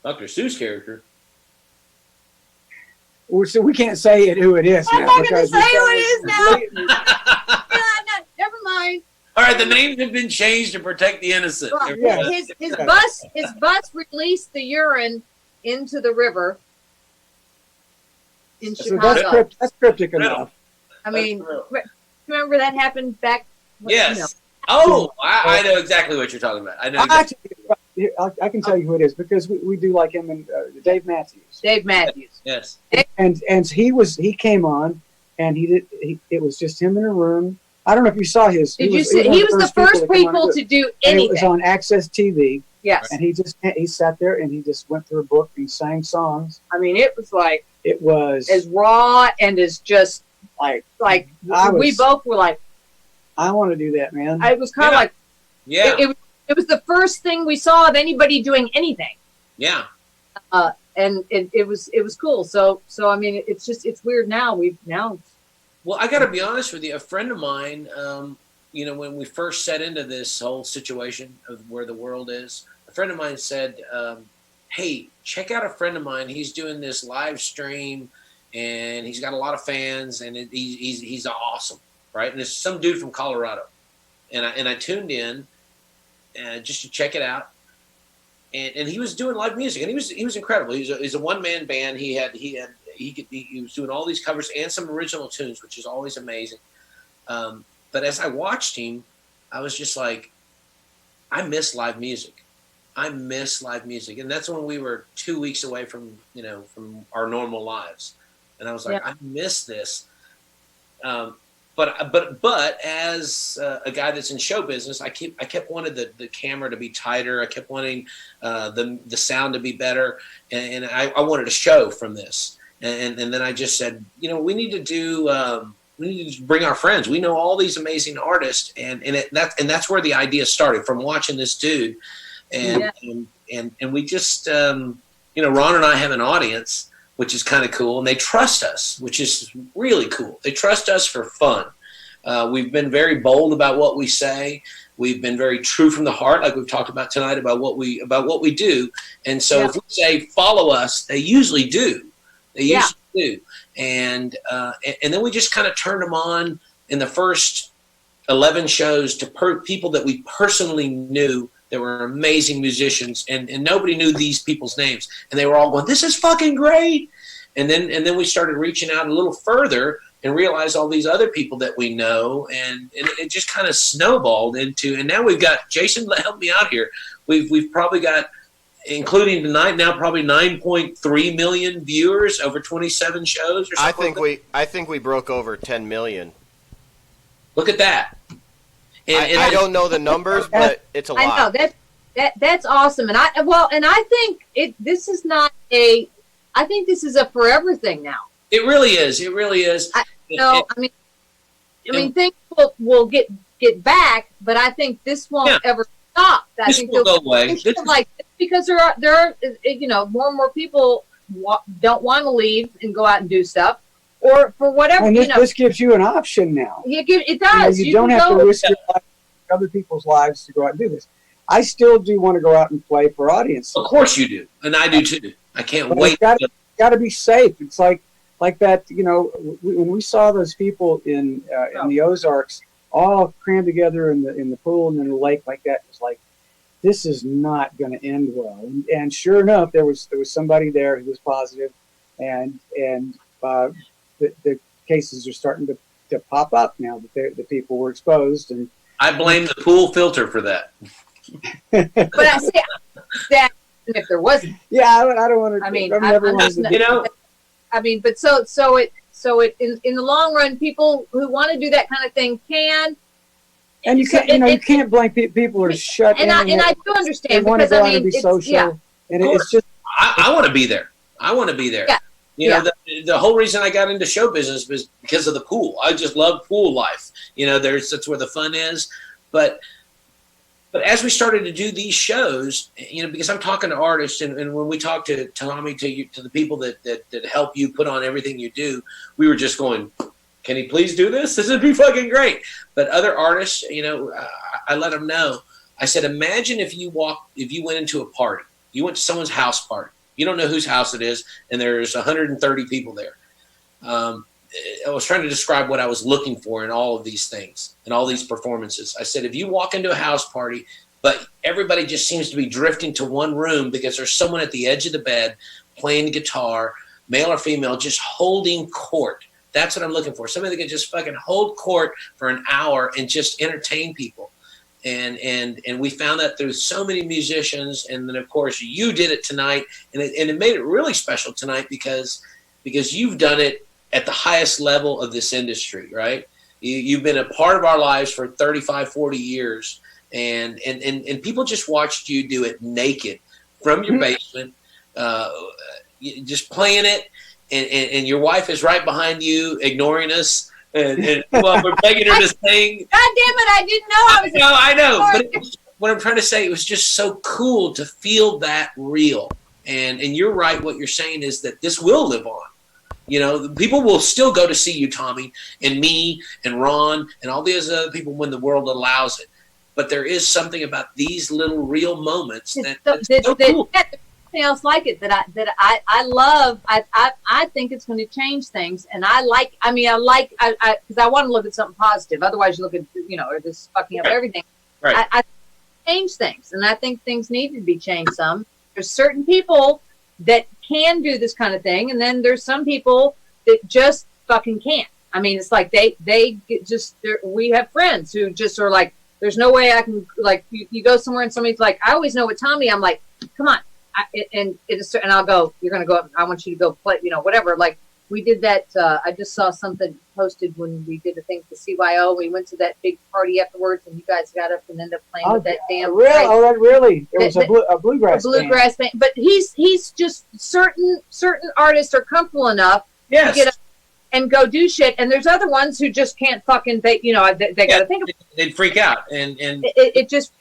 Dr. Seuss character? Well, so we can't say who it is. I'm not going to say who it is now. Never mind. All right, the names have been changed to protect the innocent. Well, his bus released the urine into the river in Chicago. That's cryptic enough. I mean, remember that happened back? Yes. You know. Oh, I know exactly what you're talking about. I know. I can tell you who it is because we do like him and Dave Matthews. Dave Matthews. Yes. And he came on and it was just him in a room. I don't know if you saw his. Did you see? He was the first people to do anything. It was on Access TV. Yes. And he sat there and he just went through a book and sang songs. I mean, it was as raw and as just like we both were like, I want to do that, man. I was kind of like, it was the first thing we saw of anybody doing anything. Yeah. And it was cool. So I mean, it's weird now. Well, I got to be honest with you. A friend of mine, when we first set into this whole situation of where the world is, a friend of mine said, hey, check out a friend of mine. He's doing this live stream and he's got a lot of fans and he's awesome. Right. And it's some dude from Colorado. And I tuned in just to check it out. And he was doing live music and he was incredible. He's a one-man band. He was doing all these covers and some original tunes, which is always amazing. But as I watched him, I was just like, I miss live music. I miss live music. And that's when we were 2 weeks away from, from our normal lives. And I was like, I miss this. But as a guy that's in show business, I kept wanting the camera to be tighter. I kept wanting the sound to be better, and I wanted a show from this. And then I just said, we need to bring our friends. We know all these amazing artists, and that's where the idea started, from watching this dude, and we just Ron and I have an audience, which is kind of cool, and they trust us, which is really cool. They trust us for fun. We've been very bold about what we say. We've been very true from the heart, like we've talked about tonight, about what we do. And so if we say follow us, they usually do. They usually do. And then we just kind of turned them on in the first 11 shows to people that we personally knew that were amazing musicians, and nobody knew these people's names, and they were all going, "This is fucking great." And then we started reaching out a little further and realized all these other people that we know, and it just kind of snowballed into. And now we've got Jason. Help me out here. We've probably got, including tonight, now probably 9.3 million viewers over 27 shows. Or something. I think we broke over 10 million. Look at that. And I don't know the numbers, but it's a lot. I know that's awesome, and I think this is not a. I think this is a forever thing now. It really is. It really is. I mean, things will get back, but I think this won't ever stop. I think will go away. Because there are more and more people don't want to leave and go out and do stuff. Or for whatever, and this gives you an option now. It does. You don't have to risk your life, other people's lives to go out and do this. I still do want to go out and play for audiences. Of course you do, and I do too. I can't wait. It's got to be safe. It's like that. When we saw those people in the Ozarks all crammed together in the pool and in the lake like that, it was like, this is not going to end well. And sure enough, there was somebody there who was positive, and the cases are starting to pop up now that the people were exposed. And I blame the pool filter for that. But I say that if there wasn't. Yeah, I don't want to. I mean, but so it in the long run, people who want to do that kind of thing can. And you can't blame people who are shut in. And I do understand, they want to go out and be social. And it's just. I want to be there. I want to be there. Yeah. The whole reason I got into show business was because of the pool. I just love pool life. That's where the fun is. But as we started to do these shows, because I'm talking to artists, and when we talk to Tommy, to the people that help you put on everything you do, we were just going, can he please do this? This would be fucking great. But other artists, I let them know. I said, imagine if you went into a party, you went to someone's house party. You don't know whose house it is, and there's 130 people there. I was trying to describe what I was looking for in all of these things, in all these performances. I said, if you walk into a house party, but everybody just seems to be drifting to one room because there's someone at the edge of the bed playing guitar, male or female, just holding court. That's what I'm looking for. Somebody that can just fucking hold court for an hour and just entertain people. And we found that through so many musicians, and then of course you did it tonight, and it made it really special tonight because you've done it at the highest level of this industry, right? You've been a part of our lives for 35, 40 years, and people just watched you do it naked from your basement, just playing it, and your wife is right behind you, ignoring us. And well, we're begging her to sing. God damn it! I didn't know I was. I know. But what I'm trying to say, it was just so cool to feel that real. And you're right. What you're saying is that this will live on. People will still go to see you, Tommy, and me, and Ron, and all these other people when the world allows it. But there is something about these little real moments that's so cool. Nothing else like it that I love. I think it's going to change things, and because I want to look at something positive. Otherwise, you look at or this fucking up everything. Right. I change things, and I think things need to be changed. Some there's certain people that can do this kind of thing, and then there's some people that just fucking can't. I mean, it's like they get we have friends who just are like, There's no way I can, like, you go somewhere and somebody's like, I always know with Tommy, I'm like, come on. And I'll go, you're going to go up, I want you to go play, whatever. Like, we did that, I just saw something posted when we did the thing for CYO. We went to that big party afterwards, and you guys got up and ended up playing with that damn. Really? It was a bluegrass band. But he's just certain artists are comfortable enough to get up and go do shit, and there's other ones who just can't fucking. They got to think of it. They'd freak out, and it's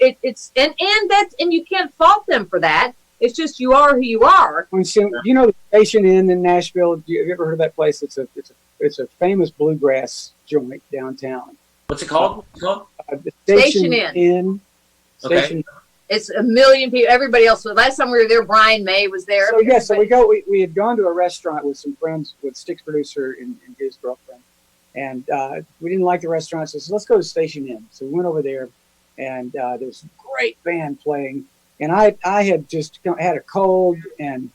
you can't fault them for that. It's just you are who you are. The Station Inn in Nashville? Have you ever heard of that place? It's a famous bluegrass joint downtown. What's it called? The Station Inn. Okay. It's a million people. Everybody else. Last time we were there, Brian May was there. So we had gone to a restaurant with some friends, with STYX producer and his girlfriend, and we didn't like the restaurant, so let's go to Station Inn. So we went over there, and there was a great band playing, and I had just had a cold and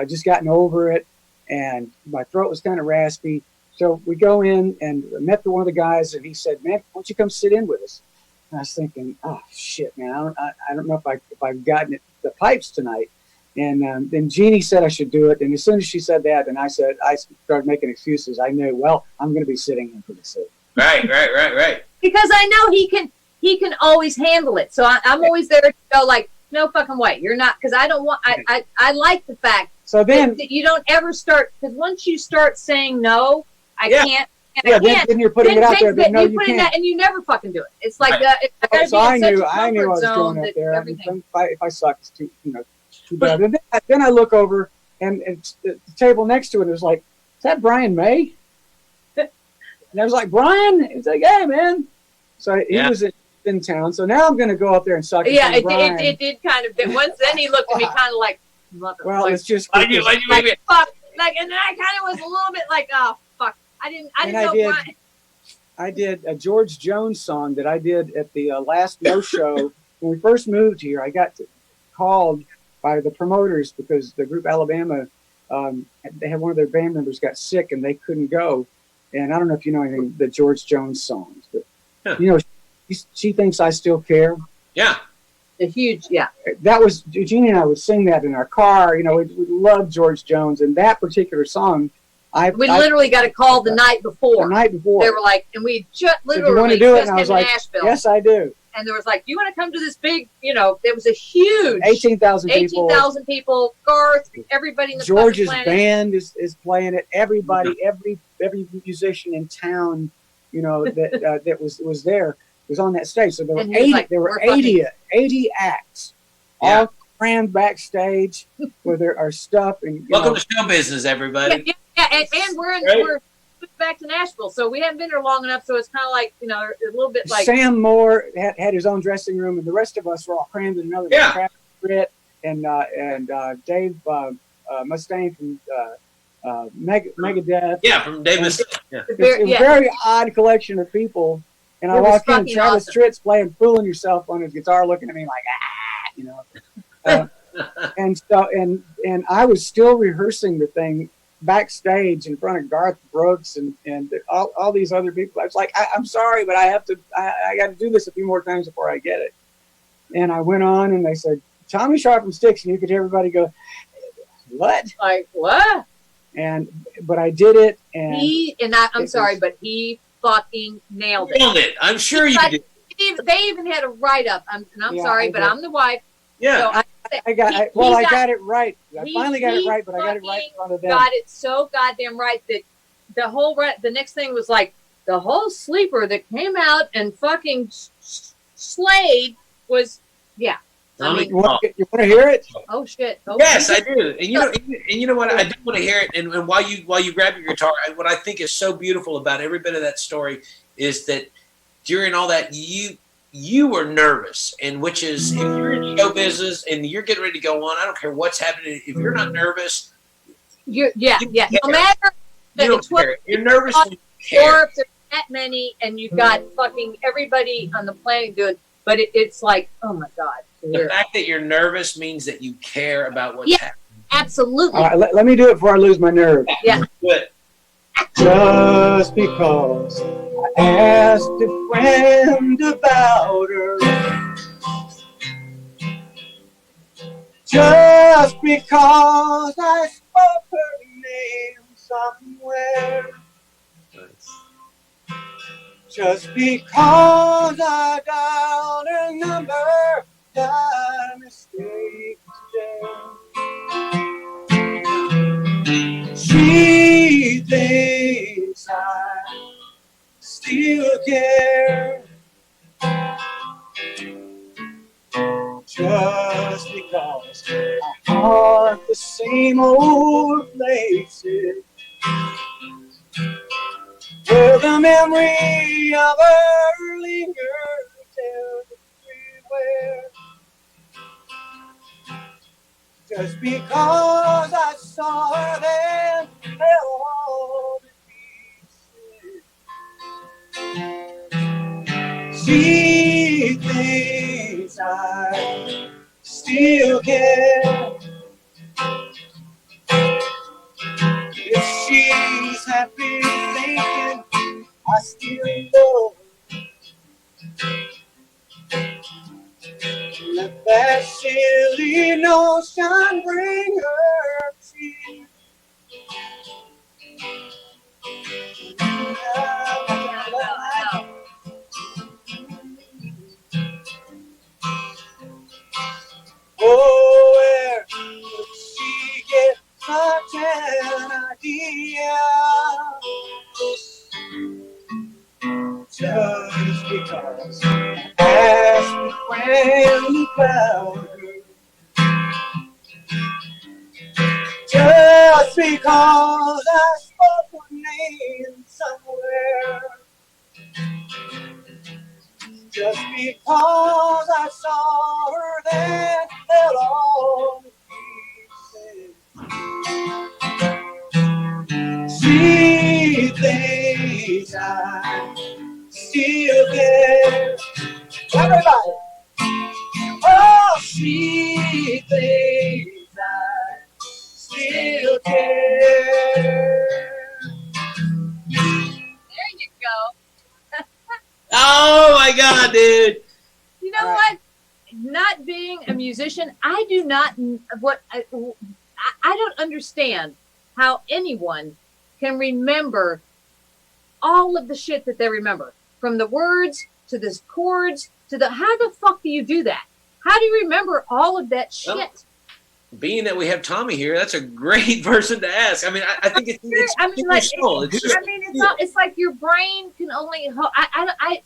just gotten over it, and my throat was kind of raspy. So we go in and met one of the guys, and he said, "Man, why don't you come sit in with us?" And I was thinking, oh shit, man, I don't know if I've gotten the pipes tonight. And then Jeannie said I should do it. And as soon as she said that, and I started making excuses. I knew, well, I'm going to be sitting in for the city. Right. Because I know he can always handle it. So I'm always there to go like, no fucking way, you're not. Because I don't want. I like the fact that you don't ever start. Because once you start saying no, I can't. Then you're putting it out there, but no, you can't. That, and you never fucking do it. It's like so I knew I was going up there. If I suck, it's too bad. And then I look over, and it's the table next to it is like, is that Brian May? And I was like, Brian? It's like, hey, man. So he was in town. So now I'm going to go up there and suck. Yeah, it did kind of. Once then he looked at me kind of like, well, it's just fuck. Like, and then I kind of was a little bit like, oh. I didn't know why. I did a George Jones song that I did at the last No Show. When we first moved here, I got called by the promoters because the group Alabama, they had one of their band members got sick and they couldn't go. And I don't know if you know anything, the George Jones songs, but she thinks I still care. Yeah. That was, Eugenie and I would sing that in our car. We love George Jones, and that particular song, we literally got a call the night before. They were like, and we just literally want to do it? And I was like, Nashville. Yes, I do. And there was like, you want to come to this big, there was a huge 18,000 people. Garth, everybody in the George's planet. band is playing it. Everybody, every musician in town, that was there was on that stage. So there were 80. Like, there were 80 acts, all crammed backstage where there are stuff. And welcome to show business, everybody. And we're back to Nashville, so we haven't been there long enough. So it's kind of like a little bit like Sam Moore had his own dressing room, and the rest of us were all crammed in another. Britt and Dave Mustaine from Megadeth. Yeah, from Dave Mustaine. Yeah. It's a very odd collection of people. And I walk in, Travis Tritt's playing "Fooling Yourself" on his guitar, looking at me like and I was still rehearsing the thing backstage in front of Garth Brooks and all these other people. I was like, I'm sorry, but I got to do this a few more times before I get it. And I went on, and they said, Tommy Sharp from STYX, and you could hear everybody go, what? Like, what? But I did it, and I'm sorry, but he fucking nailed it. Nailed it. I'm sure you did. They even had a write-up. I'm sorry, but I'm the wife. Yeah. So I got it right. I finally got it right, but I got it right in front of them. Got it so goddamn right that the next thing was like the whole sleeper that came out and fucking slayed was I mean, you want to hear it? Oh shit! Yes, I do. And you know what? I do want to hear it. And while you grab your guitar, what I think is so beautiful about every bit of that story is that during all that you were nervous, and which is if you're in show business and you're getting ready to go on, I don't care what's happening. If you're not nervous, no matter that you don't care. You're nervous when you care. Or if there's that many and you've got fucking everybody on the planet good, but it's like, oh my god. The fact that you're nervous means that you care about what's happening. Absolutely. All right, let me do it before I lose my nerve. Yeah. Good. just because I asked a friend about her. Just because I spoke her name somewhere. Just because I dialed her number by mistake today. She thinks I still care. Just because I haunt the same old places where the memory of her lingers everywhere. Just because I saw her then fell all to pieces. She thinks I still care. If she's happy thinking I still love her, let that silly notion bring her tears. Oh, where could she get such an idea? Just because I asked a friend about her. Just because I spoke her name somewhere. Just because I saw her then fell all to pieces. She thinks I still care. Everybody! Oh, she thinks I still care. There you go. Oh my God, dude! You know what? Not being a musician, I do not. I don't understand how anyone can remember all of the shit that they remember, from the words to the chords to the. How the fuck do you do that? How do you remember all of that shit? Well, being that we have Tommy here, that's a great person to ask. I mean, I think it's like, soul. It's like your brain can only.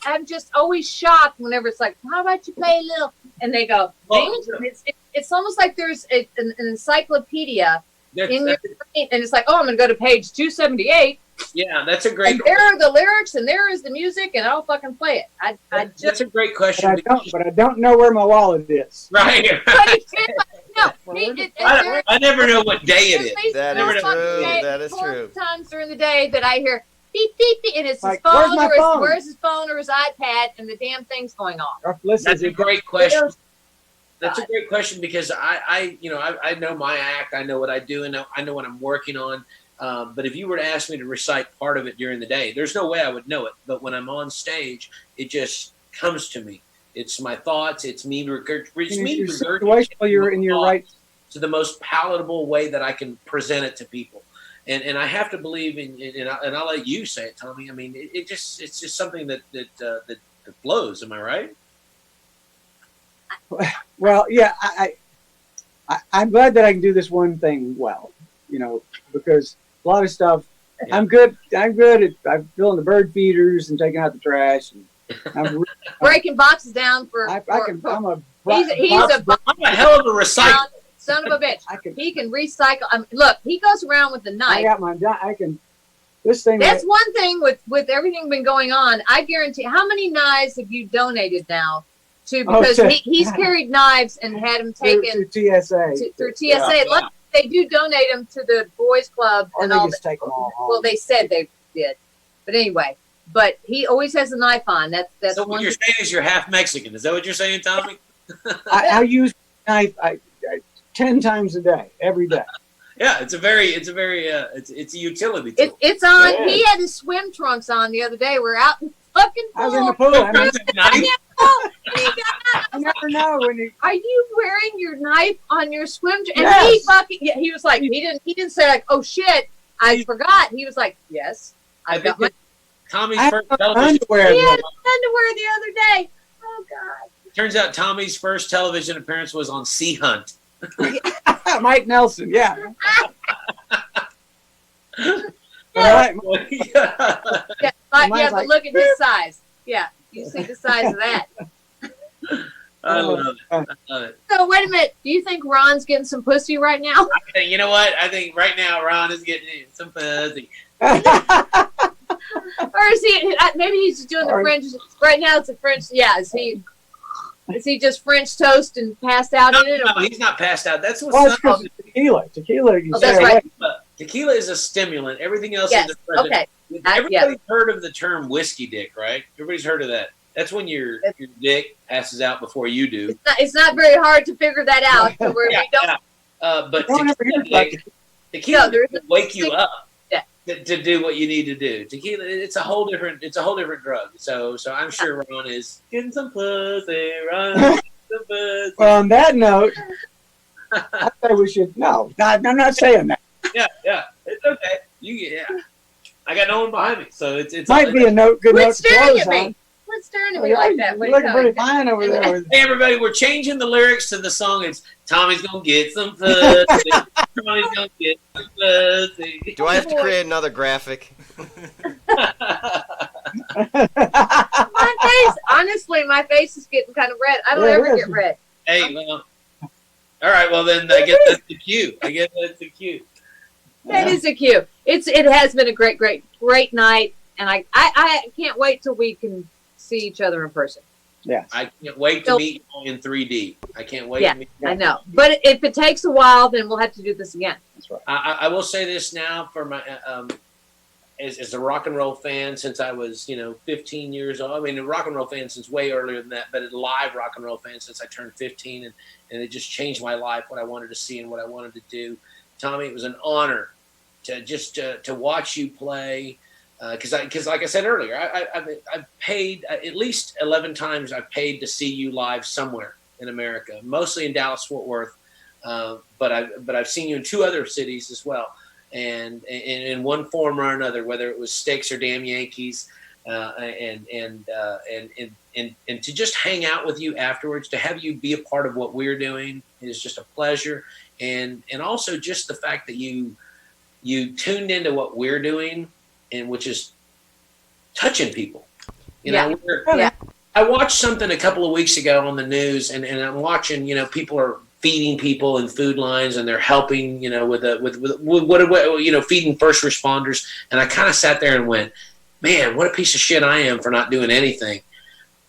I'm just always shocked whenever it's like, how about you play a little, and they go. It's almost like there's an encyclopedia in your brain, and it's like, oh, I'm going to go to page 278. Yeah, that's a great. And there are the lyrics, and there is the music, and I'll fucking play it. That's a great question. But I don't know where my wallet is. Right. No, I never know what day it is. That is true. That is true. Times during the day that I hear beep beep beep, and it's like, his phone, where's his phone or his iPad, and the damn thing's going off. That's a great question. That's a great question because I know my act. I know what I do, and I know what I'm working on. But if you were to ask me to recite part of it during the day, there's no way I would know it. But when I'm on stage, it just comes to me. It's my thoughts. It's me regurgitating you're in your right to the most palatable way that I can present it to people. And I have to believe and I'll let you say it, Tommy. I mean, it's just something that flows. Am I right? Well, yeah. I'm glad that I can do this one thing well. Because a lot of stuff, yeah. I'm good at filling the bird feeders and taking out the trash. And I'm breaking boxes down for. I'm a hell of a recycler. Son of a bitch. He can recycle. Look, he goes around with the knife. This thing. That's one thing with everything been going on. I guarantee. How many knives have you donated now? Because he's carried knives and had them taken through TSA. Through TSA. Yeah. They do donate them to the boys club and all that. Take them all home. Well, they said they did, but anyway. But he always has a knife on. That's so what you're saying is you're half Mexican. Is that what you're saying, Tommy? I use a knife 10 times a day, every day. Yeah, it's a utility tool. It's on. Yeah. He had his swim trunks on the other day. We're out in the fucking I was in the pool. pool. I mean, And he got out. you never know when you. Are you wearing your knife on your swim? And Yes. he fucking. Yeah, he was like, he didn't say like, oh shit, I forgot. He was like, yes, I I've got think my. Tommy's I first have television. underwear. He had though. underwear the other day. Oh god. Turns out Tommy's first television appearance was on Sea Hunt. Mike Nelson. Yeah. All Yeah, right. yeah, Mine's but like- look at his size. Yeah, you see the size of that. I love it. I love it. So wait a minute. Do you think Ron's getting some pussy right now? You know what? I think right now Ron is getting some pussy. Or is he? Maybe he's just doing the French. Right now, it's a French. Yeah, is he just French toast and passed out No, in it? no, he's not passed out. That's Well, it's what's because of tequila. Tequila, you Oh, stay that's away. right. tequila is a stimulant. Everything else Yes. is a preservative. Okay. Everybody's heard of the term whiskey dick, right? Everybody's heard of that. That's when your dick passes out before you do. It's not very hard to figure that out. So we don't. But Don't ever hear tequila, about dick, tequila there's will wake you up Yeah. to do what you need to do. Tequila, it's a whole different drug. So I'm sure Ron is getting some pussy, Ron. Getting some pussy. Well, on that note, I say we should. No, I'm not saying that. Yeah, it's okay. Yeah. I got no one behind me, so it's Might be a note. Good Quit note to staring close at on. me. Quit staring at me like that. What You're are you looking pretty doing? fine over there. With, Hey everybody, we're changing the lyrics to the song. It's Tommy's gonna get some pussy. Tommy's gonna get some pussy. Do I have to create another graphic? My face, honestly, my face is getting kind of red. I don't Yeah, it ever is. get red. Hey, well, all right. Well, then I guess that's the cue. That is a cue. It has been a great night, and I can't wait till we can see each other in person. yes. I can't wait to meet you in 3D. I can't wait Yeah, to meet you. I know. But if it takes a while, then we'll have to do this again. That's right. I will say this now for my as a rock and roll fan since I was 15 years old. I mean, a rock and roll fan since way earlier than that, but a live rock and roll fan since I turned 15, and it just changed my life. What I wanted to see and what I wanted to do. Tommy, it was an honor to just to watch you play. Because like I said earlier, I've paid at least 11 times. I've paid to see you live somewhere in America, mostly in Dallas Fort Worth, but I've seen you in 2 other cities as well, and in one form or another, whether it was STYX or Damn Yankees, and to just hang out with you afterwards, to have you be a part of what we're doing is just a pleasure, and also just the fact that you tuned into what we're doing. And which is touching people. I watched something a couple of weeks ago on the news, and I'm watching, people are feeding people in food lines, and they're helping, with feeding first responders. And I kind of sat there and went, man, what a piece of shit I am for not doing anything.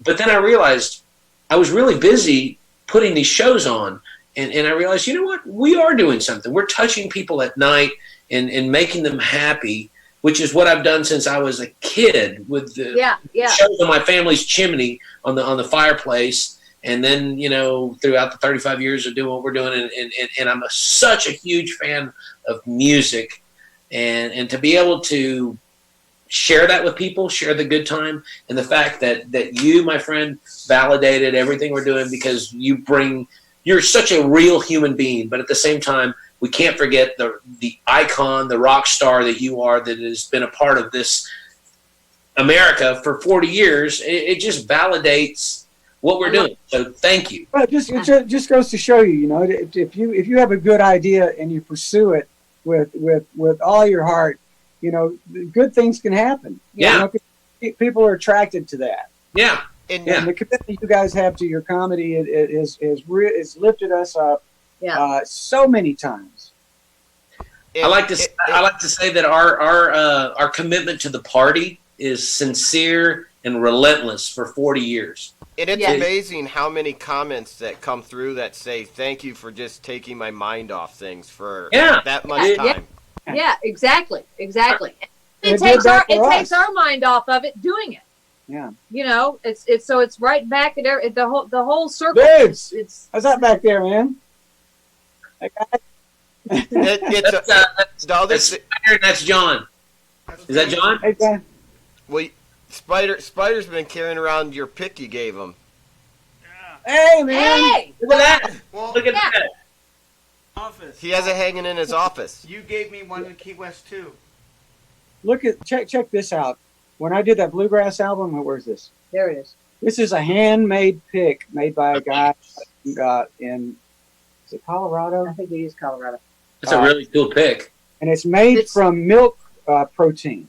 But then I realized I was really busy putting these shows on, and I realized, you know what, we are doing something. We're touching people at night and making them happy, which is what I've done since I was a kid with the shows on my family's chimney on the fireplace. And then, throughout the 35 years of doing what we're doing, and I'm such a huge fan of music, and to be able to share that with people, share the good time, and the fact that you, my friend, validated everything we're doing, because you're such a real human being, but at the same time, we can't forget the icon, the rock star that you are, that has been a part of this America for 40 years. It just validates what we're doing. So thank you. Well, it just goes to show you, if you have a good idea and you pursue it with all your heart, good things can happen. Yeah. People are attracted to that. Yeah. And the commitment you guys have to your comedy is lifted us up. Yeah. So many times. I like to say that our commitment to the party is sincere and relentless for 40 years. And it's amazing how many comments that come through that say, thank you for just taking my mind off things for that much time. Yeah, exactly. It takes our mind off of it doing it. Yeah. It's right back at the whole circle. Dudes, how's that back there, man? That guy? It's That's, the other that's Spider and that's John. Is that John? Hey, Dan. well, Spider's been carrying around your pick you gave him. Hey, man. Hey! Look at that. Well, Look at Yeah. that. office. He has it hanging in his office. You gave me one in Key West too. Look at check this out. When I did that Bluegrass album, where's this? There it is. This is a handmade pick made by a guy in is it Colorado? I think it is Colorado. That's a really cool pick. And it's made It's- from milk protein,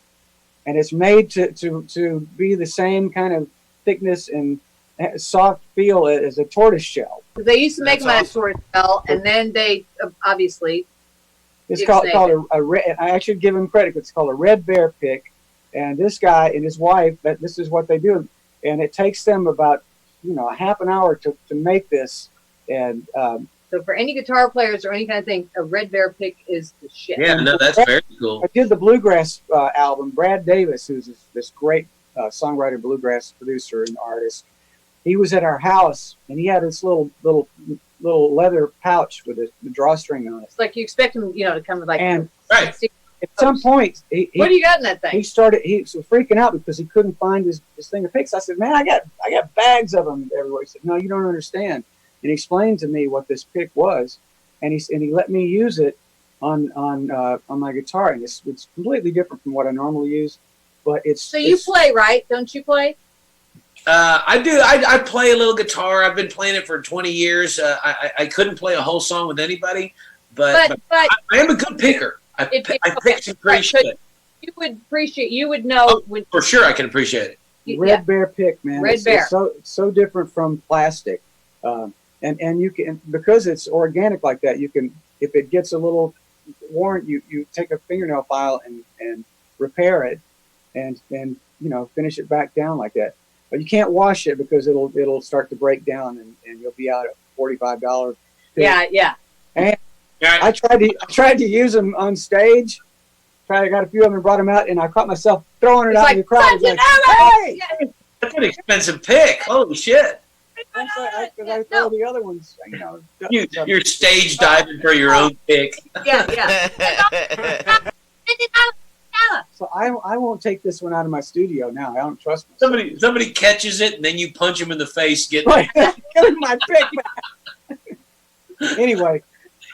and it's made to be the same kind of thickness and soft feel as a tortoise shell. They used to make That's them out of awesome. tortoise shell, and then they obviously. It's Yes, called they called a red. I should give him credit. It's called a red bear pick, and this guy and his wife. This is what they do, and it takes them about a half an hour to make this, and So for any guitar players or any kind of thing, a red bear pick is the shit. Yeah, no, that's very cool. I did the Bluegrass album. Brad Davis, who's this great songwriter, bluegrass producer, and artist, he was at our house, and he had this little leather pouch with a drawstring on it. It's like you expect them, to come with like. And Right. at some point, he What do you got in that thing? he was freaking out because he couldn't find his thing of picks. I said, "Man, I got bags of them everywhere." He said, "No, you don't understand." And he explained to me what this pick was, and he let me use it on my guitar, and it's completely different from what I normally use, but it's. So you play, right? Don't you play? I do. I play a little guitar. I've been playing it for 20 years. I couldn't play a whole song with anybody, but But I am a good picker. I pick some pretty shit. you would know when For sure, I can appreciate it. Red Bear pick, man. Red Bear. It's so different from plastic, and you can, because it's organic like that. You can, if it gets a little worn, you take a fingernail file and repair it, and finish it back down like that. But you can't wash it because it'll start to break down, and you'll be out at $45. Yeah. I tried to use them on stage. I got a few of them and brought them out, and I caught myself throwing it It's out like, in the crowd. "Punch it Hey! Yeah. That's an expensive pick. Holy shit! Because I throw the other ones, You're stage diving for your own pick. Yeah. So I won't take this one out of my studio now. I don't trust myself. Somebody catches it, and then you punch him in the face. Right. Give me my pick back. Anyway,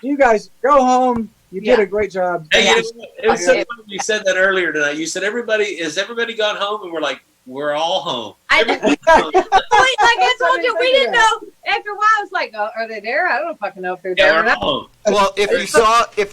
you guys go home. You did a great job. Hey, it was so funny you said that earlier tonight. You said has everybody gone home? And we're like, we're all home. Like I told you, we didn't know. After a while, I was like, "Oh, are they there? I don't fucking know if they're there." Yeah, or we're not. all home. Well, if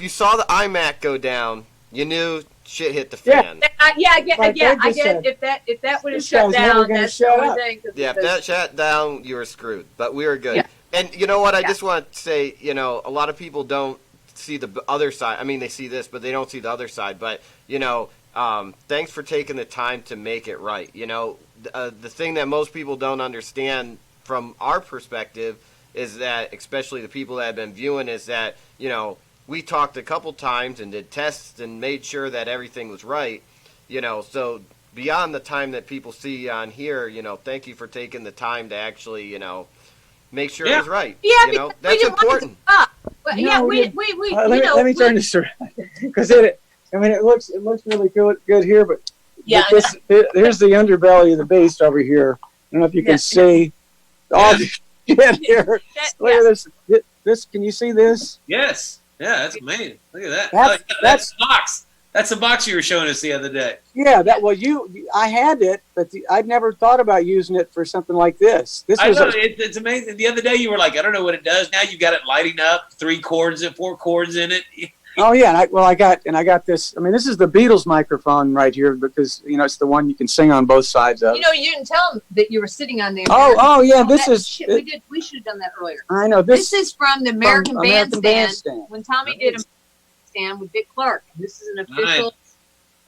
you saw the iMac go down, you knew shit hit the fan. I get. Like Ed I just get. said, If that would have this shut guy's never down, gonna that's the shut only up. thing. Yeah, if that shut down, you were screwed. But we were good. Yeah. And you know what? I Yeah. just want to say, a lot of people don't see the other side. I mean, they see this, but they don't see the other side. But, thanks for taking the time to make it right. The thing that most people don't understand from our perspective is that, especially the people that have been viewing, is that, we talked a couple times and did tests and made sure that everything was right. So beyond the time that people see on here, thank you for taking the time to actually, make sure it was right. Yeah, because we that's didn't want it to important. stop. But No, yeah, we we let me turn this around because it looks really good here, but Yeah, here's the underbelly of the beast over here. I don't know if you can see all the shit here. Look at this. This, can you see this? Yes. Yeah, that's amazing. Look at that. That's the box. That's the box you were showing us the other day. Yeah, I had it, but I'd never thought about using it for something like this. I know, it's amazing. The other day you were like, I don't know what it does. Now you got it lighting up, 3 chords and 4 chords in it. Oh yeah, I got this. I mean, this is the Beatles microphone right here because it's the one you can sing on both sides of. You didn't tell them that you were sitting on the. Oh yeah, this that is. shit we should have done that earlier. I know This is from the American Bandstand. Bandstand. When Tommy did a stand with Dick Clark. This is an official.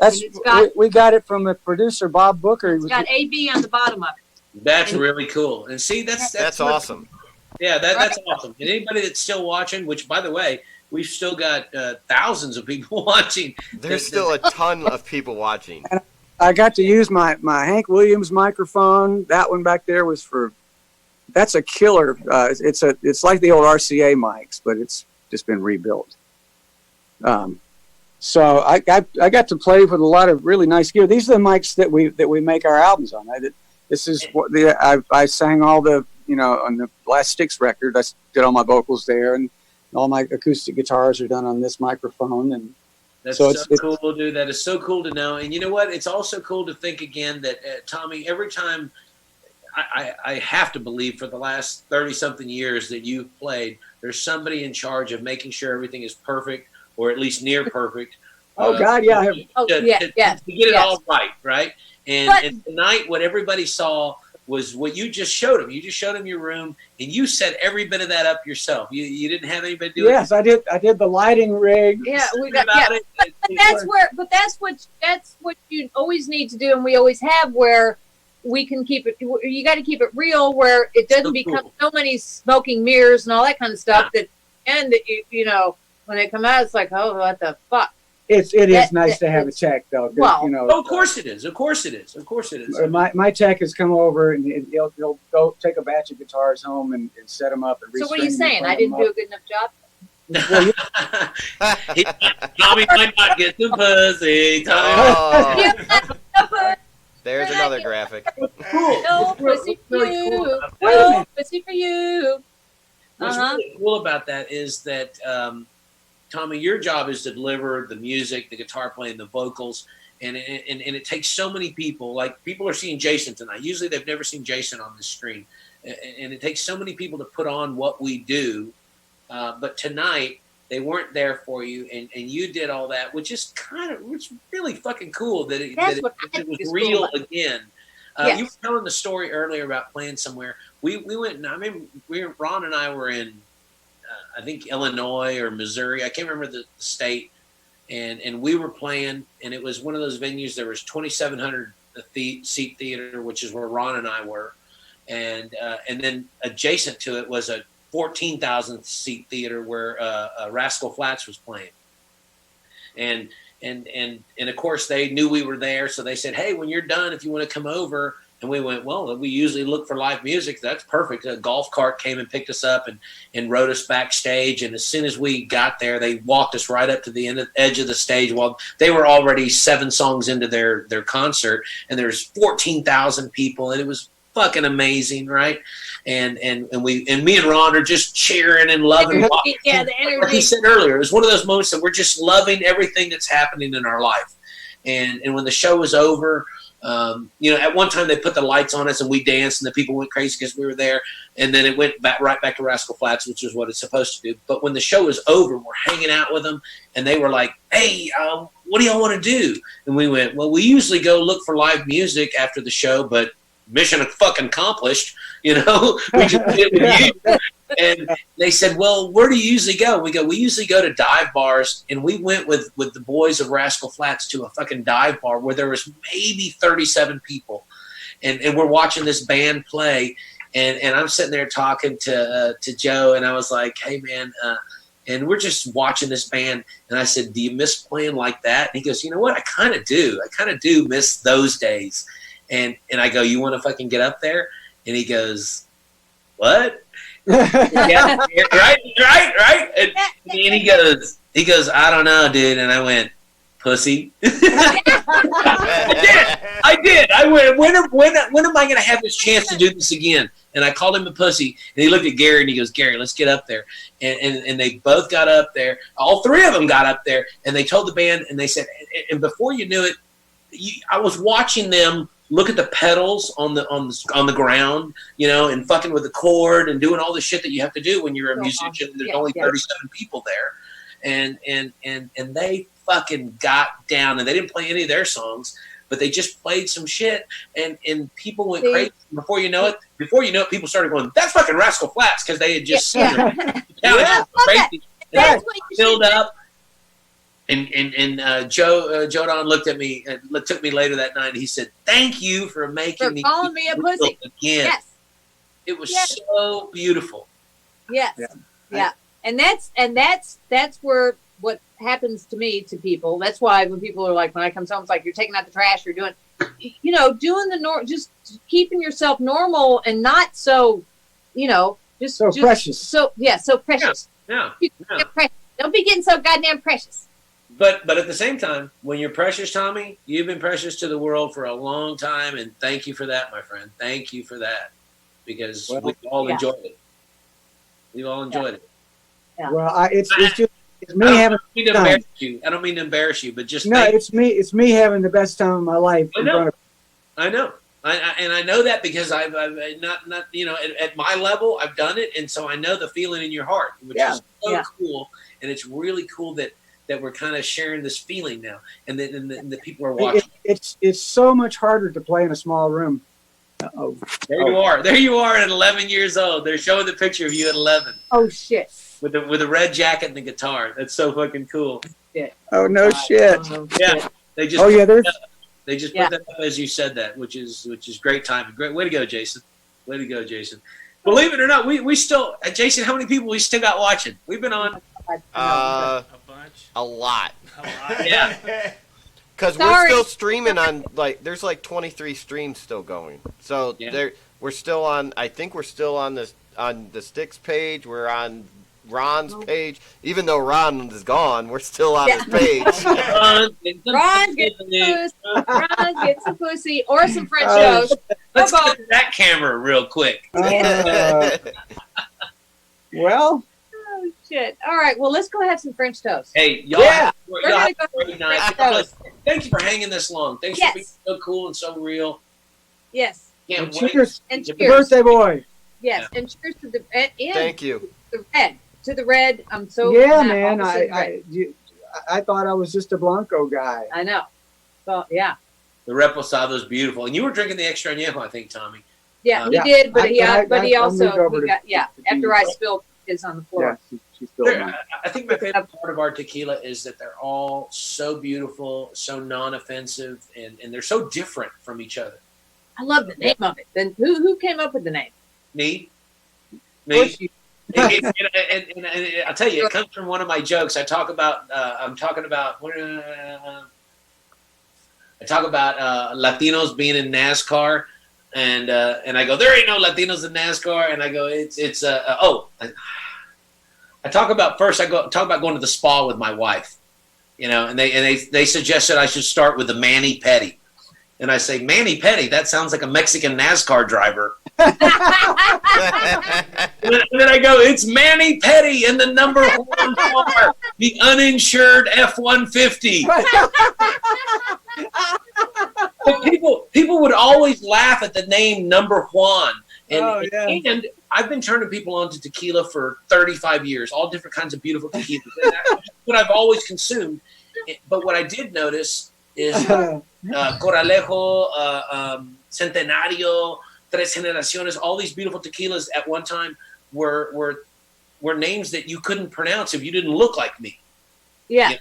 That's It's got- we got it from the producer Bob Booker. It's got AB on the bottom of it. That's really cool. And see, that's awesome. Yeah, that's awesome. And anybody that's still watching, which by the way, we've still got thousands of people watching. There's still a ton of people watching. And I got to use my Hank Williams microphone. That one back there was that's a killer. It's like the old RCA mics, but it's just been rebuilt. So I got to play with a lot of really nice gear. These are the mics that we make our albums on. This is what I sang all the, on the last STYX record. I did all my vocals there, and all my acoustic guitars are done on this microphone. And that's so so cool, dude. That is so cool to know. And you know what? It's also cool to think again that Tommy, every time I have to believe for the last 30-something years that you've played, there's somebody in charge of making sure everything is perfect, or at least near perfect. Oh God, yeah. To get it all right? And tonight, what everybody saw was what you just showed them. You just showed them your room, and you set every bit of that up yourself. You didn't have anybody do it. Yes, I did. I did the lighting rig. Yeah, we got. Yeah, but that's what you always need to do, and we always have, where we can keep it. You got to keep it real, where it doesn't become so many smoking mirrors and all that kind of stuff. That when they come out, it's like, oh, what the fuck. It is nice to have a tech, though. Well, of course it is. Of course it is. Of course it is. My tech has come over, and he'll go take a batch of guitars home and set them up. And so what are you saying? I didn't do a good enough job? Tommy might not get the pussy. There's another graphic. No pussy for you. No pussy for you. What's really cool about that is that, Tommy, your job is to deliver the music, the guitar playing, the vocals, and it takes so many people. Like, people are seeing Jason tonight. Usually they've never seen Jason on the screen, and it takes so many people to put on what we do. But tonight they weren't there for you, and you did all that, which is really fucking cool that it was real again. Yes. You were telling the story earlier about playing somewhere. We went, and I mean, Ron and I were in, I think Illinois or Missouri. I can't remember the state. And we were playing, and it was one of those venues. There was 2,700 seat theater, which is where Ron and I were. And then adjacent to it was a 14,000 seat theater where Rascal Flatts was playing. And of course they knew we were there. So they said, hey, when you're done, if you want to come over. And we went, well, we usually look for live music. That's perfect. A golf cart came and picked us up and rode us backstage. And as soon as we got there, they walked us right up to the edge of the stage. While they were already 7 songs into their concert, and there's 14,000 people, and it was fucking amazing, right? And me and Ron are just cheering and loving. Yeah, the energy. Like he said earlier, it was one of those moments that we're just loving everything that's happening in our life. And when the show was over, at one time they put the lights on us and we danced and the people went crazy because we were there. And then it went right back to Rascal Flatts, which is what it's supposed to do. But when the show was over, we're hanging out with them and they were like, hey, what do y'all want to do? And we went, well, we usually go look for live music after the show, but mission fucking accomplished, we just did it with you. And they said, well, where do you usually go? We usually go to dive bars. And we went with the boys of Rascal Flatts to a fucking dive bar where there was maybe 37 people. And we're watching this band play. And I'm sitting there talking to Joe. And I was like, hey, man, and we're just watching this band. And I said, do you miss playing like that? And he goes, you know what? I kind of do. I kind of do miss those days. And I go, you want to fucking get up there? And he goes, what? Yeah, right. And he goes, I don't know, dude. And I went, pussy. I did. I went, when am I going to have this chance to do this again? And I called him a pussy. And he looked at Gary and he goes, Gary, let's get up there. And they both got up there. All 3 of them got up there. And they told the band, and they said, and before you knew it, I was watching them look at the pedals on the ground, and fucking with the cord and doing all the shit that you have to do when you're a musician. There's only 37 people there, and they fucking got down, and they didn't play any of their songs, but they just played some shit, and people went crazy. Before you know it, people started going, "That's fucking Rascal Flatts," because they had just seen them. Crazy. That's what you filled up. And Joe Don looked at me and took me later that night. And he said, "Thank you for making me calling me a pussy again." Yes, it was so beautiful. Yes, yeah, and that's where what happens to me to people. That's why when people are like, when I come home, it's like you're taking out the trash, you're doing, doing the just keeping yourself normal and not so, just precious. So precious. Yeah. Don't be getting so goddamn precious. But at the same time, when you're precious, Tommy, you've been precious to the world for a long time, and thank you for that, my friend. Thank you for that, because we've all enjoyed it. We've all enjoyed it. Yeah. Well, it's me having. I don't mean to embarrass you, but just it's me. It's me having the best time of my life. I know. I know that because I've not at my level I've done it, and so I know the feeling in your heart, which is so cool, and it's really cool that we're kind of sharing this feeling now, and the people are watching. It's so much harder to play in a small room. Uh-oh. There you are at 11 years old. They're showing the picture of you at 11. Oh shit! With a red jacket and the guitar. That's so fucking cool. Yeah. Oh no shit! Yeah. They just They just put that up as you said that, which is great timing. Great way to go, Jason. Way to go, Jason. Believe it or not, we still Jason. How many people we still got watching? We've been on a lot. Yeah. Because we're still streaming on there's 23 streams still going. So we're still on. I think we're still on the STYX page. We're on Ron's page, even though Ron is gone, we're still on his page. Ron gets some pussy or some French toast. Let's get to that camera real quick. Well. Oh shit! All right, well let's go have some French toast. Hey, y'all. We're gonna go have French toast. Thank you for hanging this long. Thanks for being so cool and so real. Yes. Can't wait. Cheers. And cheers. Birthday boy. Yes, and cheers to the thank you. The red. To the red, I'm so man. I thought I was just a Blanco guy. I know. So yeah. The Reposado is beautiful, and you were drinking the extra añejo, I think, Tommy. Yeah, he did, but he also after I spilled his on the floor. Yeah, she spilled mine. I think my favorite part of our tequila is that they're all so beautiful, so non-offensive, and they're so different from each other. I love the name of it. Then who came up with the name? Me. And I'll tell you, it comes from one of my jokes. I talk about Latinos being in NASCAR, and I go, there ain't no Latinos in NASCAR, and I go, I talk about going to the spa with my wife, and they suggested I should start with the Manny Petty. And I say, Manny Petty, that sounds like a Mexican NASCAR driver. And then I go, it's Manny Petty in the number 1 car, the uninsured F-150. People would always laugh at the name Number Juan. And I've been turning people on to tequila for 35 years, all different kinds of beautiful tequilas. That's what I've always consumed. But what I did notice is Coralejo, Centenario, Tres Generaciones, all these beautiful tequilas at one time were names that you couldn't pronounce if you didn't look like me. Yeah,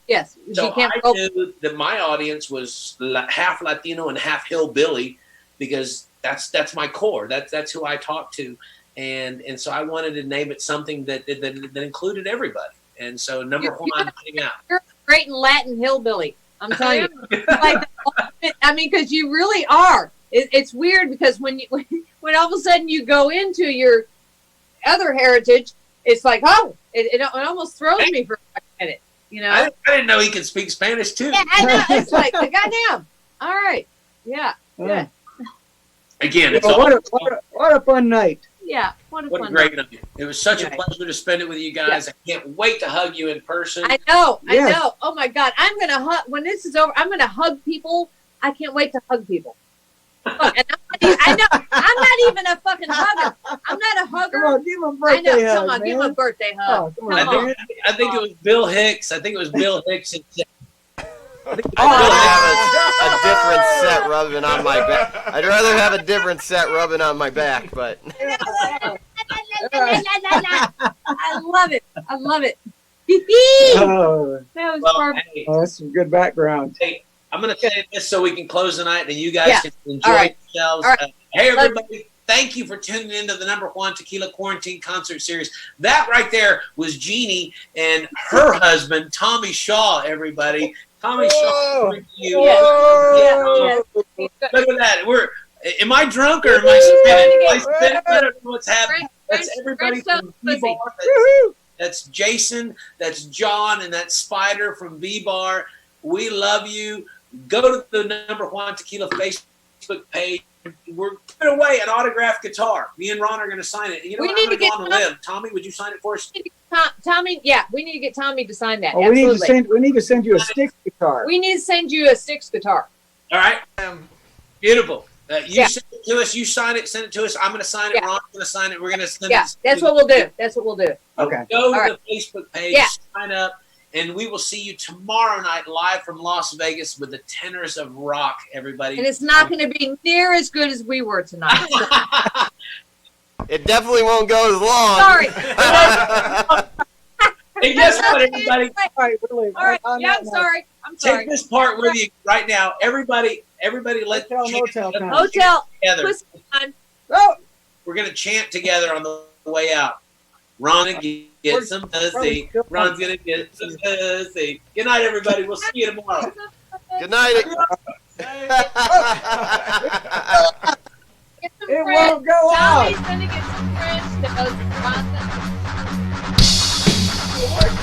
yes. So I knew that my audience was half Latino and half hillbilly because that's my core. That's who I talk to, and so I wanted to name it something that included everybody. And so Number Juan came out. You're great in Latin hillbilly. I'm telling you, because you really are. It's weird because when all of a sudden you go into your other heritage, it's like, it almost throws me for a minute. I didn't know he could speak Spanish too. Yeah, I know. It's like, goddamn. All right. Yeah. Good. Again, it's what a fun night. Yeah. What a great night. It was such a pleasure to spend it with you guys. I can't wait to hug you in person. I know. Oh my God. I'm going to hug, when this is over, I'm going to hug people. I can't wait to hug people. Look, and I'm not even a fucking hugger. I'm not a hugger. Come on, give him a birthday hug, come on, give him a birthday hug. Oh, come on. I think it was Bill Hicks. I'd rather have a different set rubbing on my back. I'd rather have a different set rubbing on my back, but. I love it. That was perfect. Hey, that's some good background. Hey, I'm going to say this so we can close the night and you guys can enjoy yourselves. Right. Hey, everybody. Thank you for tuning into the Number Juan Tequila Quarantine Concert Series. That right there was Jeannie and her husband, Tommy Shaw, everybody. Tommy Shaw. Yes. Look at that. Am I drunk or am I spinning? I don't know what's happening. That's everybody from VBar. That's Jason. That's John, and that's Spider from VBar. We love you. Go to the number Juan Tequila Facebook page. We're giving away an autographed guitar. Me and Ron are going to sign it. You know, We what? need I'm to going get to go on a limb. Tommy, would you sign it for us? Tommy, yeah, we need to get Tommy to sign that. Oh, we need to send you a STYX guitar. We need to send you a STYX guitar. All right. Beautiful. You Yeah. send it to us. You sign it. Send it to us. I'm going to sign it. Yeah. Ron's going to sign it. We're going to send Yeah, it. that's what we'll do. That's what we'll do. Okay. Go to All the Facebook page. Yeah. Sign up. And we will see you tomorrow night live from Las Vegas with the Tenors of Rock, everybody. And it's not going to be near as good as we were tonight. It definitely won't go as long. Sorry. Hey, guess what, everybody? All right. Yeah, I'm sorry. I'm sorry. Take this part with you right now. Everybody, let's Motel time. Hotel. together. Pussy time. We're going to chant together on the way out. Ron and get some pussy. Ron's going to get some pussy. Good night, everybody. We'll see you tomorrow. Good night. Get some It friends. won't go Tommy's off. going to get some friends. That goes to Ron.